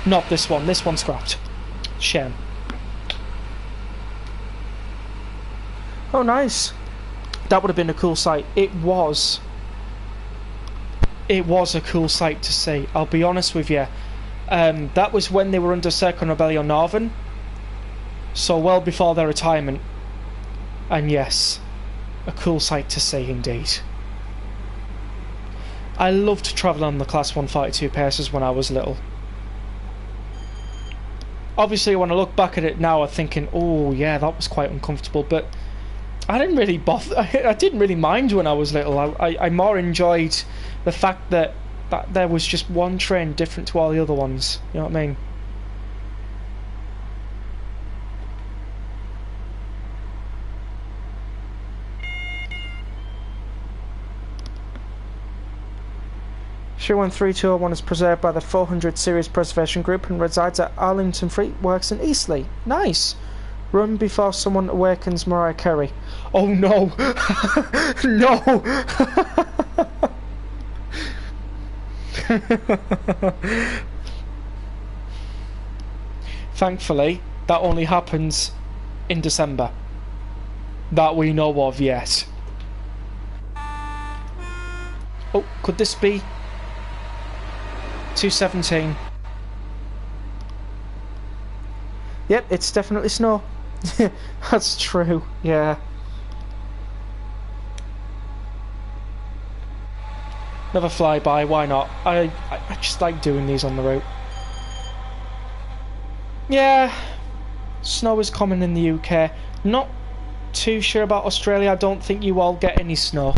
not this one. This one's scrapped. Shame. Oh, nice. That would have been a cool sight. It was. It was a cool sight to see. I'll be honest with you. That was when they were under Second Rebellion Northern. So well before their retirement. And yes, a cool sight to see indeed. I loved travelling on the Class 142 Pacers when I was little. Obviously, when I look back at it now, I'm thinking, oh yeah, that was quite uncomfortable, but I didn't really bother. I didn't really mind when I was little. I more enjoyed the fact that there was just one train different to all the other ones. You know what I mean? SHU-13201 is preserved by the 400 Series Preservation Group and resides at Arlington Fleet Works in Eastleigh. Nice! Run before someone awakens Mariah Carey. Oh no! No! Thankfully, that only happens in December. That we know of yet. Oh, could this be 217? Yep, it's definitely snow. That's true, yeah. Another flyby, why not? I just like doing these on the route. Yeah, snow is common in the UK. Not too sure about Australia. I don't think you all get any snow.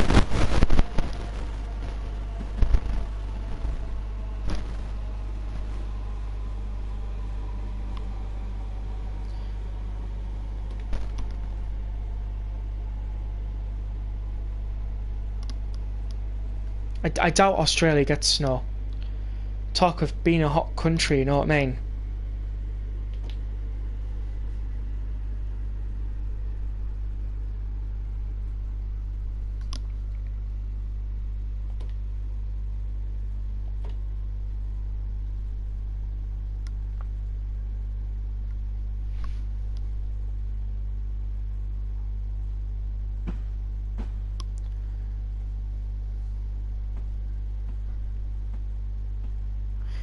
I doubt Australia gets snow. Talk of being a hot country, you know what I mean?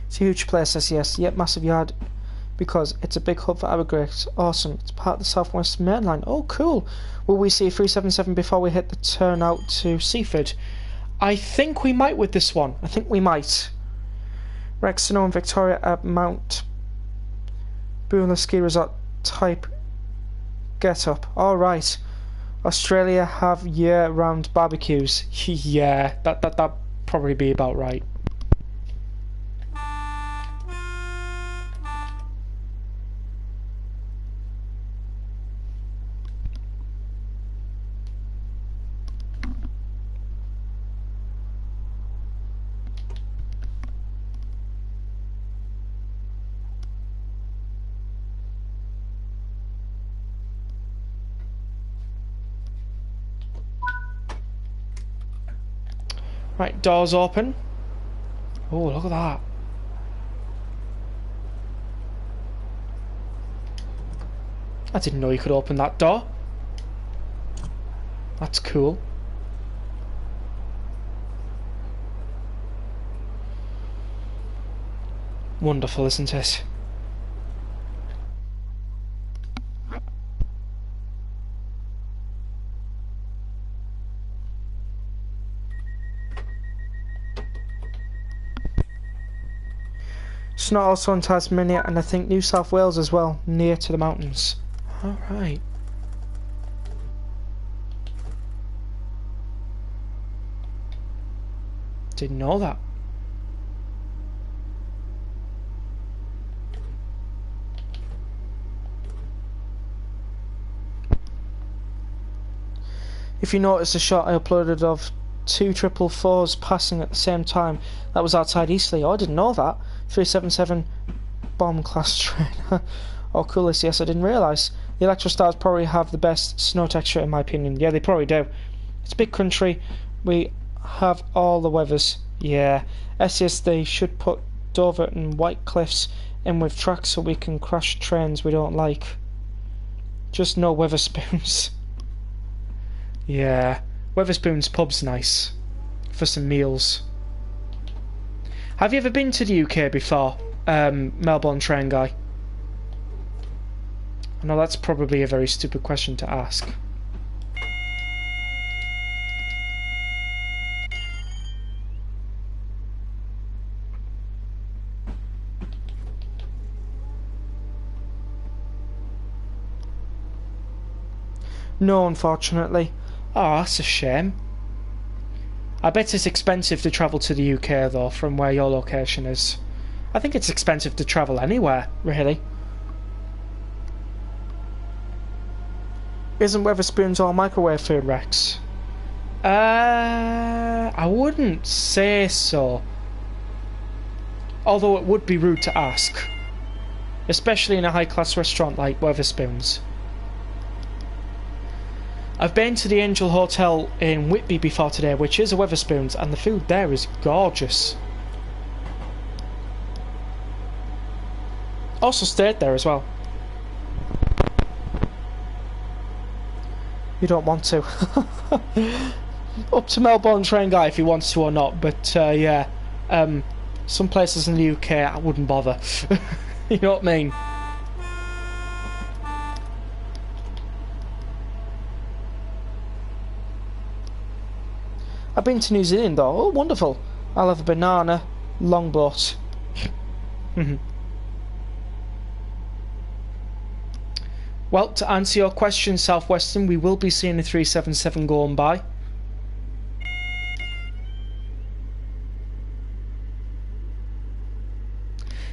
It's a huge place, SES. Yep, massive yard. Because it's a big hub for aggregates. Awesome. It's part of the Southwest Main Line. Oh, cool. Will we see 377 before we hit the turn out to Seaford? I think we might with this one. I think we might. Rex, Snow and Victoria at Mount Boola Ski Resort type get up. Alright. Australia have year-round barbecues. Yeah, that'd probably be about right. Right, doors open. Oh, look at that. I didn't know you could open that door. That's cool. Wonderful, isn't it? Snow also in Tasmania and I think New South Wales as well, near to the mountains. Alright. Didn't know that. If you notice the shot I uploaded of 2 444s passing at the same time, that was outside Eastleigh. Oh, I didn't know that. 377 bomb class train. Oh, coolest. Yes, I didn't realise. The Electrostars probably have the best snow texture in my opinion. Yeah, they probably do. It's a big country. We have all the weathers. Yeah. SES, they should put Dover and White Cliffs in with tracks so we can crash trains we don't like. Just no Weatherspoons. Yeah. Weatherspoons pub's nice. For some meals. Have you ever been to the UK before? Melbourne train guy? I know that's probably a very stupid question to ask. No, unfortunately. Oh, that's a shame. I bet it's expensive to travel to the UK though, from where your location is. I think it's expensive to travel anywhere, really. Isn't Weatherspoons all microwave food, Rex? I wouldn't say so. Although it would be rude to ask. Especially in a high-class restaurant like Weatherspoons. I've been to the Angel Hotel in Whitby before today, which is a Weatherspoons, and the food there is gorgeous. Also stayed there as well. You don't want to. Up to Melbourne train guy if he wants to or not, but yeah. Some places in the UK I wouldn't bother. You know what I mean? I've been to New Zealand though. Oh, wonderful. I'll have a banana longboat. Well, to answer your question, Southwestern, we will be seeing the 377 going by.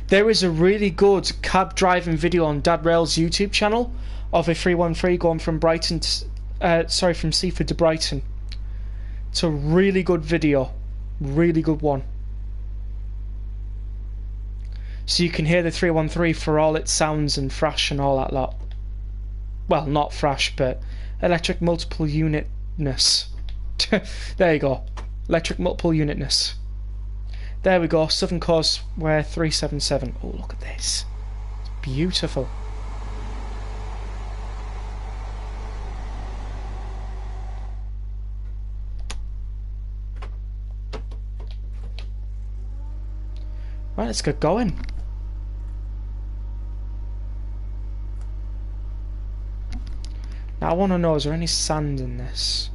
There is a really good cab driving video on Dad Rail's YouTube channel of a 313 going from Brighton to, from Seaford to Brighton. It's a really good video. Really good one. So you can hear the 313 for all its sounds and thrash and all that lot. Well, not thrash, but electric multiple unitness. There you go. Electric multiple unitness. There we go. Southern Causeway 377. Oh, look at this. It's beautiful. Right, let's get going. Now I want to know, is there any sand in this?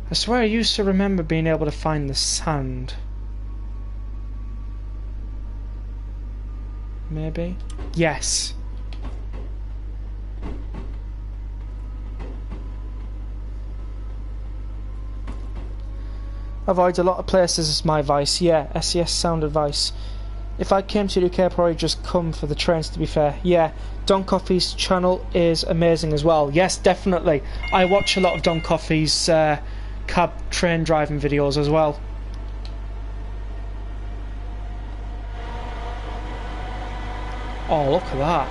I swear I used to remember being able to find the sand. Maybe? Yes. Avoid a lot of places is my advice. Yeah, SES sound advice. If I came to the UK, I'd probably just come for the trains, to be fair. Yeah, Don Coffey's channel is amazing as well. Yes, definitely. I watch a lot of Don Coffey's cab train driving videos as well. Oh, look at that.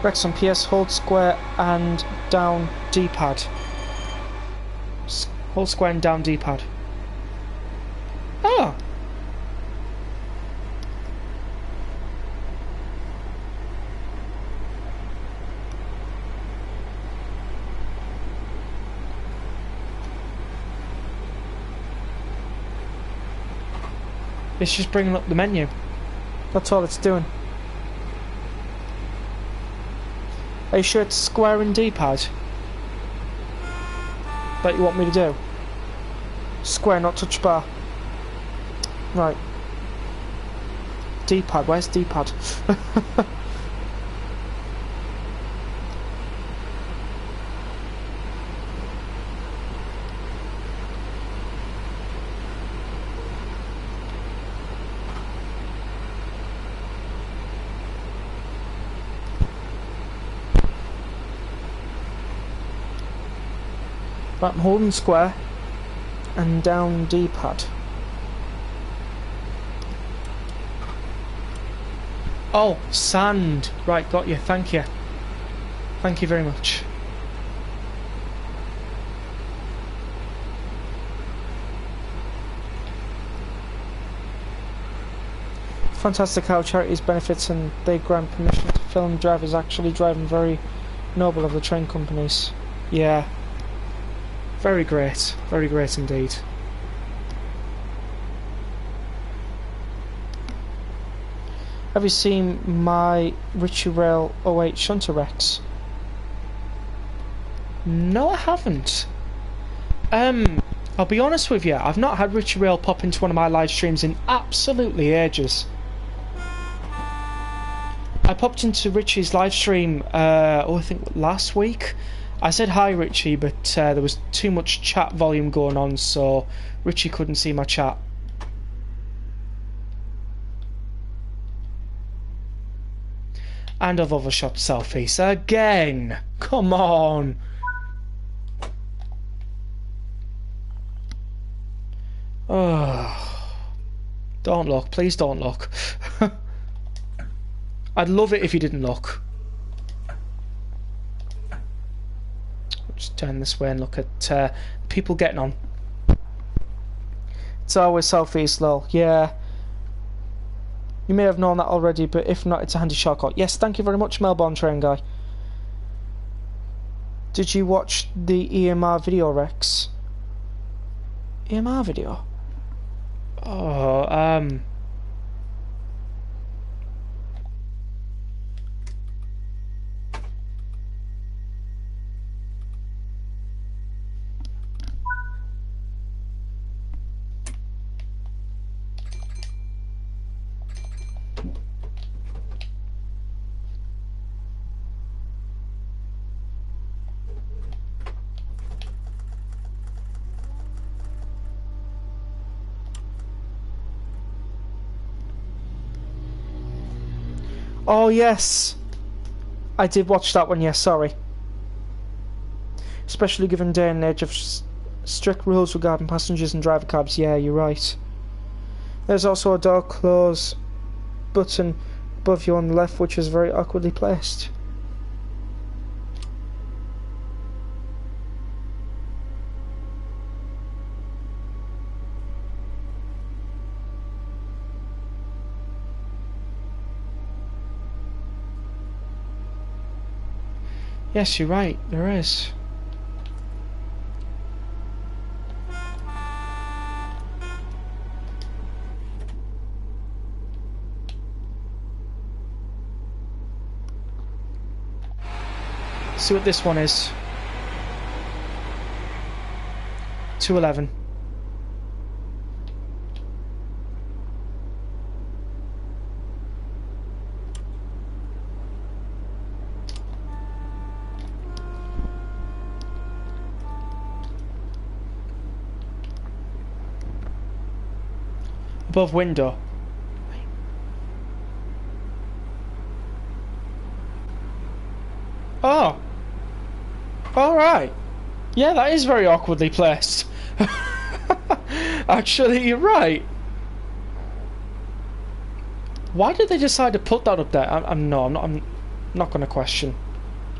Rex on PS, hold square and down D-pad. Hold square and down D-pad. Oh! It's just bringing up the menu. That's all it's doing. Are you sure it's square and D-pad? That you want me to do? Square, not touch bar. Right. D-pad, where's D-pad? Right, I'm holding square and down D-pad. Oh, sand. Right, got you. Thank you. Thank you very much. Fantastic how charities benefits and they grant permission to film drivers actually driving. Very noble of the train companies. Yeah. Very great. Very great indeed. Have you seen my Ritchie Rail 08 shunter Rex? No, I haven't. I'll be honest with you, I've not had Ritchie Rail pop into one of my live streams in absolutely ages. I popped into Richie's live stream, I think last week. I said hi Richie, but there was too much chat volume going on, so Richie couldn't see my chat. And I've overshot selfies again. Come on. Oh, don't look, please don't look. I'd love it if you didn't look. Just turn this way and look at people getting on. It's always selfies, lol. Yeah. You may have known that already, but if not, it's a handy shortcut. Yes, thank you very much, Melbourne Train Guy. Did you watch the EMR video, Rex? EMR video? Oh, Oh yes, I did watch that one. Yes, sorry. Especially given day and age of strict rules regarding passengers and driver cabs. Yeah, you're right. There's also a door close button above you on the left, which is very awkwardly placed. Yes, you're right, there is. See what this one is. 211. Above window. Oh. Alright. Yeah, that is very awkwardly placed. Actually, you're right. Why did they decide to put that up there? I'm not going to question.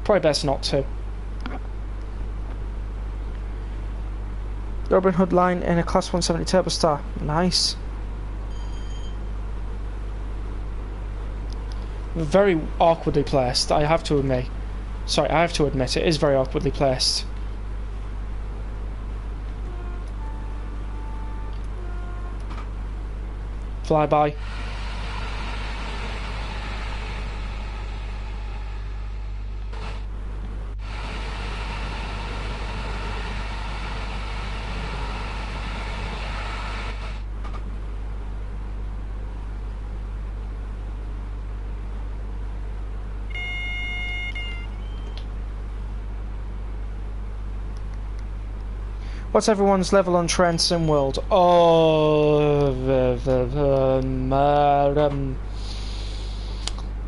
Probably best not to. Robin Hood line in a Class 170 Turbo Star. Nice. Very awkwardly placed, I have to admit. Sorry, I have to admit, it is very awkwardly placed. Flyby. What's everyone's level on Train Sim World? Oh,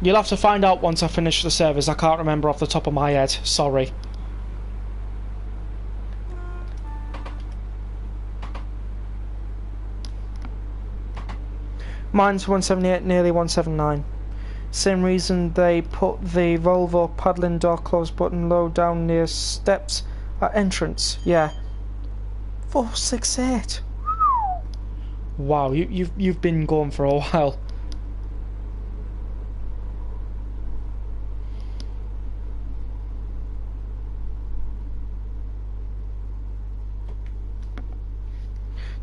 you'll have to find out once I finish the servers. I can't remember off the top of my head. Sorry. Mine's 178, nearly 179. Same reason they put the Volvo paddling door close button low down near steps at entrance. Yeah. 468. Wow, you've been going for a while.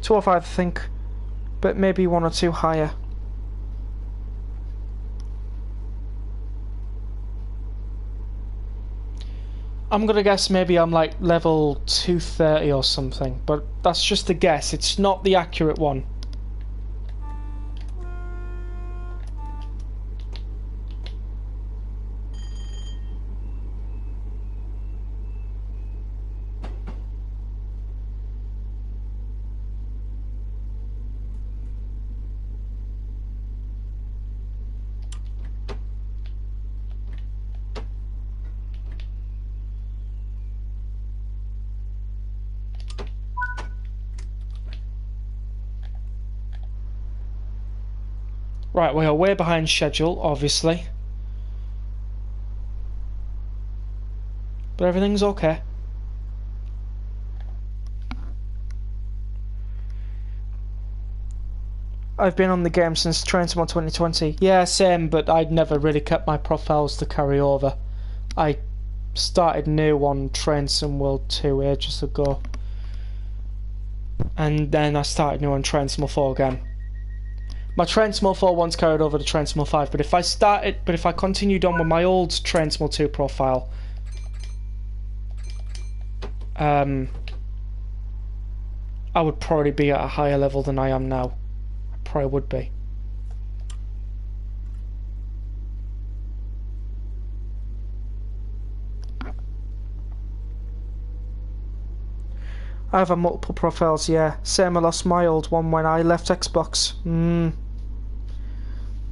$205, I think, but maybe 1 or 2 higher. I'm gonna guess maybe I'm like level 230 or something, but that's just a guess. It's not the accurate one. Right, we are way behind schedule, obviously. But everything's okay. I've been on the game since Train Sim 2020. Yeah, same, but I'd never really kept my profiles to carry over. I started new on Train Sim World 2 ages ago. And then I started new on Train Sim 4 again. My Train Sim 4 once carried over to Train Sim 5, but if I continued on with my old Train Sim 2 profile, I would probably be at a higher level than I am now. I probably would be. I have multiple profiles, yeah. Same, I lost my old one when I left Xbox.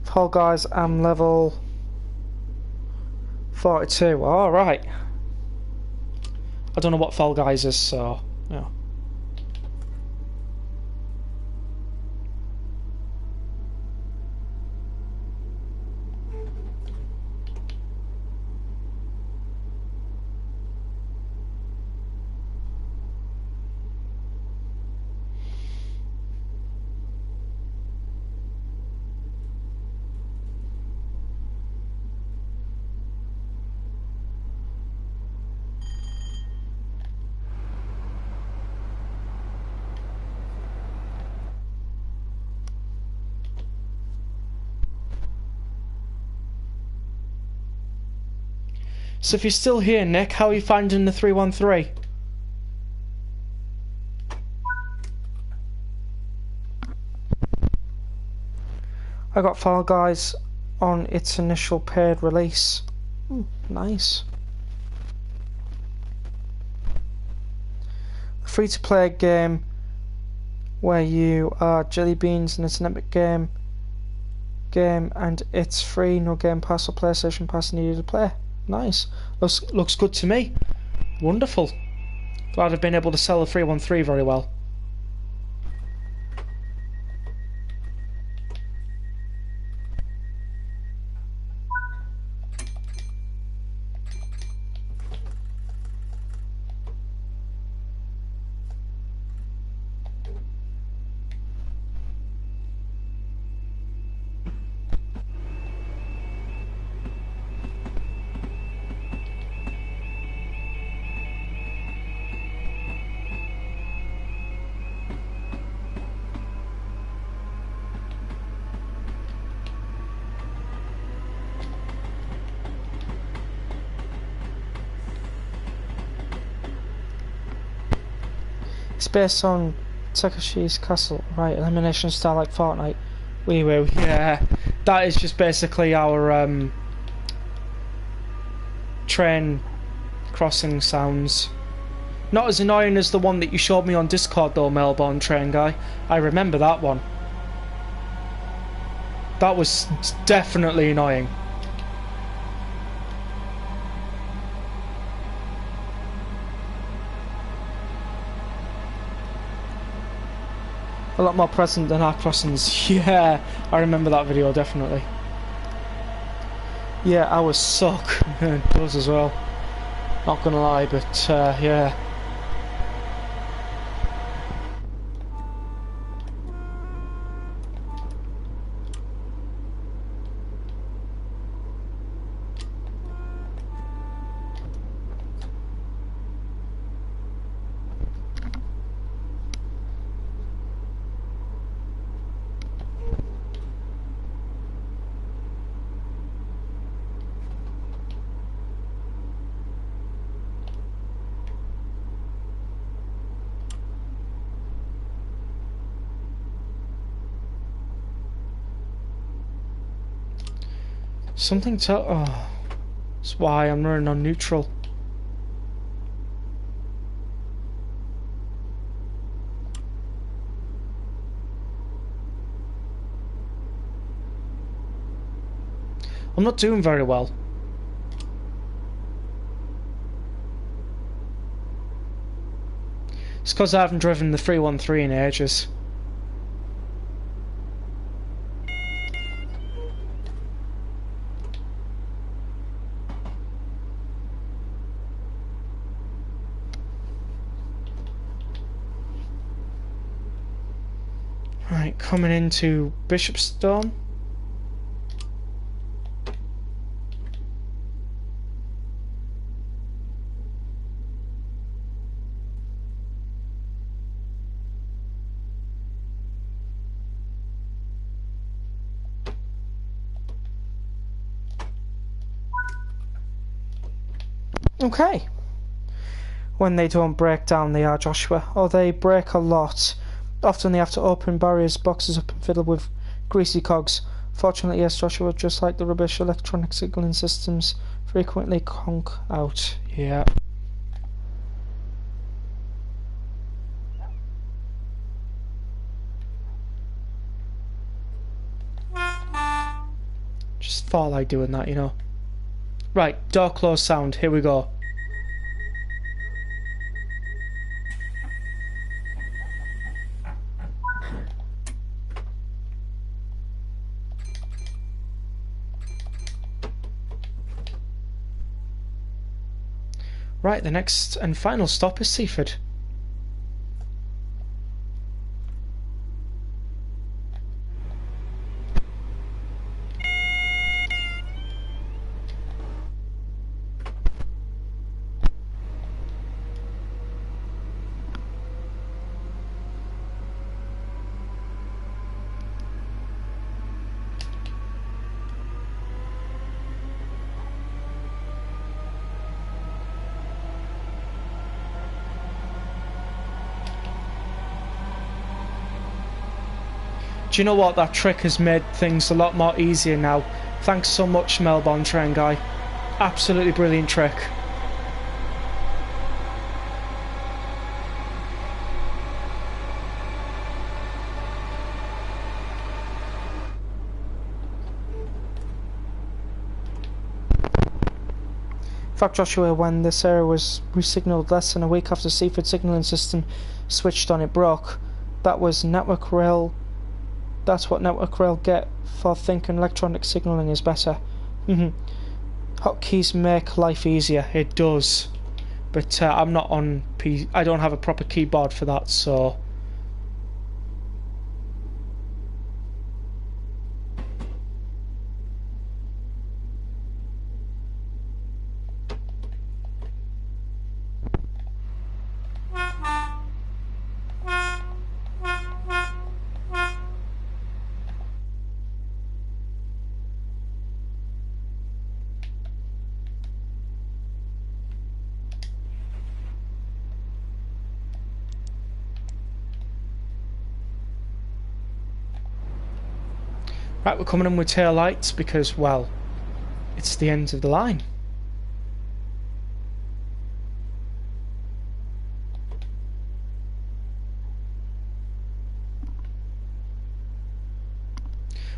Fall Guys, I'm level 42. Alright. I don't know what Fall Guys is, so, yeah. So if you're still here, Nick, how are you finding the 313? I got Fall Guys on its initial paid release. Nice. A free-to-play game where you are jelly beans, and it's an epic game and it's free, no Game Pass or PlayStation Pass needed to play. Nice. Looks good to me. Wonderful. Glad I've been able to sell the 313 very well. It's based on Takashi's Castle, right? Elimination style like Fortnite. We will, yeah. That is just basically our train crossing sounds. Not as annoying as the one that you showed me on Discord though, Melbourne Train Guy. I remember that one. That was definitely annoying. A lot more present than our crossings. Yeah, I remember that video, definitely. Yeah, ours suck. It does as well. Not gonna lie, but yeah. Something to... Oh, that's why I'm running on neutral. I'm not doing very well. It's because I haven't driven the 313 in ages. Right, coming into Bishopstone. Okay. When they don't break down, they are, Joshua. Or they break a lot. Often they have to open barriers, boxes up and fiddle with greasy cogs. Fortunately, yes, Joshua, just like the rubbish electronic signalling systems frequently conk out. Yeah. Just thought like doing that, you know. Right, door close sound. Here we go. Right, the next and final stop is Seaford. Do you know what? That trick has made things a lot more easier now. Thanks so much, Melbourne Train Guy. Absolutely brilliant trick. In fact, Joshua, when this area was re-signalled less than a week after Seaford signalling system switched on, it broke. That was network rail. That's what network rail get for thinking electronic signalling is better. Hotkeys make life easier. It does, but I'm not on I don't have a proper keyboard for that, so. Right, we're coming in with tail lights because, well, it's the end of the line.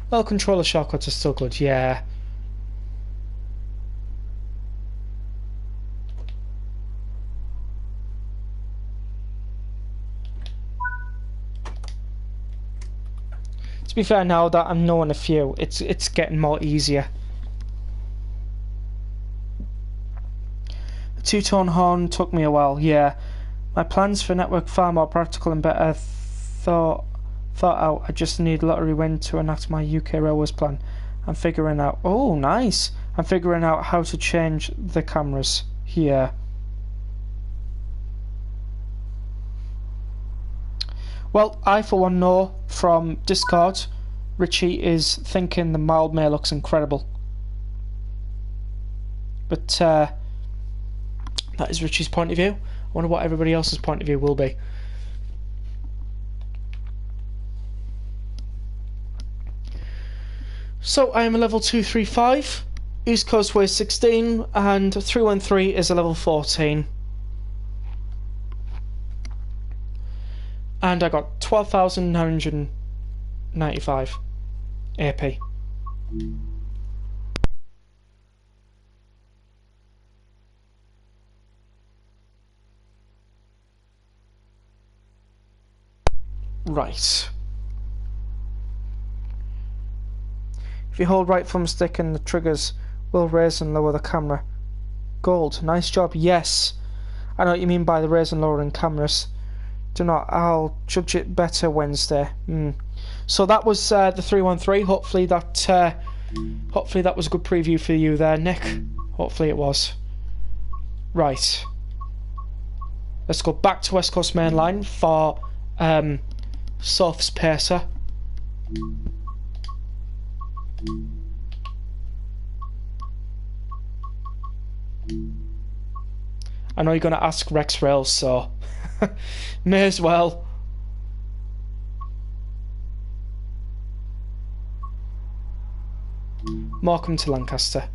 Well, controller shortcuts are still good, yeah. To be fair, now that I'm knowing a few, it's getting more easier. The two-tone horn took me a while, yeah. My plans for network far more practical and better thought out. I just need lottery win to enact my UK Railways plan. I'm figuring out... Oh, nice! I'm figuring out how to change the cameras here. Well, I for one know from Discord, Richie is thinking the mild May looks incredible. But that is Richie's point of view. I wonder what everybody else's point of view will be. So I am a level 235, East Coast Way 16, and 313 is a level 14. And I got 12,995 AP. Right. If you hold right thumbstick and the triggers will raise and lower the camera. Gold. Nice job. Yes. I know what you mean by the raise and lowering cameras. Do not. I'll judge it better Wednesday. So that was the 313. Hopefully that was a good preview for you there, Nick. Hopefully it was. Right. Let's go back to West Coast Main Line for Soph's Pacer. I know you're going to ask Rex Rails, so may as well. Morecambe to Lancaster.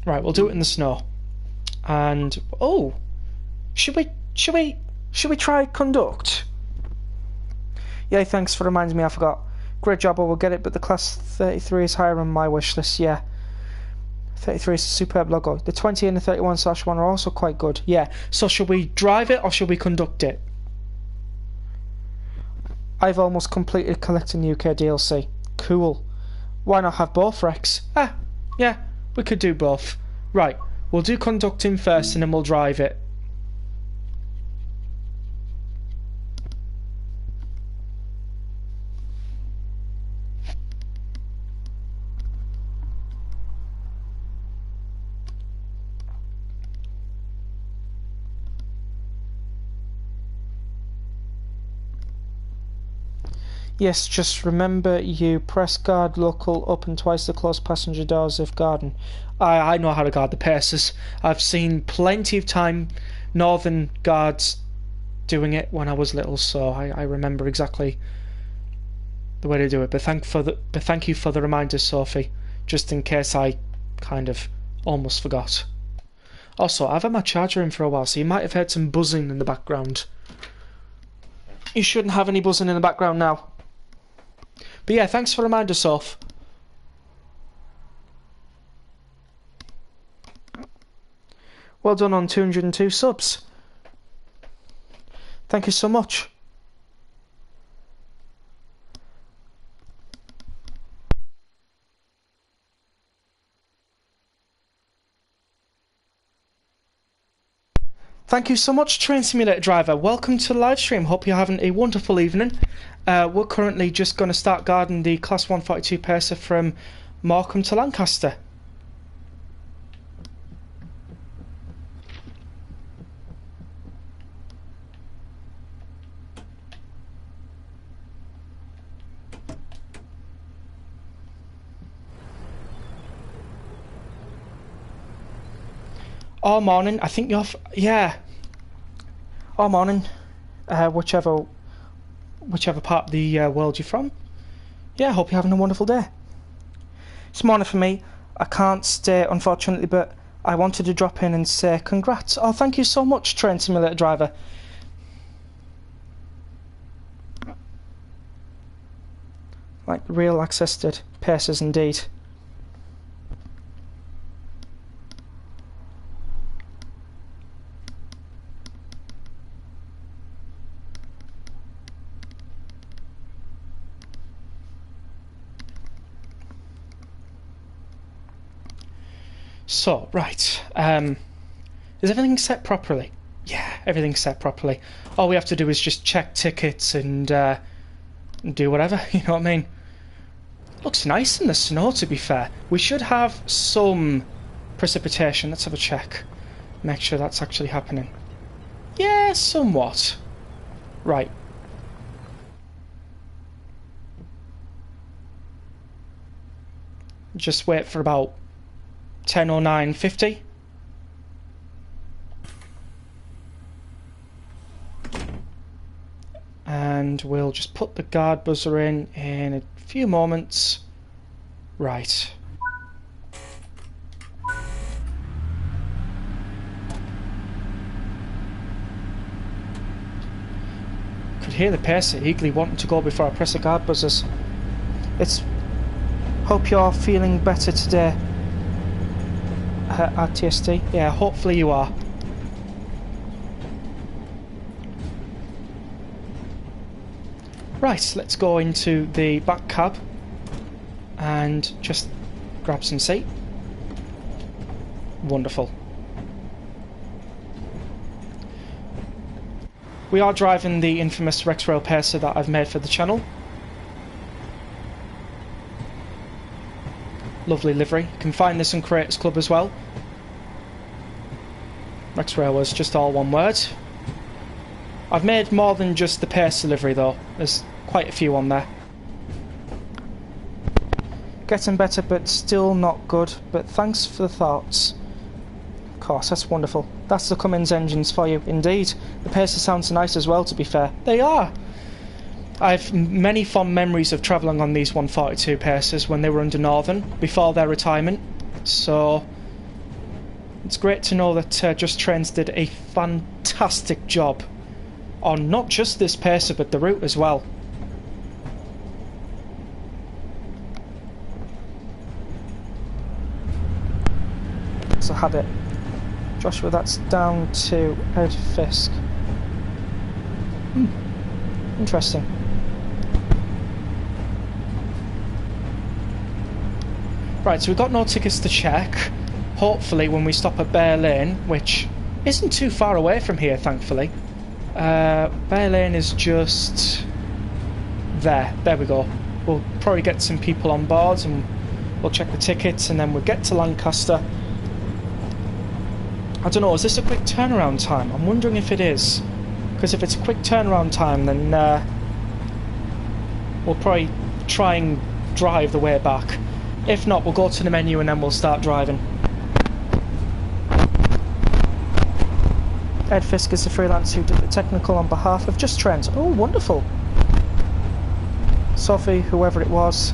Right, we'll do it in the snow. And should we try conduct? Yeah, thanks for reminding me, I forgot. Great job, I will get it, but the class 33 is higher on my wish list, yeah. 33 is a superb logo. The 20 and the 31/1 are also quite good. Yeah, so should we drive it or should we conduct it? I've almost completed collecting UK DLC. Cool. Why not have both, Rex? Yeah, we could do both. Right, we'll do conducting first and then we'll drive it. Yes, just remember you press guard local, open twice the closed passenger doors if guarding. I know how to guard the Pacers. I've seen plenty of time Northern guards doing it when I was little, so I remember exactly the way to do it. But thank you for the reminder, Sophie, just in case I kind of almost forgot. Also, I've had my charger in for a while, so you might have heard some buzzing in the background. You shouldn't have any buzzing in the background now. But yeah, thanks for the reminder, Soph. Well done on 202 subs. Thank you so much. Thank you so much, Train Simulator Driver. Welcome to the live stream. Hope you're having a wonderful evening. We're currently just going to start guarding the Class 142 Pacer from Morecambe to Lancaster. All morning. I think you're... yeah. All morning. whichever part of the world you're from. Yeah, I hope you're having a wonderful day. It's morning for me. I can't stay, unfortunately, but I wanted to drop in and say congrats. Oh, thank you so much, Train Simulator Driver. Like real access to paces indeed. So, right, is everything set properly? Yeah, everything's set properly. All we have to do is just check tickets and do whatever, you know what I mean? Looks nice in the snow, to be fair. We should have some precipitation. Let's have a check. Make sure that's actually happening. Yeah, somewhat. Right. Just wait for about 10:09:50. And we'll just put the guard buzzer in a few moments. Right. Could hear the pacer eagerly wanting to go before I press the guard buzzers. Hope you're feeling better today. RTSD? Yeah, hopefully you are. Right, let's go into the back cab and just grab some seat. Wonderful. We are driving the infamous Rex Rail Pacer that I've made for the channel. Lovely livery. You can find this on Creators Club as well. Rex Rail was just all one word. I've made more than just the Pacer livery though. There's quite a few on there. Getting better but still not good, but thanks for the thoughts. Of course, that's wonderful. That's the Cummins engines for you, indeed. The Pacer sounds nice as well, to be fair. They are! I've many fond memories of travelling on these 142 Pacers when they were under Northern, before their retirement. So, it's great to know that Just Trains did a fantastic job on not just this Pacer, but the route as well. It's a habit. Joshua, that's down to Ed Fisk. Interesting. Right, so we've got no tickets to check. Hopefully when we stop at Bear Lane, which isn't too far away from here, thankfully. Bear Lane is just there. There we go. We'll probably get some people on board and we'll check the tickets and then we'll get to Lancaster. I don't know, is this a quick turnaround time? I'm wondering if it is. Because if it's a quick turnaround time, then we'll probably try and drive the way back. If not, we'll go to the menu and then we'll start driving. Ed Fisk is the freelance who did the technical on behalf of Just Trains. Oh, wonderful. Sophie, whoever it was,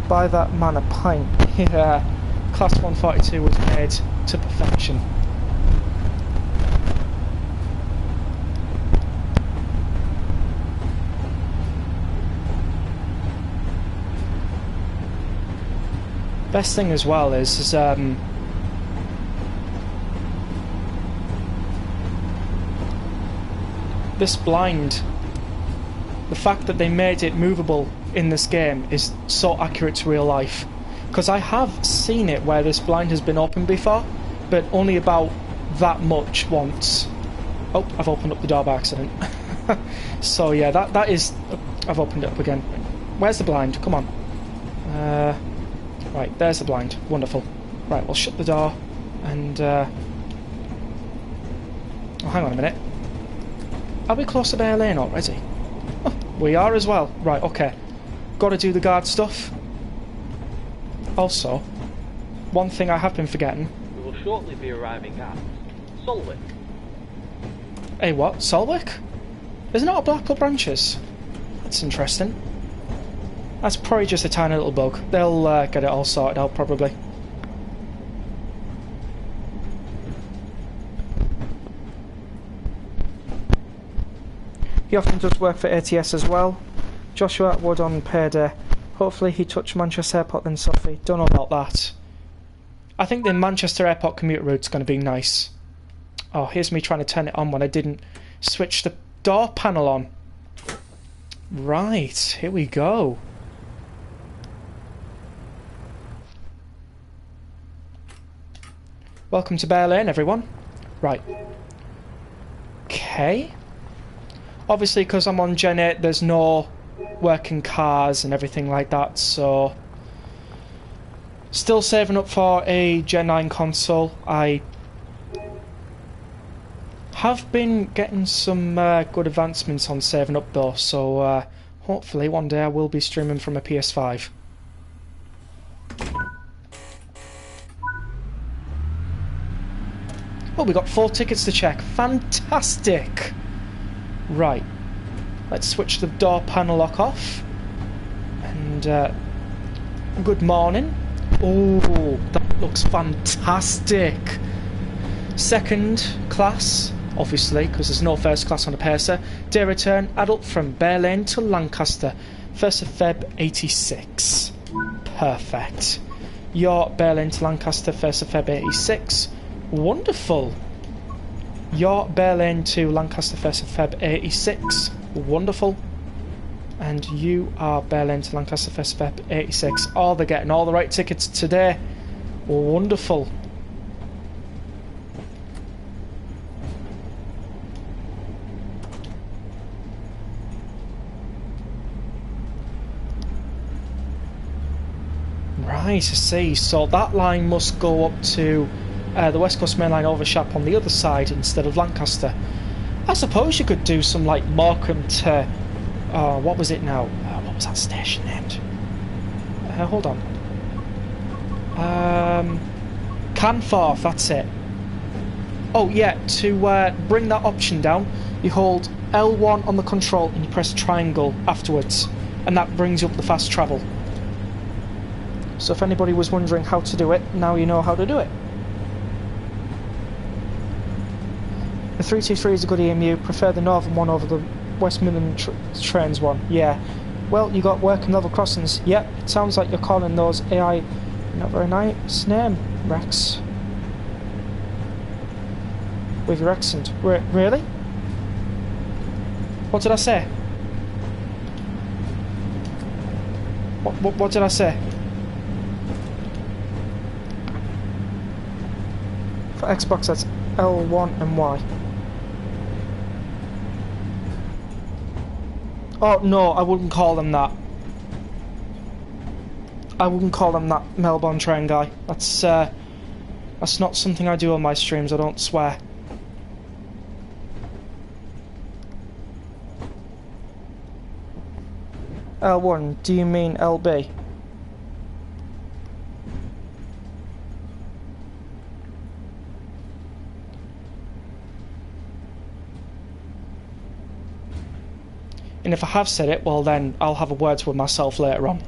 buy that man a pint. Yeah, Class 142 was made to perfection. Best thing as well is this blind. The fact that they made it movable in this game is so accurate to real life. Because I have seen it where this blind has been opened before, but only about that much once. Oh, I've opened up the door by accident. So yeah, that is. I've opened it up again. Where's the blind? Come on. Right, there's the blind. Wonderful. Right, we'll shut the door and... Oh, hang on a minute. Are we close to Bear Lane already? Oh, we are as well. Right, okay. Got to do the guard stuff. Also, one thing I have been forgetting. We will shortly be arriving at Solwick. Hey, what? Solwick? There's not a Blackpool branches. That's interesting. That's probably just a tiny little bug. They'll get it all sorted out probably. He often does work for ATS as well. Joshua Wood on payday. Hopefully he touched Manchester Airport then Sophie. Don't know about that. I think the Manchester Airport commuter route's going to be nice. Oh, here's me trying to turn it on when I didn't switch the door panel on. Right, here we go. Welcome to Bear Lane, everyone. Right. Okay. Obviously, because I'm on Gen 8, there's no working cars and everything like that, so... Still saving up for a Gen 9 console. I have been getting some good advancements on saving up though, so hopefully one day I will be streaming from a PS5. Oh, we got 4 tickets to check. Fantastic! Right. Let's switch the door panel lock off. And good morning. Oh, that looks fantastic. Second class, obviously, because there's no first class on a Pacer. Day return, adult from Bear Lane to Lancaster. 1st of Feb, 86. Perfect. Your Bear Lane to Lancaster, 1st of Feb, 86. Wonderful. Your Bear Lane to Lancaster, 1st of Feb, 86. Wonderful. And you are Bear Lane to Lancaster, 1st of Feb, 86. Oh, they're getting all the right tickets today. Wonderful. Right, I see. So that line must go up to the West Coast Main Line overshap on the other side instead of Lancaster. I suppose you could do some like Morecambe to... what was it now? What was that station named? Hold on. Canforth, that's it. Oh yeah, to bring that option down, you hold L1 on the control and you press triangle afterwards, and that brings you up the fast travel. So if anybody was wondering how to do it, now you know how to do it. The 323 is a good EMU. Prefer the northern one over the West Midland trains one. Yeah. Well, you got working level crossings. Yep. It sounds like you're calling those AI. Not very nice name, Rex. With your accent. Really? What did I say? What did I say? For Xbox, that's L1 and Y. Oh no, I wouldn't call them that. I wouldn't call them that, Melbourne train guy. That's not something I do on my streams. I don't swear. L1, do you mean LB? And if I have said it, well then I'll have a word with myself later on.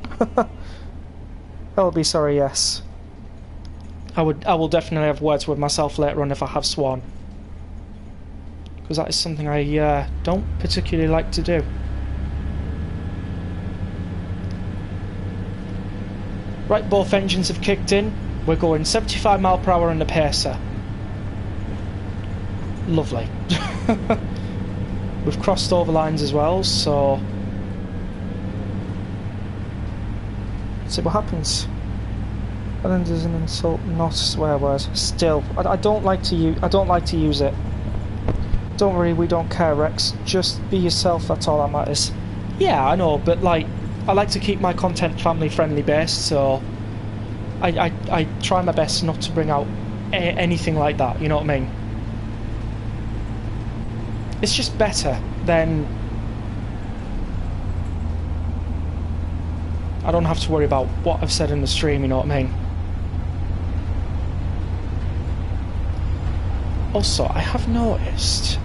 LB, sorry, yes. I will definitely have words with myself later on if I have sworn. Because that is something I don't particularly like to do. Right, both engines have kicked in. We're going 75 mile per hour in the Pacer. Lovely. We've crossed over lines as well, so let's see what happens. And then there's an insult, not a swear word. Still, I don't like to use it. Don't worry, we don't care, Rex. Just be yourself. That's all that matters. Yeah, I know, but like, I like to keep my content family friendly based, so I try my best not to bring out anything like that. You know what I mean? It's just better than... I don't have to worry about what I've said in the stream, you know what I mean? Also, I have noticed...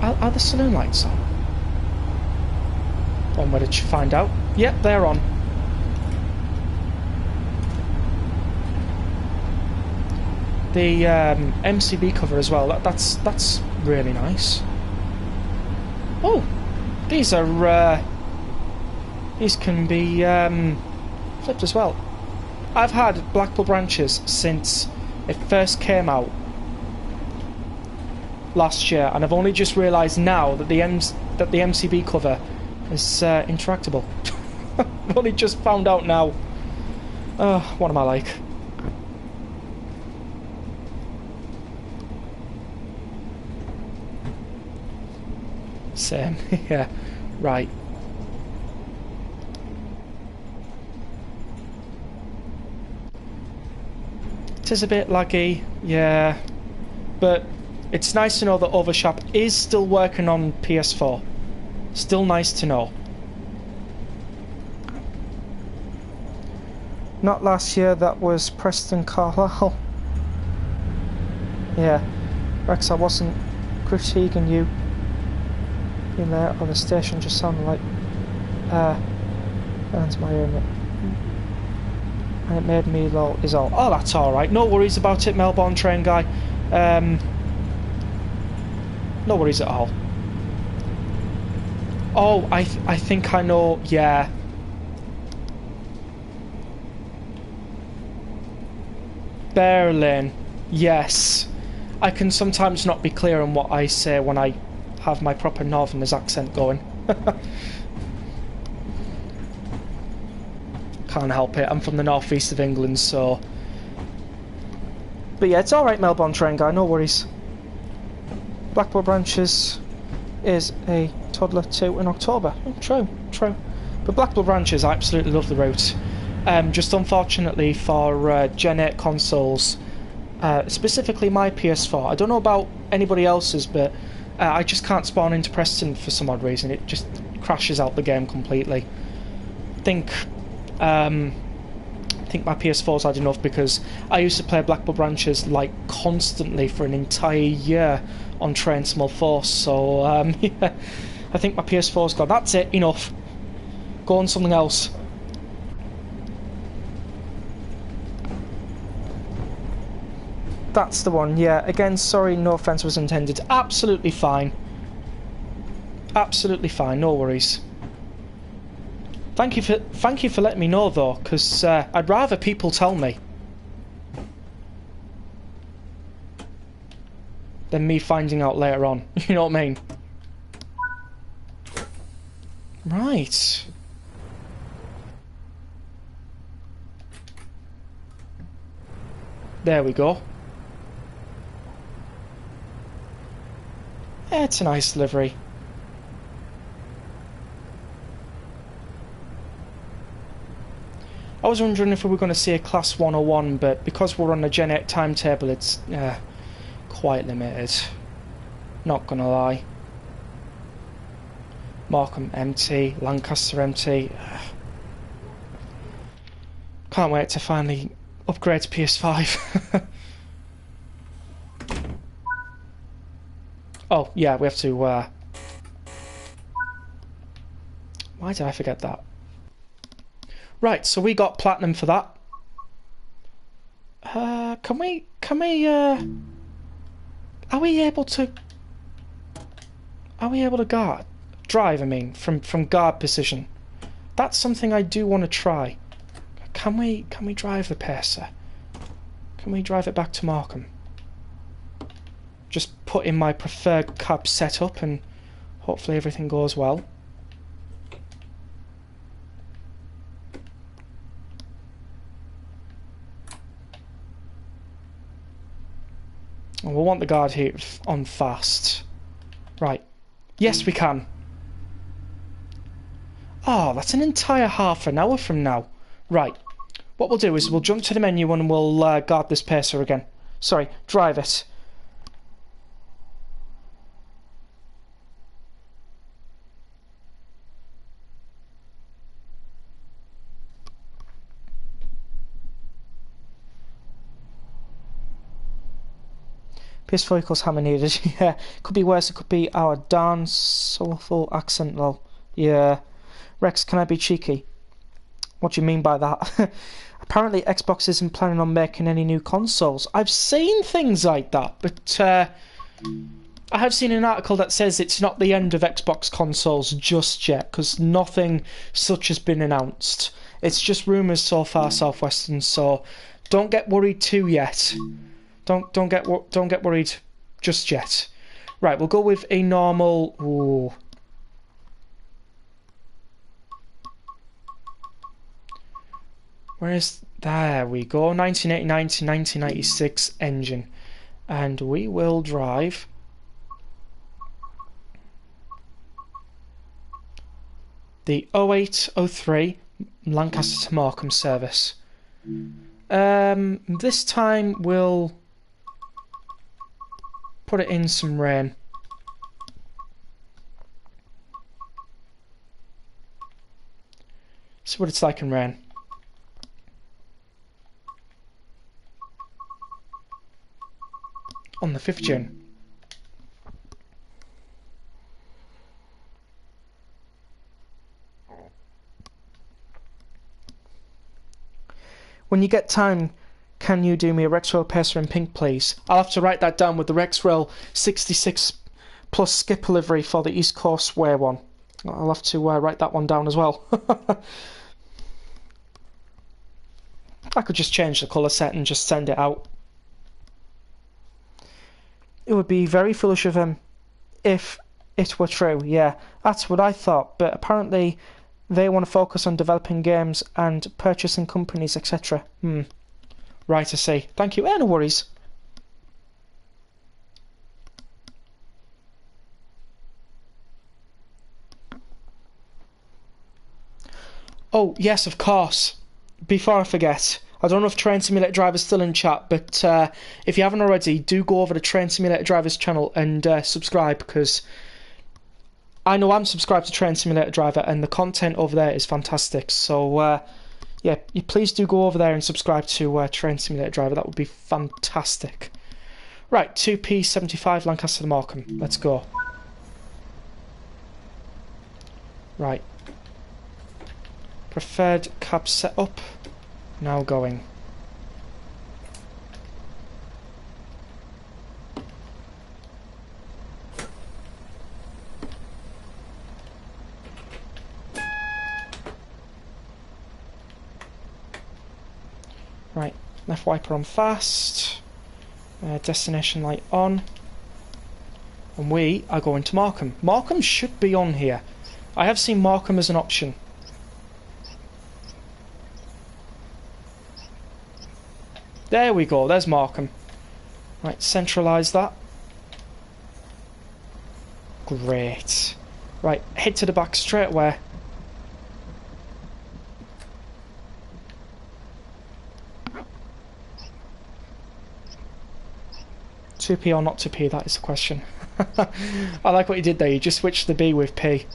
Are the saloon lights on? On, where did you find out? Yep, they're on. The MCB cover as well. That's really nice. Oh, these are these can be flipped as well. I've had Blackpool branches since it first came out last year, and I've only just realised now that the MCB cover is interactable. I've only just found out now. What am I like? Same. Yeah, right. It is a bit laggy, yeah, but it's nice to know that Overshop is still working on PS4. Still nice to know. Not last year, that was Preston Carlisle. Yeah, Rex, I wasn't critiquing you in there on the station, just sounded like into my ear, and it made me low is all. Oh, that's alright, no worries about it, Melbourne train guy. No worries at all. Oh, I think I know, yeah. Berlin, yes. I can sometimes not be clear on what I say when I have my proper northerners accent going. Can't help it, I'm from the northeast of England, so... But yeah, it's alright, Melbourne train guy, no worries. Blackpool Branches is a toddler 2 in October. Oh, true, true. But Blackpool Branches, I absolutely love the route. Just unfortunately for Gen 8 consoles, specifically my PS4, I don't know about anybody else's, but I just can't spawn into Preston for some odd reason. It just crashes out the game completely. I think my PS4's had enough, because I used to play Blackpool Branches like constantly for an entire year on Train Small Force, so yeah, I think my PS4's gone. That's it, enough. Go on something else. That's the one, yeah. Again, sorry, no offence was intended. Absolutely fine. Absolutely fine, no worries. Thank you for letting me know though, because I'd rather people tell me than me finding out later on. You know what I mean? Right. There we go. Yeah, it's a nice livery. I was wondering if we were going to see a Class 101, but because we're on a Gen 8 timetable, it's quite limited. Not gonna lie. Markham empty, Lancaster empty. Can't wait to finally upgrade to PS5. Oh, yeah, we have to... Why did I forget that? Right, so we got platinum for that. Can we, are we able to drive, I mean, from guard position? That's something I do want to try. Can we drive the Pacer? Can we drive it back to Markham? Just put in my preferred cab setup and hopefully everything goes well. And we'll want the guard here on fast. Right. Yes, we can. Oh, that's an entire half an hour from now. Right. What we'll do is we'll jump to the menu and we'll guard this Pacer again. Sorry, drive it. PS4 equals hammer needed. Yeah, could be worse. It could be our darn soulful accent, lol. Yeah. Rex, can I be cheeky? What do you mean by that? Apparently Xbox isn't planning on making any new consoles. I've seen things like that, but I have seen an article that says it's not the end of Xbox consoles just yet, because nothing such has been announced. It's just rumours so far, Southwestern, so don't get worried too yet. Don't get worried just yet. Right, we'll go with a normal... Ooh. There we go, 1989 to 1996 engine. And we will drive the 0803 Lancaster to Morecambe service. This time we'll put it in some rain. See what it's like in rain. On the 5th June. When you get time, can you do me a Rexrail pacer in pink, please? I'll have to write that down with the Rexrail 66 plus skip livery for the East Coast Way one. I'll have to write that one down as well. I could just change the colour set and just send it out. It would be very foolish of him if it were true, yeah. That's what I thought, but apparently they want to focus on developing games and purchasing companies, etc. Right, I see. Thank you. No worries. Oh, yes, of course. Before I forget, I don't know if Train Simulator Driver's still in chat, but if you haven't already, do go over to Train Simulator Driver's channel and subscribe, because I know I'm subscribed to Train Simulator Driver and the content over there is fantastic. So, yeah, you please do go over there and subscribe to Train Simulator Driver. That would be fantastic. Right, 2P75 Lancaster to Morecambe. Let's go. Right. Preferred cab setup. Now going. Right, left wiper on fast. Destination light on. And we are going to Morecambe. Morecambe should be on here. I have seen Morecambe as an option. There we go, there's Morecambe. Right, centralise that. Great. Right, head to the back straight away. (2P or not 2P, that is the question. I like what you did there, you just switched the B with P.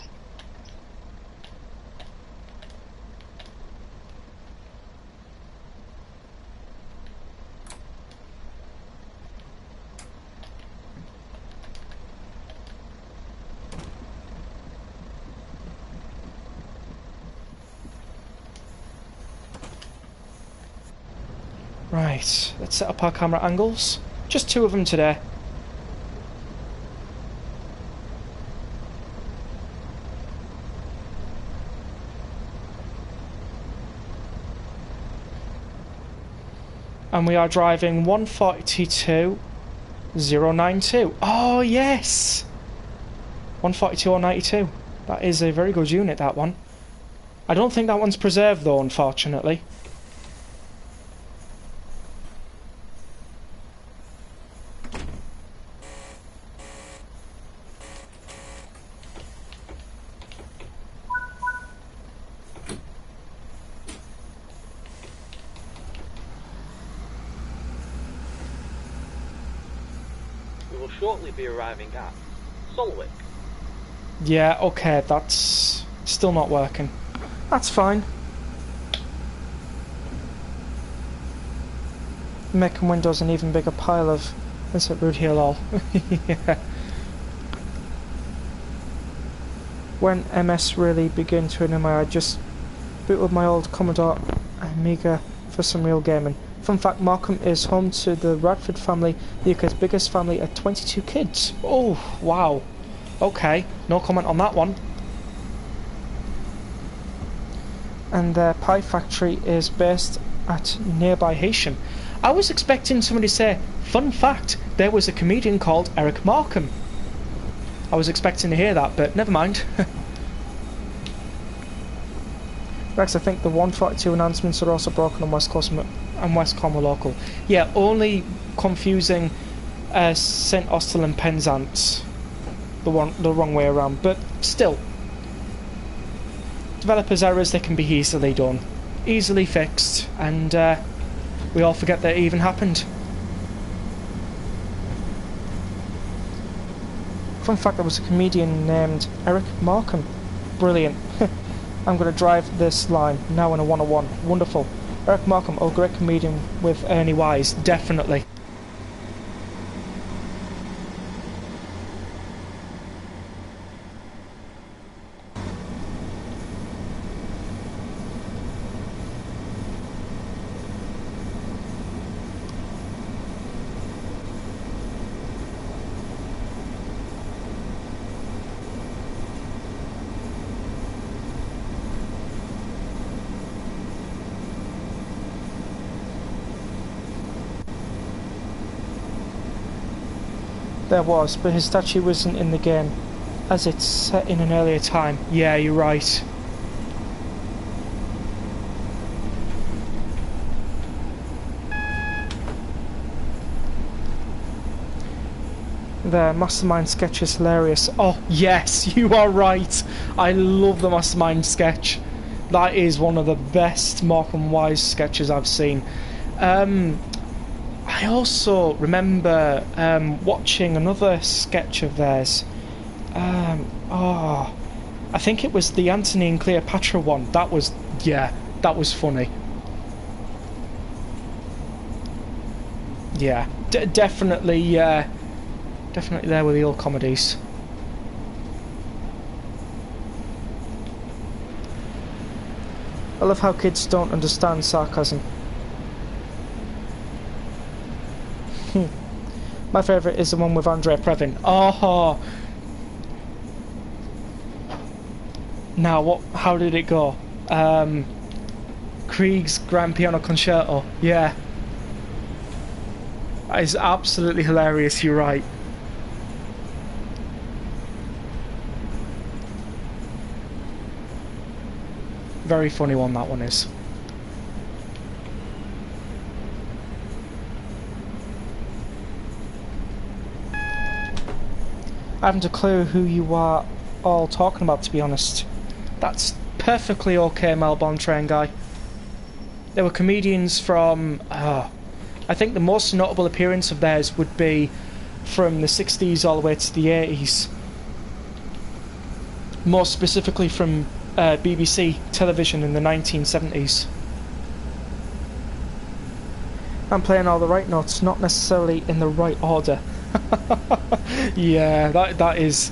Right, let's set up our camera angles. Just 2 of them today. And we are driving 142092. Oh yes! 142092. That is a very good unit, that one. I don't think that one's preserved though, unfortunately. Shortly be arriving at Solwick. Yeah, okay, that's still not working. That's fine. Making Windows an even bigger pile of That's it, rude here lol. Yeah. When MS really began to annoy me, I just boot with my old Commodore Amiga for some real gaming. Fun fact, Markham is home to the Radford family, the UK's biggest family at 22 kids. Oh, wow. Okay, no comment on that one. And their pie factory is based at nearby Haitian. I was expecting somebody to say, fun fact, there was a comedian called Eric Markham. I was expecting to hear that, but never mind. Rex, I think the 142 announcements are also broken on West Coast and West Cornwall local. Yeah, only confusing St Austell and Penzance the wrong way around, but still. Developers' errors, they can be easily done. Easily fixed, and we all forget that it even happened. Fun fact, there was a comedian named Eric Markham. Brilliant. I'm going to drive this line now in a 101. Wonderful. Eric Markham, oh great comedian with Ernie Wise. Definitely. There was, but his statue wasn't in the game, as it's set in an earlier time. Yeah, you're right. The Mastermind sketch is hilarious. Oh, yes, you are right. I love the Mastermind sketch. That is one of the best Markham Wise sketches I've seen. I also remember watching another sketch of theirs. I think it was the Antony and Cleopatra one. That was, yeah, that was funny. Yeah, definitely, definitely there with the old comedies. I love how kids don't understand sarcasm. My favourite is the one with Andrea Previn. Oh. Now what? How did it go? Krieg's Grand Piano Concerto. Yeah. That is absolutely hilarious. You're right. Very funny one, that one is. I haven't a clue who you are all talking about, to be honest. That's perfectly okay, Melbourne Train Guy. There were comedians from... I think the most notable appearance of theirs would be from the 60s all the way to the 80s. More specifically from BBC television in the 1970s. I'm playing all the right notes, not necessarily in the right order. Yeah, that is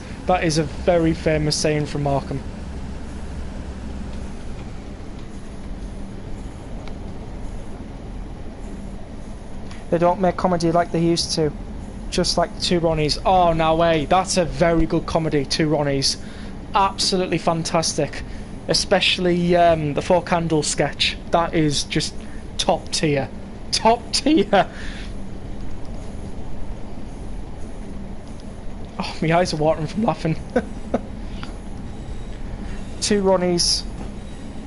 a very famous saying from Markham. They don't make comedy like they used to, just like the Two Ronnies. Oh, no way, that's a very good comedy, Two Ronnies. Absolutely fantastic. Especially the Four Candles sketch. That is just top tier. Top tier! Oh, my eyes are watering from laughing. Two Ronnies,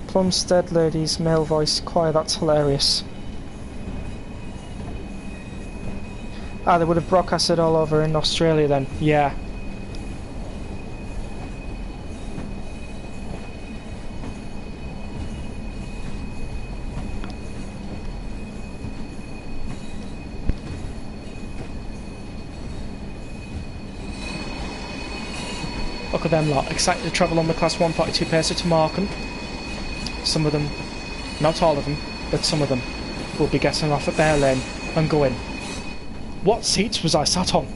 Plumstead ladies, male voice choir, that's hilarious. Ah, they would have broadcasted all over in Australia then, yeah. Look at them lot, excited to travel on the Class 142 Pacer to Markham. Some of them, not all of them, but some of them, will be getting off at Bear Lane and going. What seats was I sat on?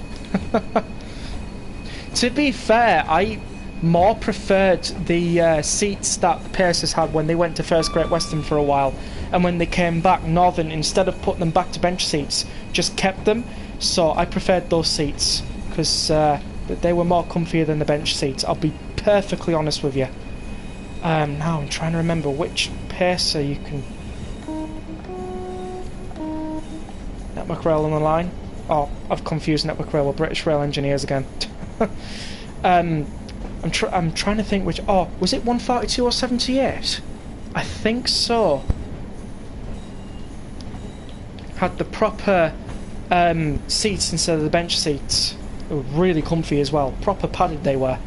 To be fair, I more preferred the seats that the Pacers had when they went to First Great Western for a while, and when they came back, Northern, instead of putting them back to bench seats, just kept them. So I preferred those seats because they were more comfier than the bench seats. I'll be perfectly honest with you. Now I'm trying to remember which Pacer you can. Network Rail on the line. Oh, I've confused Network Rail with British Rail Engineers again. I'm trying to think which. Oh, was it 142 or 78? I think so. Had the proper seats instead of the bench seats. They were really comfy as well. Proper padded they were.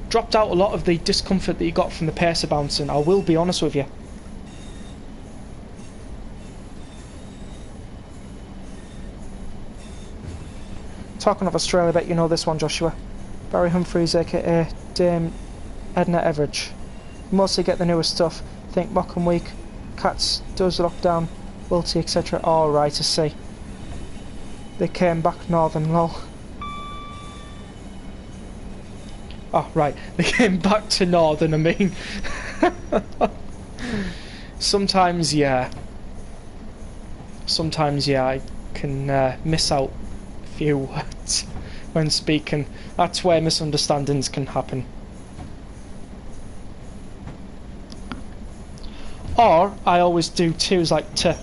Dropped out a lot of the discomfort that you got from the Pacer bouncing, I will be honest with you. Talking of Australia, I bet you know this one, Joshua. Barry Humphries, aka Dame Edna Everidge. Mostly get the newest stuff. Think Mock and Week, Cats, Does Lockdown, Wilty, etc. All right, I see. They came back Northern, lol. Oh, right. They came back to Northern, I mean. Sometimes, yeah. Sometimes, yeah, I can miss out a few words when speaking. That's where misunderstandings can happen. Or, I always do too, is like to.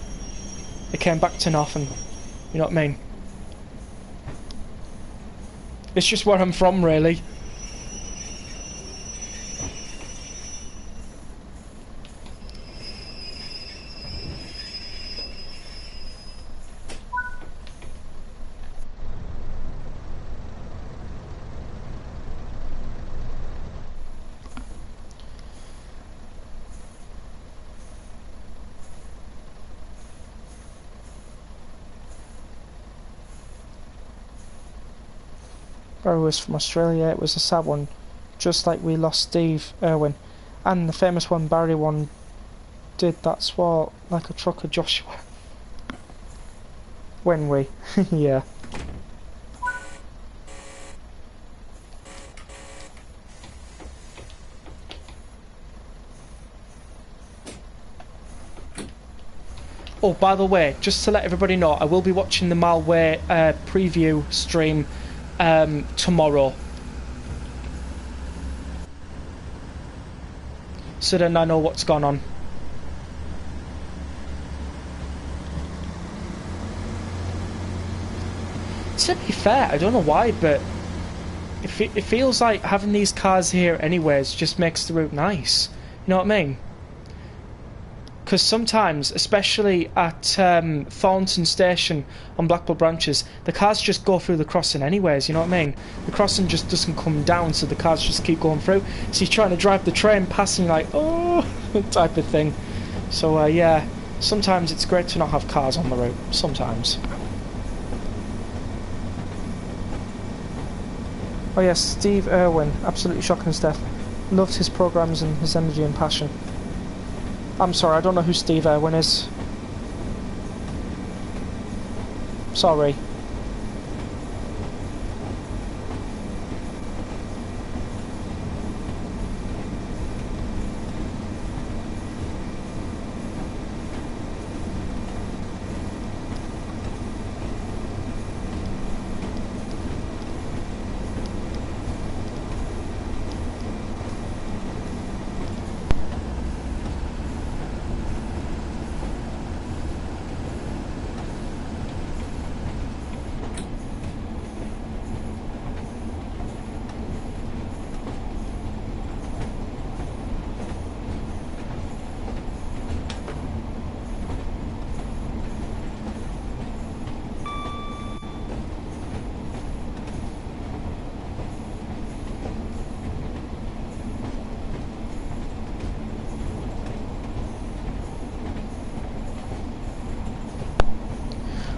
They came back to Northern. You know what I mean? It's just where I'm from, really. Barry was from Australia. It was a sad one, just like we lost Steve Irwin, and the famous one Barry one did that swore like a trucker Joshua. When we, yeah. Oh, by the way, just to let everybody know, I will be watching the Malware preview stream tomorrow, so then I know what's gone on. To be fair, I don't know why, but it feels like having these cars here anyways just makes the route nice. You know what I mean? Because sometimes, especially at Thornton Station on Blackpool branches, the cars just go through the crossing anyways, you know what I mean? The crossing just doesn't come down, so the cars just keep going through. So you're trying to drive the train past and you're like, oh, type of thing. So yeah, sometimes it's great to not have cars on the route. Sometimes. Oh yes, Steve Irwin, absolutely shocking his death. Loved his programmes and his energy and passion. I'm sorry, I don't know who Steve Irwin is. Sorry.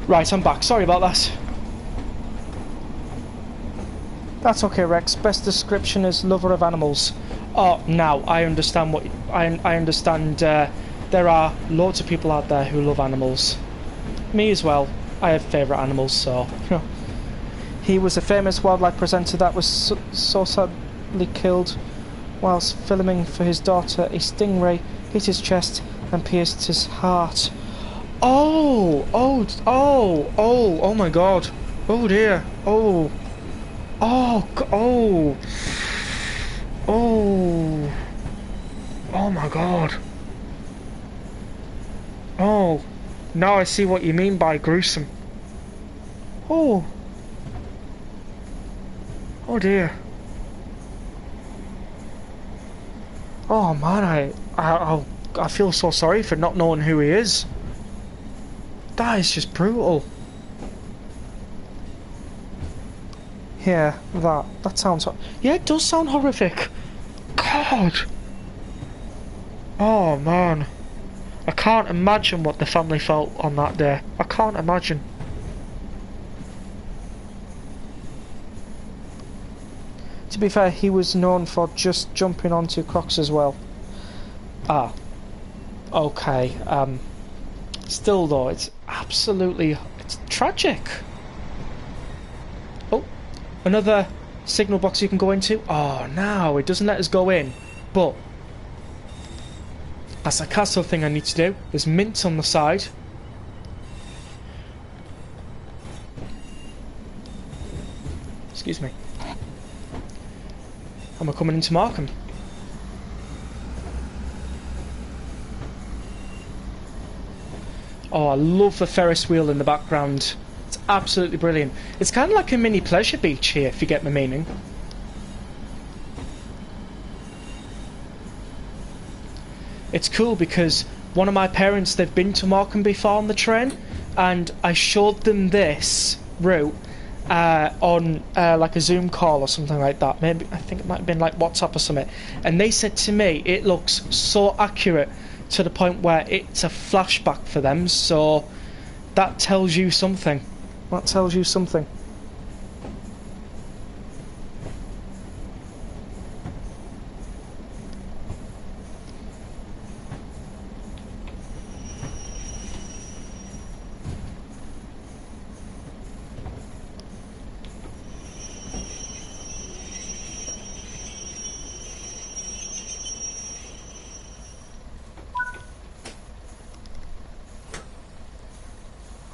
Right, I'm back. Sorry about that. That's okay, Rex. Best description is lover of animals. Oh, now I understand what I understand there are loads of people out there who love animals. Me as well. I have favourite animals, so he was a famous wildlife presenter that was so sadly killed whilst filming for his daughter. A stingray hit his chest and pierced his heart. Oh my god. Oh dear. Oh my god. Oh, now I see what you mean by gruesome. Oh dear. Oh man, I feel so sorry for not knowing who he is. That is just brutal. Yeah, that sounds... Yeah, it does sound horrific. God. Oh man. I can't imagine what the family felt on that day. I can't imagine. To be fair, he was known for just jumping onto crocs as well. Ah. Okay. Still though, it's tragic. Oh, another signal box you can go into. Oh no, it doesn't let us go in. But that's a castle thing I need to do. There's mint on the side. Excuse me. And we're coming into Markham. Oh, I love the Ferris wheel in the background. It's absolutely brilliant. It's kind of like a mini pleasure beach here, if you get my meaning. It's cool because one of my parents, they've been to Markham before on the train, and I showed them this route on like a Zoom call or something like that. Maybe, I think it might have been like WhatsApp or something. And they said to me, it looks so accurate to the point where it's a flashback for them. So that tells you something. That tells you something.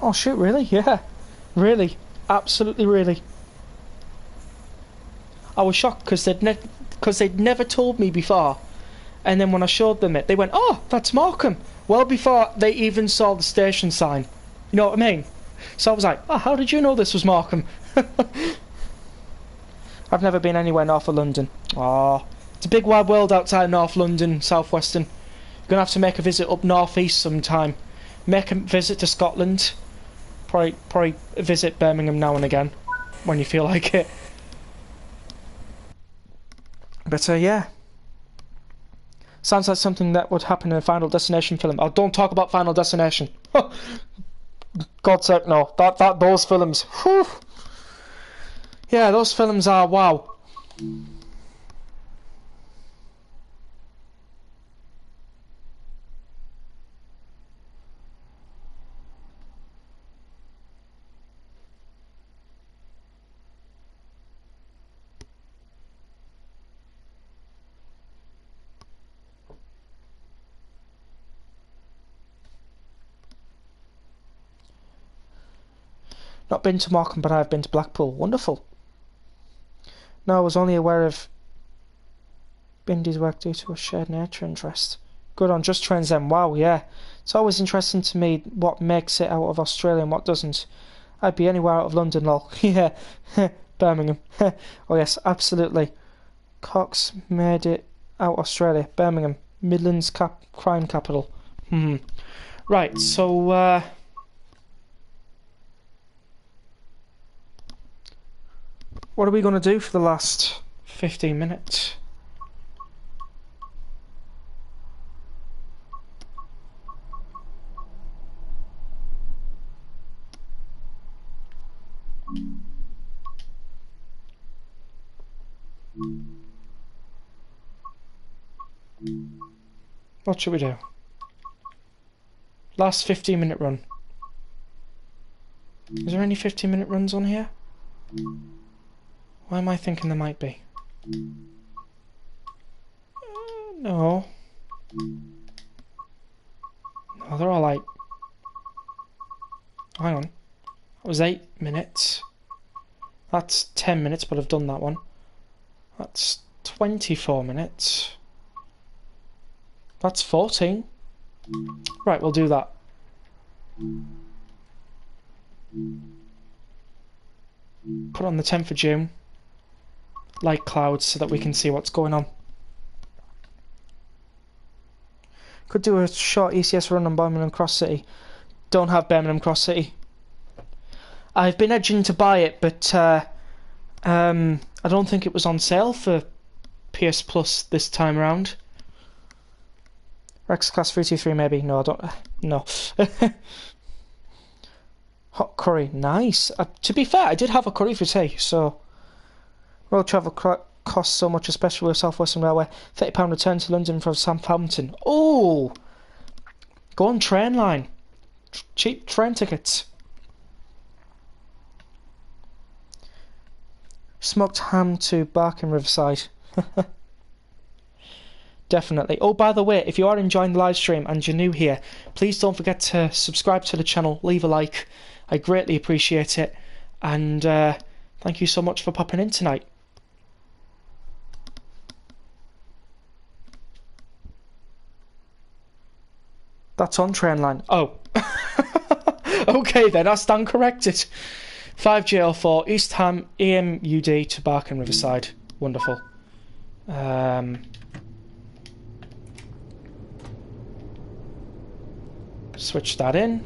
Oh shit, really? Yeah. Really. Absolutely really. I was shocked because they'd never told me before. And then when I showed them it, they went, "Oh, that's Markham." Well before they even saw the station sign. You know what I mean? So I was like, "Oh, how did you know this was Markham?" I've never been anywhere north of London. Oh, it's a big wide world outside North London, southwestern. You're gonna have to make a visit up northeast sometime. Make a visit to Scotland. Probably visit Birmingham now and again when you feel like it. But yeah, sounds like something that would happen in a Final Destination film. Oh, don't talk about Final Destination. God's sake, no. Those films. Whew. Yeah, those films are wow. Not been to Markham, but I've been to Blackpool. Wonderful. No, I was only aware of Bindy's work due to a shared nature interest. Good on Just Trains then. Wow, yeah. It's always interesting to me what makes it out of Australia and what doesn't. I'd be anywhere out of London, lol. Yeah. Birmingham. Oh yes, absolutely. Cox made it out Australia. Birmingham. Midlands crime capital. Right, so what are we going to do for the last 15 minutes? What should we do? Last 15-minute run. Is there any 15-minute runs on here? Why am I thinking there might be? No. No, they're all like... Hang on. That was 8 minutes. That's 10 minutes, but I've done that one. That's 24 minutes. That's 14. Right, we'll do that. Put on the 10th of June. Light clouds so that we can see what's going on. Could do a short ECS run on Birmingham Cross City. Don't have Birmingham Cross City. I've been edging to buy it, but I don't think it was on sale for PS Plus this time around. Rex Class 323 maybe. No, I don't. No. Hot curry. Nice. To be fair, I did have a curry for tea, so... Road travel costs so much, especially with South Western Railway. £30 return to London from Southampton. Oh! Go on train line. Cheap train tickets. Smoked ham to Barking Riverside. Definitely. Oh, by the way, if you are enjoying the live stream and you're new here, please don't forget to subscribe to the channel, leave a like. I greatly appreciate it. And thank you so much for popping in tonight. That's on train line. Oh. Okay then, I stand corrected. 5JL4, East Ham, EMUD to Barking Riverside. Wonderful. Switch that in.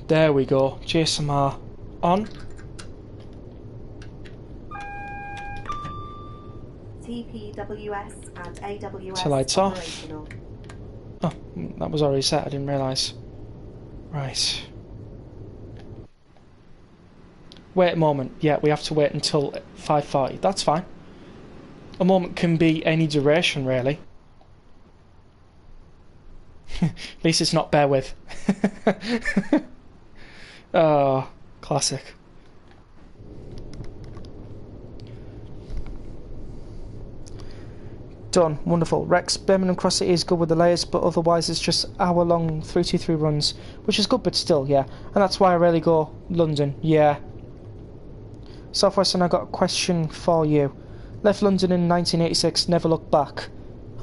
There we go. GSMR on. TPWS and AWS So lights off. operational. Oh, that was already set. I didn't realise. Right. Wait a moment. Yeah, we have to wait until 5:40. That's fine. A moment can be any duration, really. At least it's not bear with. Oh, classic. Done. Wonderful. Rex, Birmingham Cross City is good with the layers, but otherwise it's just hour-long 323 runs, which is good, but still, yeah. And that's why I rarely go London, yeah. Southwestern, I got a question for you. Left London in 1986, never looked back.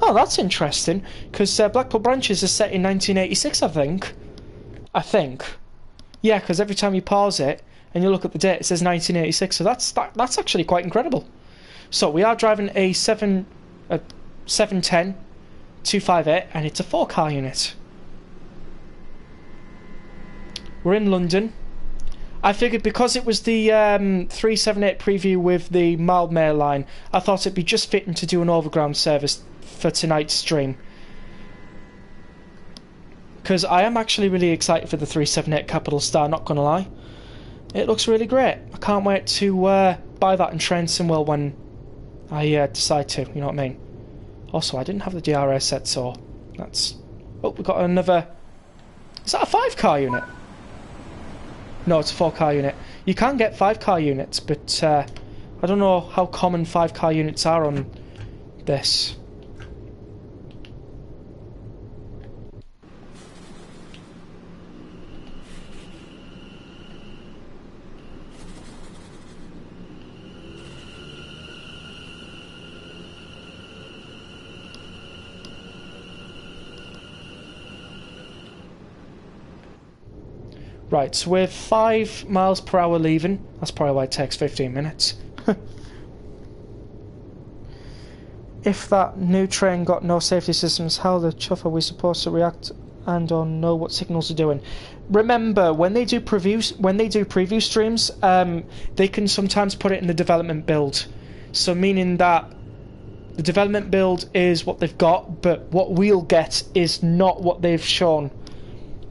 Oh, that's interesting, because Blackpool Branches is set in 1986, I think. Yeah, because every time you pause it and you look at the date, it says 1986, so that's actually quite incredible. So we are driving a 710 258, and it's a 4-car unit. We're in London. I figured because it was the 378 preview with the Mildmay line, I thought it'd be just fitting to do an overground service for tonight's stream. Because I am actually really excited for the 378 Capital Star, not gonna lie. It looks really great. I can't wait to buy that and train Simwell when I decide to, you know what I mean? Also, I didn't have the DRS set, so that's... Oh, we've got another... Is that a 5-car unit? No, it's a 4-car unit. You can get 5-car units, but I don't know how common 5-car units are on this. Right, so we're 5 miles per hour leaving. That's probably why it takes 15 minutes. If that new train got no safety systems, how the chuff are we supposed to react and or know what signals are doing? Remember, when they do preview streams, they can sometimes put it in the development build. So meaning that the development build is what they've got, but what we'll get is not what they've shown.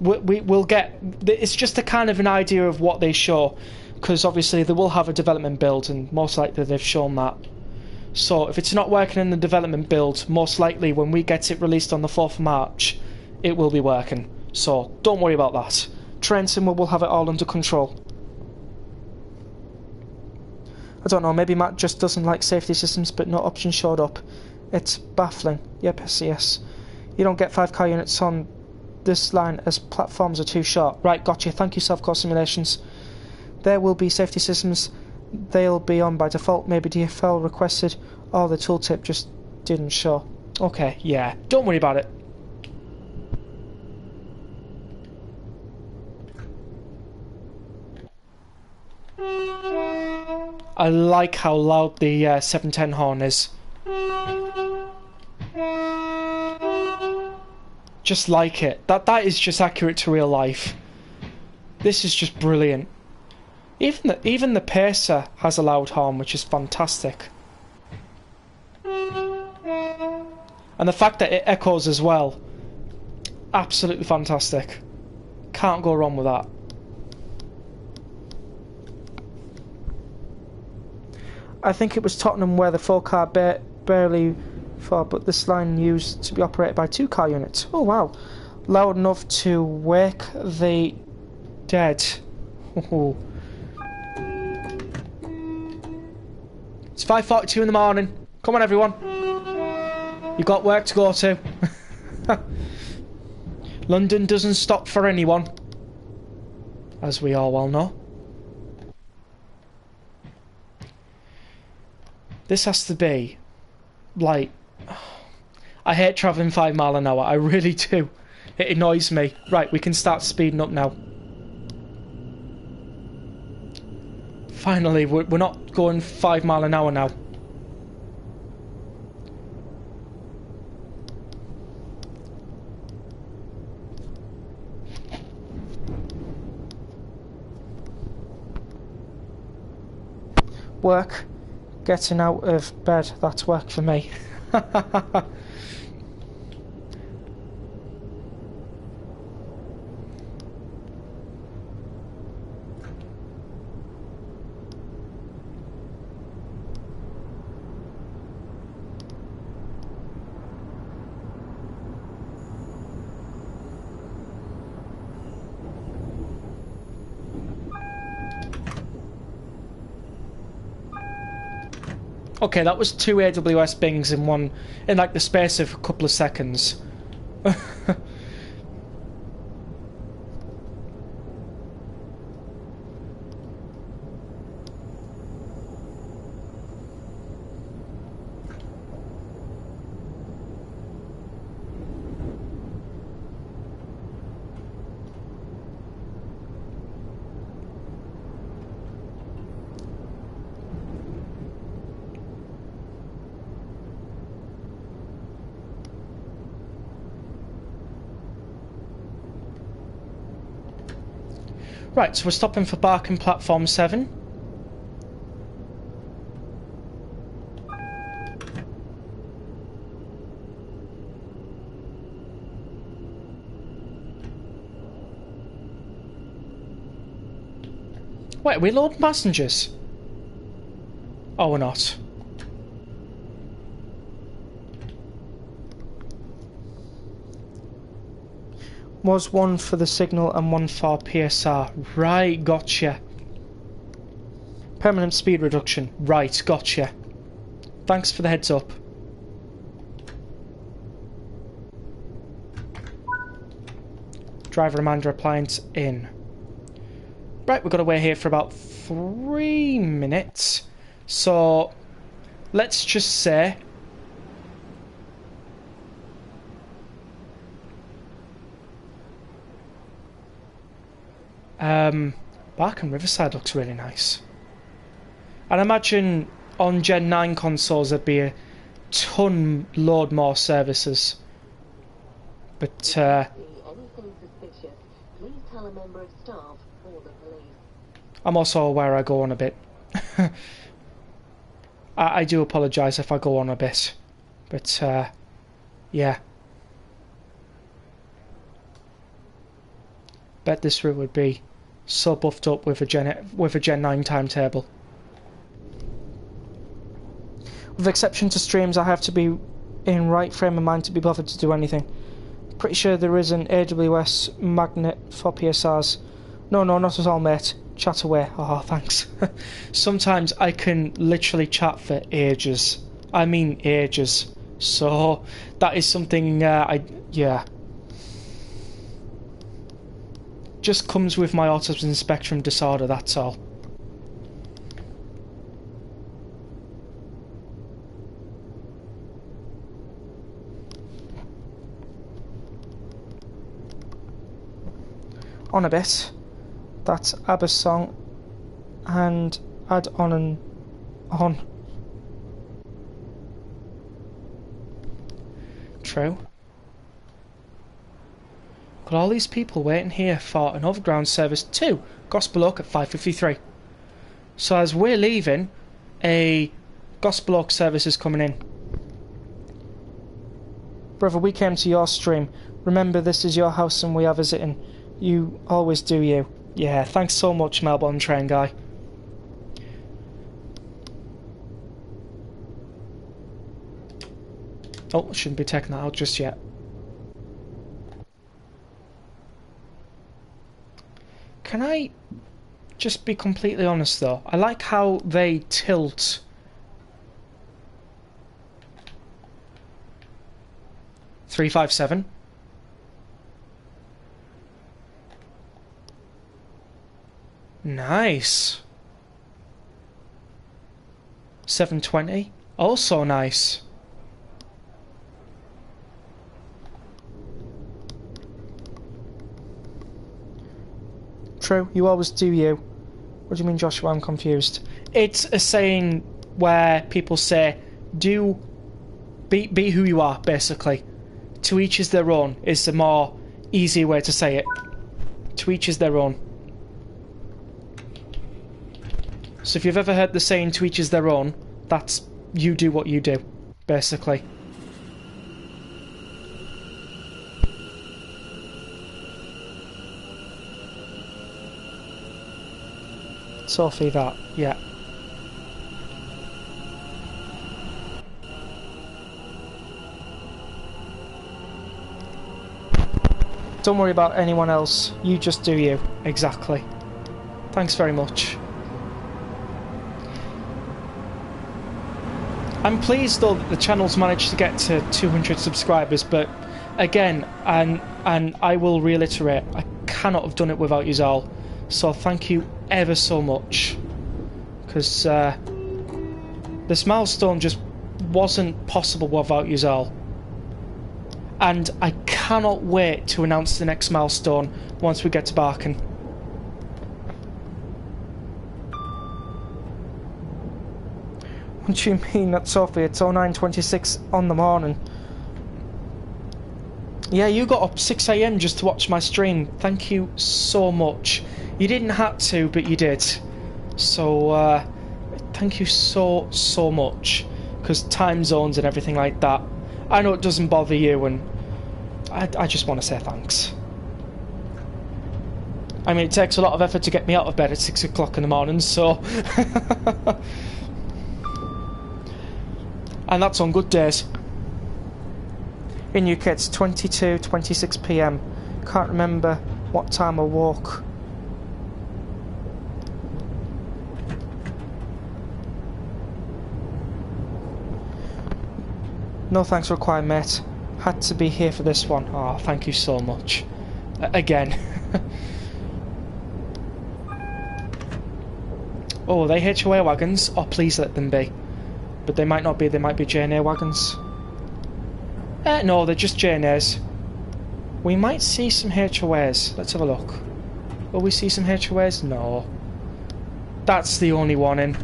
we'll get... It's just a kind of an idea of what they show, because obviously they will have a development build, and most likely they've shown that. So if it's not working in the development build, most likely when we get it released on the 4th of March, it will be working. So don't worry about that. Trenton will have it all under control. I don't know, maybe Matt just doesn't like safety systems, but no option showed up. It's baffling. Yep, yes. You don't get 5 car units on this line as platforms are too short. Right, gotcha. Thank you, Self-Core Simulations. There will be safety systems. They'll be on by default. Maybe DFL requested, or the tooltip just didn't show. Okay, yeah. Don't worry about it. I like how loud the 710 horn is. Just like it. That is just accurate to real life. This is just brilliant. Even the Pacer has a loud horn, which is fantastic. And the fact that it echoes as well, absolutely fantastic. Can't go wrong with that. I think it was Tottenham where the 4-car barely far, but this line used to be operated by 2-car units. Oh wow. Loud enough to wake the dead. Oh. It's 5:42 in the morning. Come on, everyone. You've got work to go to. London doesn't stop for anyone, as we all well know. This has to be, like... I hate travelling 5 miles an hour. I really do. It annoys me. Right, we can start speeding up now. Finally, we're not going 5 miles an hour now. Work. Getting out of bed. That's work for me. Okay, that was 2 AWS bings in like the space of a couple of seconds. Right, so we're stopping for Barking Platform 7. Wait, are we loading passengers? Oh, we're not. Was one for the signal and one for PSR. Right, gotcha. Permanent speed reduction. Right, gotcha. Thanks for the heads up. Driver reminder appliance in. Right, we've got to wait here for about 3 minutes. So, let's just say... Barking Riverside looks really nice. I'd imagine on Gen 9 consoles there'd be a load more services. But, Anything suspicious, please tell a member of staff or the police. I'm also aware I go on a bit. I do apologise if I go on a bit. But, yeah. Bet this route would be so buffed up with a Gen 9 timetable. With exception to streams, I have to be in right frame of mind to be bothered to do anything. Pretty sure there is an AWS magnet for PSRs. No, not at all, mate. Chat away. Oh, thanks. Sometimes I can literally chat for ages. I mean ages. So, that is something, yeah. Just comes with my autism spectrum disorder, that's all. On a bit. That's ABBA's song. And add on and on. True. Got all these people waiting here for an overground service to Gospel Oak at 5:53. So as we're leaving, a Gospel Oak service is coming in. Brother, we came to your stream. Remember, this is your house and we are visiting. You always do you. Yeah, thanks so much, Melbourne Train Guy. Oh, shouldn't be taking that out just yet. Can I just be completely honest though? I like how they tilt. $357. Nice. $720. Also nice. True, you always do you. What do you mean, Joshua? I'm confused. It's a saying where people say, be who you are, basically. To each is their own is the more easy way to say it. To each is their own. So if you've ever heard the saying, to each is their own, that's you do what you do, basically. Sophie, that, yeah. Don't worry about anyone else, you just do you, exactly. Thanks very much. I'm pleased though that the channel's managed to get to 200 subscribers, but again, and I will reiterate, I cannot have done it without you all. So thank you ever so much, because this milestone just wasn't possible without you all. And I cannot wait to announce the next milestone once we get to Barking. What do you mean, that's Sophie? It's 09:26 on the morning. Yeah, you got up 6 AM just to watch my stream. Thank you so much. You didn't have to, but you did. So, thank you so much. Because time zones and everything like that. I know it doesn't bother you, and I just want to say thanks. I mean, it takes a lot of effort to get me out of bed at 6 o'clock in the morning, so... and that's on good days. In UK it's 22:26 PM. Can't remember what time I woke. No thanks required, mate. Had to be here for this one. Oh, thank you so much. Again. Oh, are they HOA wagons? Oh, please let them be. But they might not be, they might be JNA wagons. No, they're just JNAs. We might see some HOAs. Let's have a look. Will we see some HOAs? No. That's the only one in.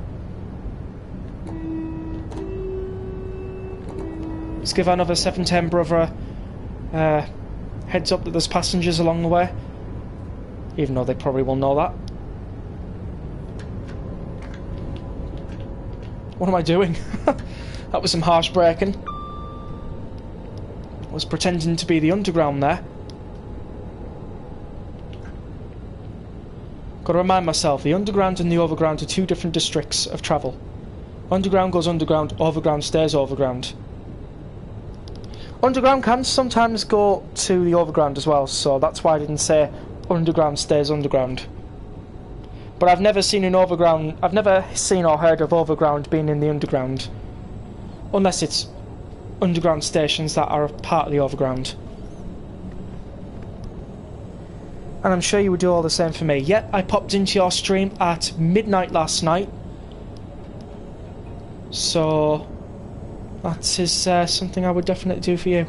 Let's give another 710 brother heads up that there's passengers along the way. Even though they probably will know that. What am I doing? That was some harsh braking. I was pretending to be the underground there. Got to remind myself, the underground and the overground are two different districts of travel. Underground goes underground, overground stays overground. Underground can sometimes go to the overground as well, so that's why I didn't say underground stays underground. But I've never seen or heard of overground being in the underground. Unless it's underground stations that are part of the overground. And I'm sure you would do all the same for me. Yet, I popped into your stream at midnight last night. So that is something I would definitely do for you.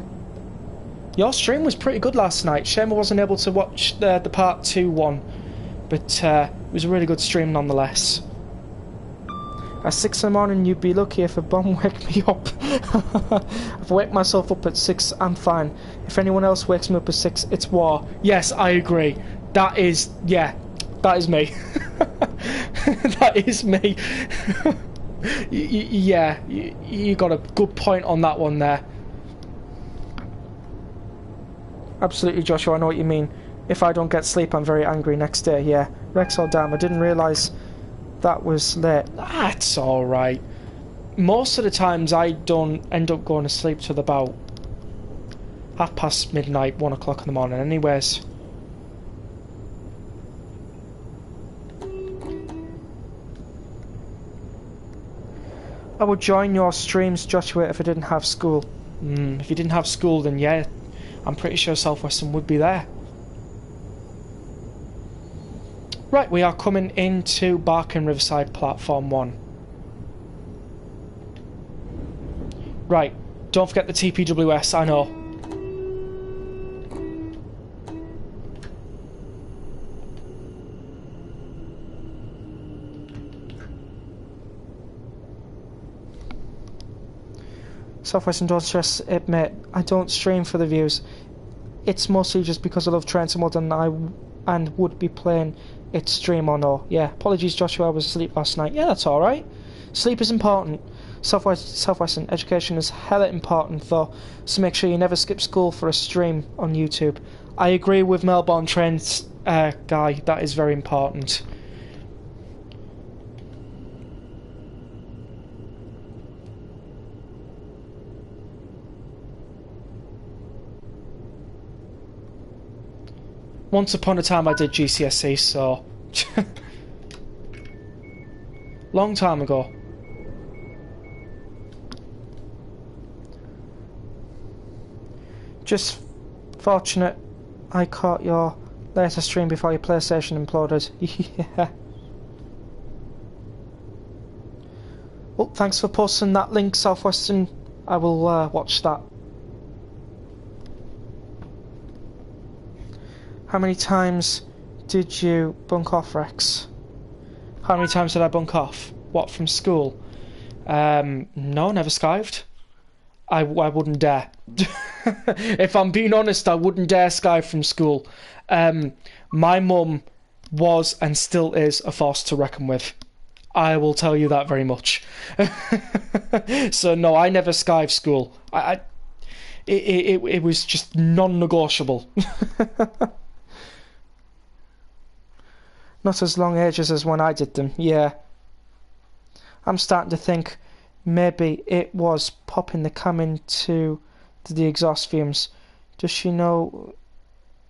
Your stream was pretty good last night. Shame I wasn't able to watch the part 2 one. But it was a really good stream nonetheless. At 6 in the morning, you'd be lucky if a bomb waked me up. If I wake myself up at 6, I'm fine. If anyone else wakes me up at 6, it's war. Yes, I agree. That is me. That is me. Yeah, you got a good point on that one there. Absolutely, Joshua, I know what you mean. If I don't get sleep, I'm very angry next day, yeah. Rex, oh damn, I didn't realise that was late. That's alright. Most of the times I don't end up going to sleep till about midnight, 1 o'clock in the morning anyways. I would join your streams, Joshua, if I didn't have school. If you didn't have school, then yeah, I'm pretty sure Southwestern would be there. Right, we are coming into Barking Riverside Platform 1. Right, don't forget the TPWS, I know. Southwestern, don't stress it, mate. I don't stream for the views. It's mostly just because I love train so much and would be playing it stream or no. Yeah, apologies Joshua, I was asleep last night. Yeah, that's alright. Sleep is important. Southwestern education is hella important though, so make sure you never skip school for a stream on YouTube. I agree with Melbourne Trains guy, that is very important. Once upon a time I did GCSE, so long time ago. Just fortunate I caught your later stream before your PlayStation imploded. Yeah. Well, thanks for posting that link, Southwestern. I will watch that. How many times did you bunk off, Rex? How many times did I bunk off? What, from school? No, never skived. I wouldn't dare. If I'm being honest, I wouldn't dare skive from school. My mum was and still is a force to reckon with. I will tell you that very much. So no, I never skived school. It was just non-negotiable. Not as long ages as when I did them, yeah. I'm starting to think maybe it was popping the cam into the exhaust fumes. Does she know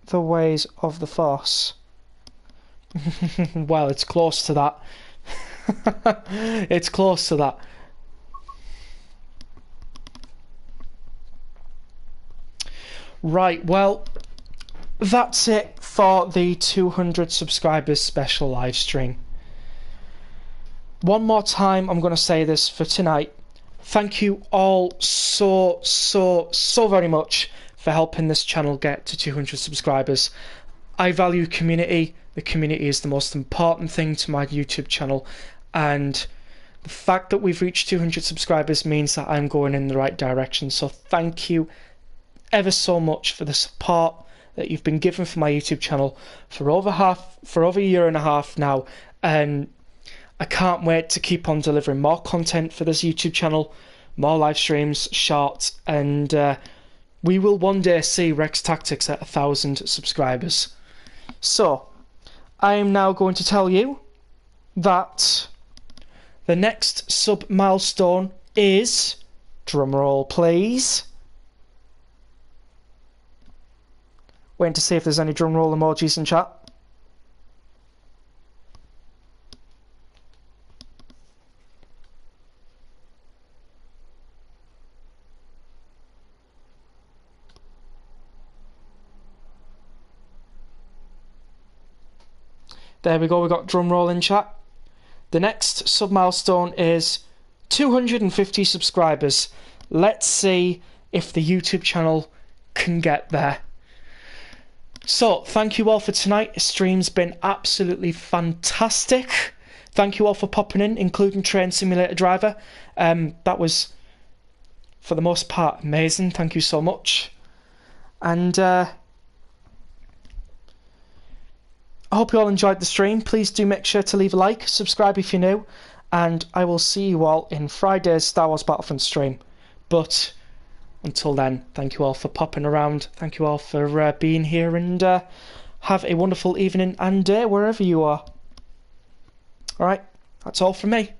the ways of the Force? Well, it's close to that. It's close to that. Right, well, that's it for the 200 subscribers special live stream. One more time, I'm going to say this for tonight. Thank you all so very much for helping this channel get to 200 subscribers. I value community. The community is the most important thing to my YouTube channel, and the fact that we've reached 200 subscribers means that I'm going in the right direction. So thank you ever so much for the support that you've been given for my YouTube channel for over a year and a half now, and I can't wait to keep on delivering more content for this YouTube channel, more live streams, shorts, and we will one day see RexTactics at 1,000 subscribers. So I am now going to tell you that the next sub milestone is, drumroll please, waiting to see if there's any drumroll emojis in chat. There we go, we got drumroll in chat. The next sub milestone is 250 subscribers. Let's see if the YouTube channel can get there. So, thank you all for tonight. The stream's been absolutely fantastic. Thank you all for popping in, including Train Simulator Driver. That was, for the most part, amazing. Thank you so much. And I hope you all enjoyed the stream. Please do make sure to leave a like, subscribe if you're new, and I will see you all in Friday's Star Wars Battlefront stream. But until then, thank you all for popping around. Thank you all for being here, and have a wonderful evening and day wherever you are. Alright, that's all from me.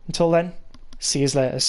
Until then, see you later.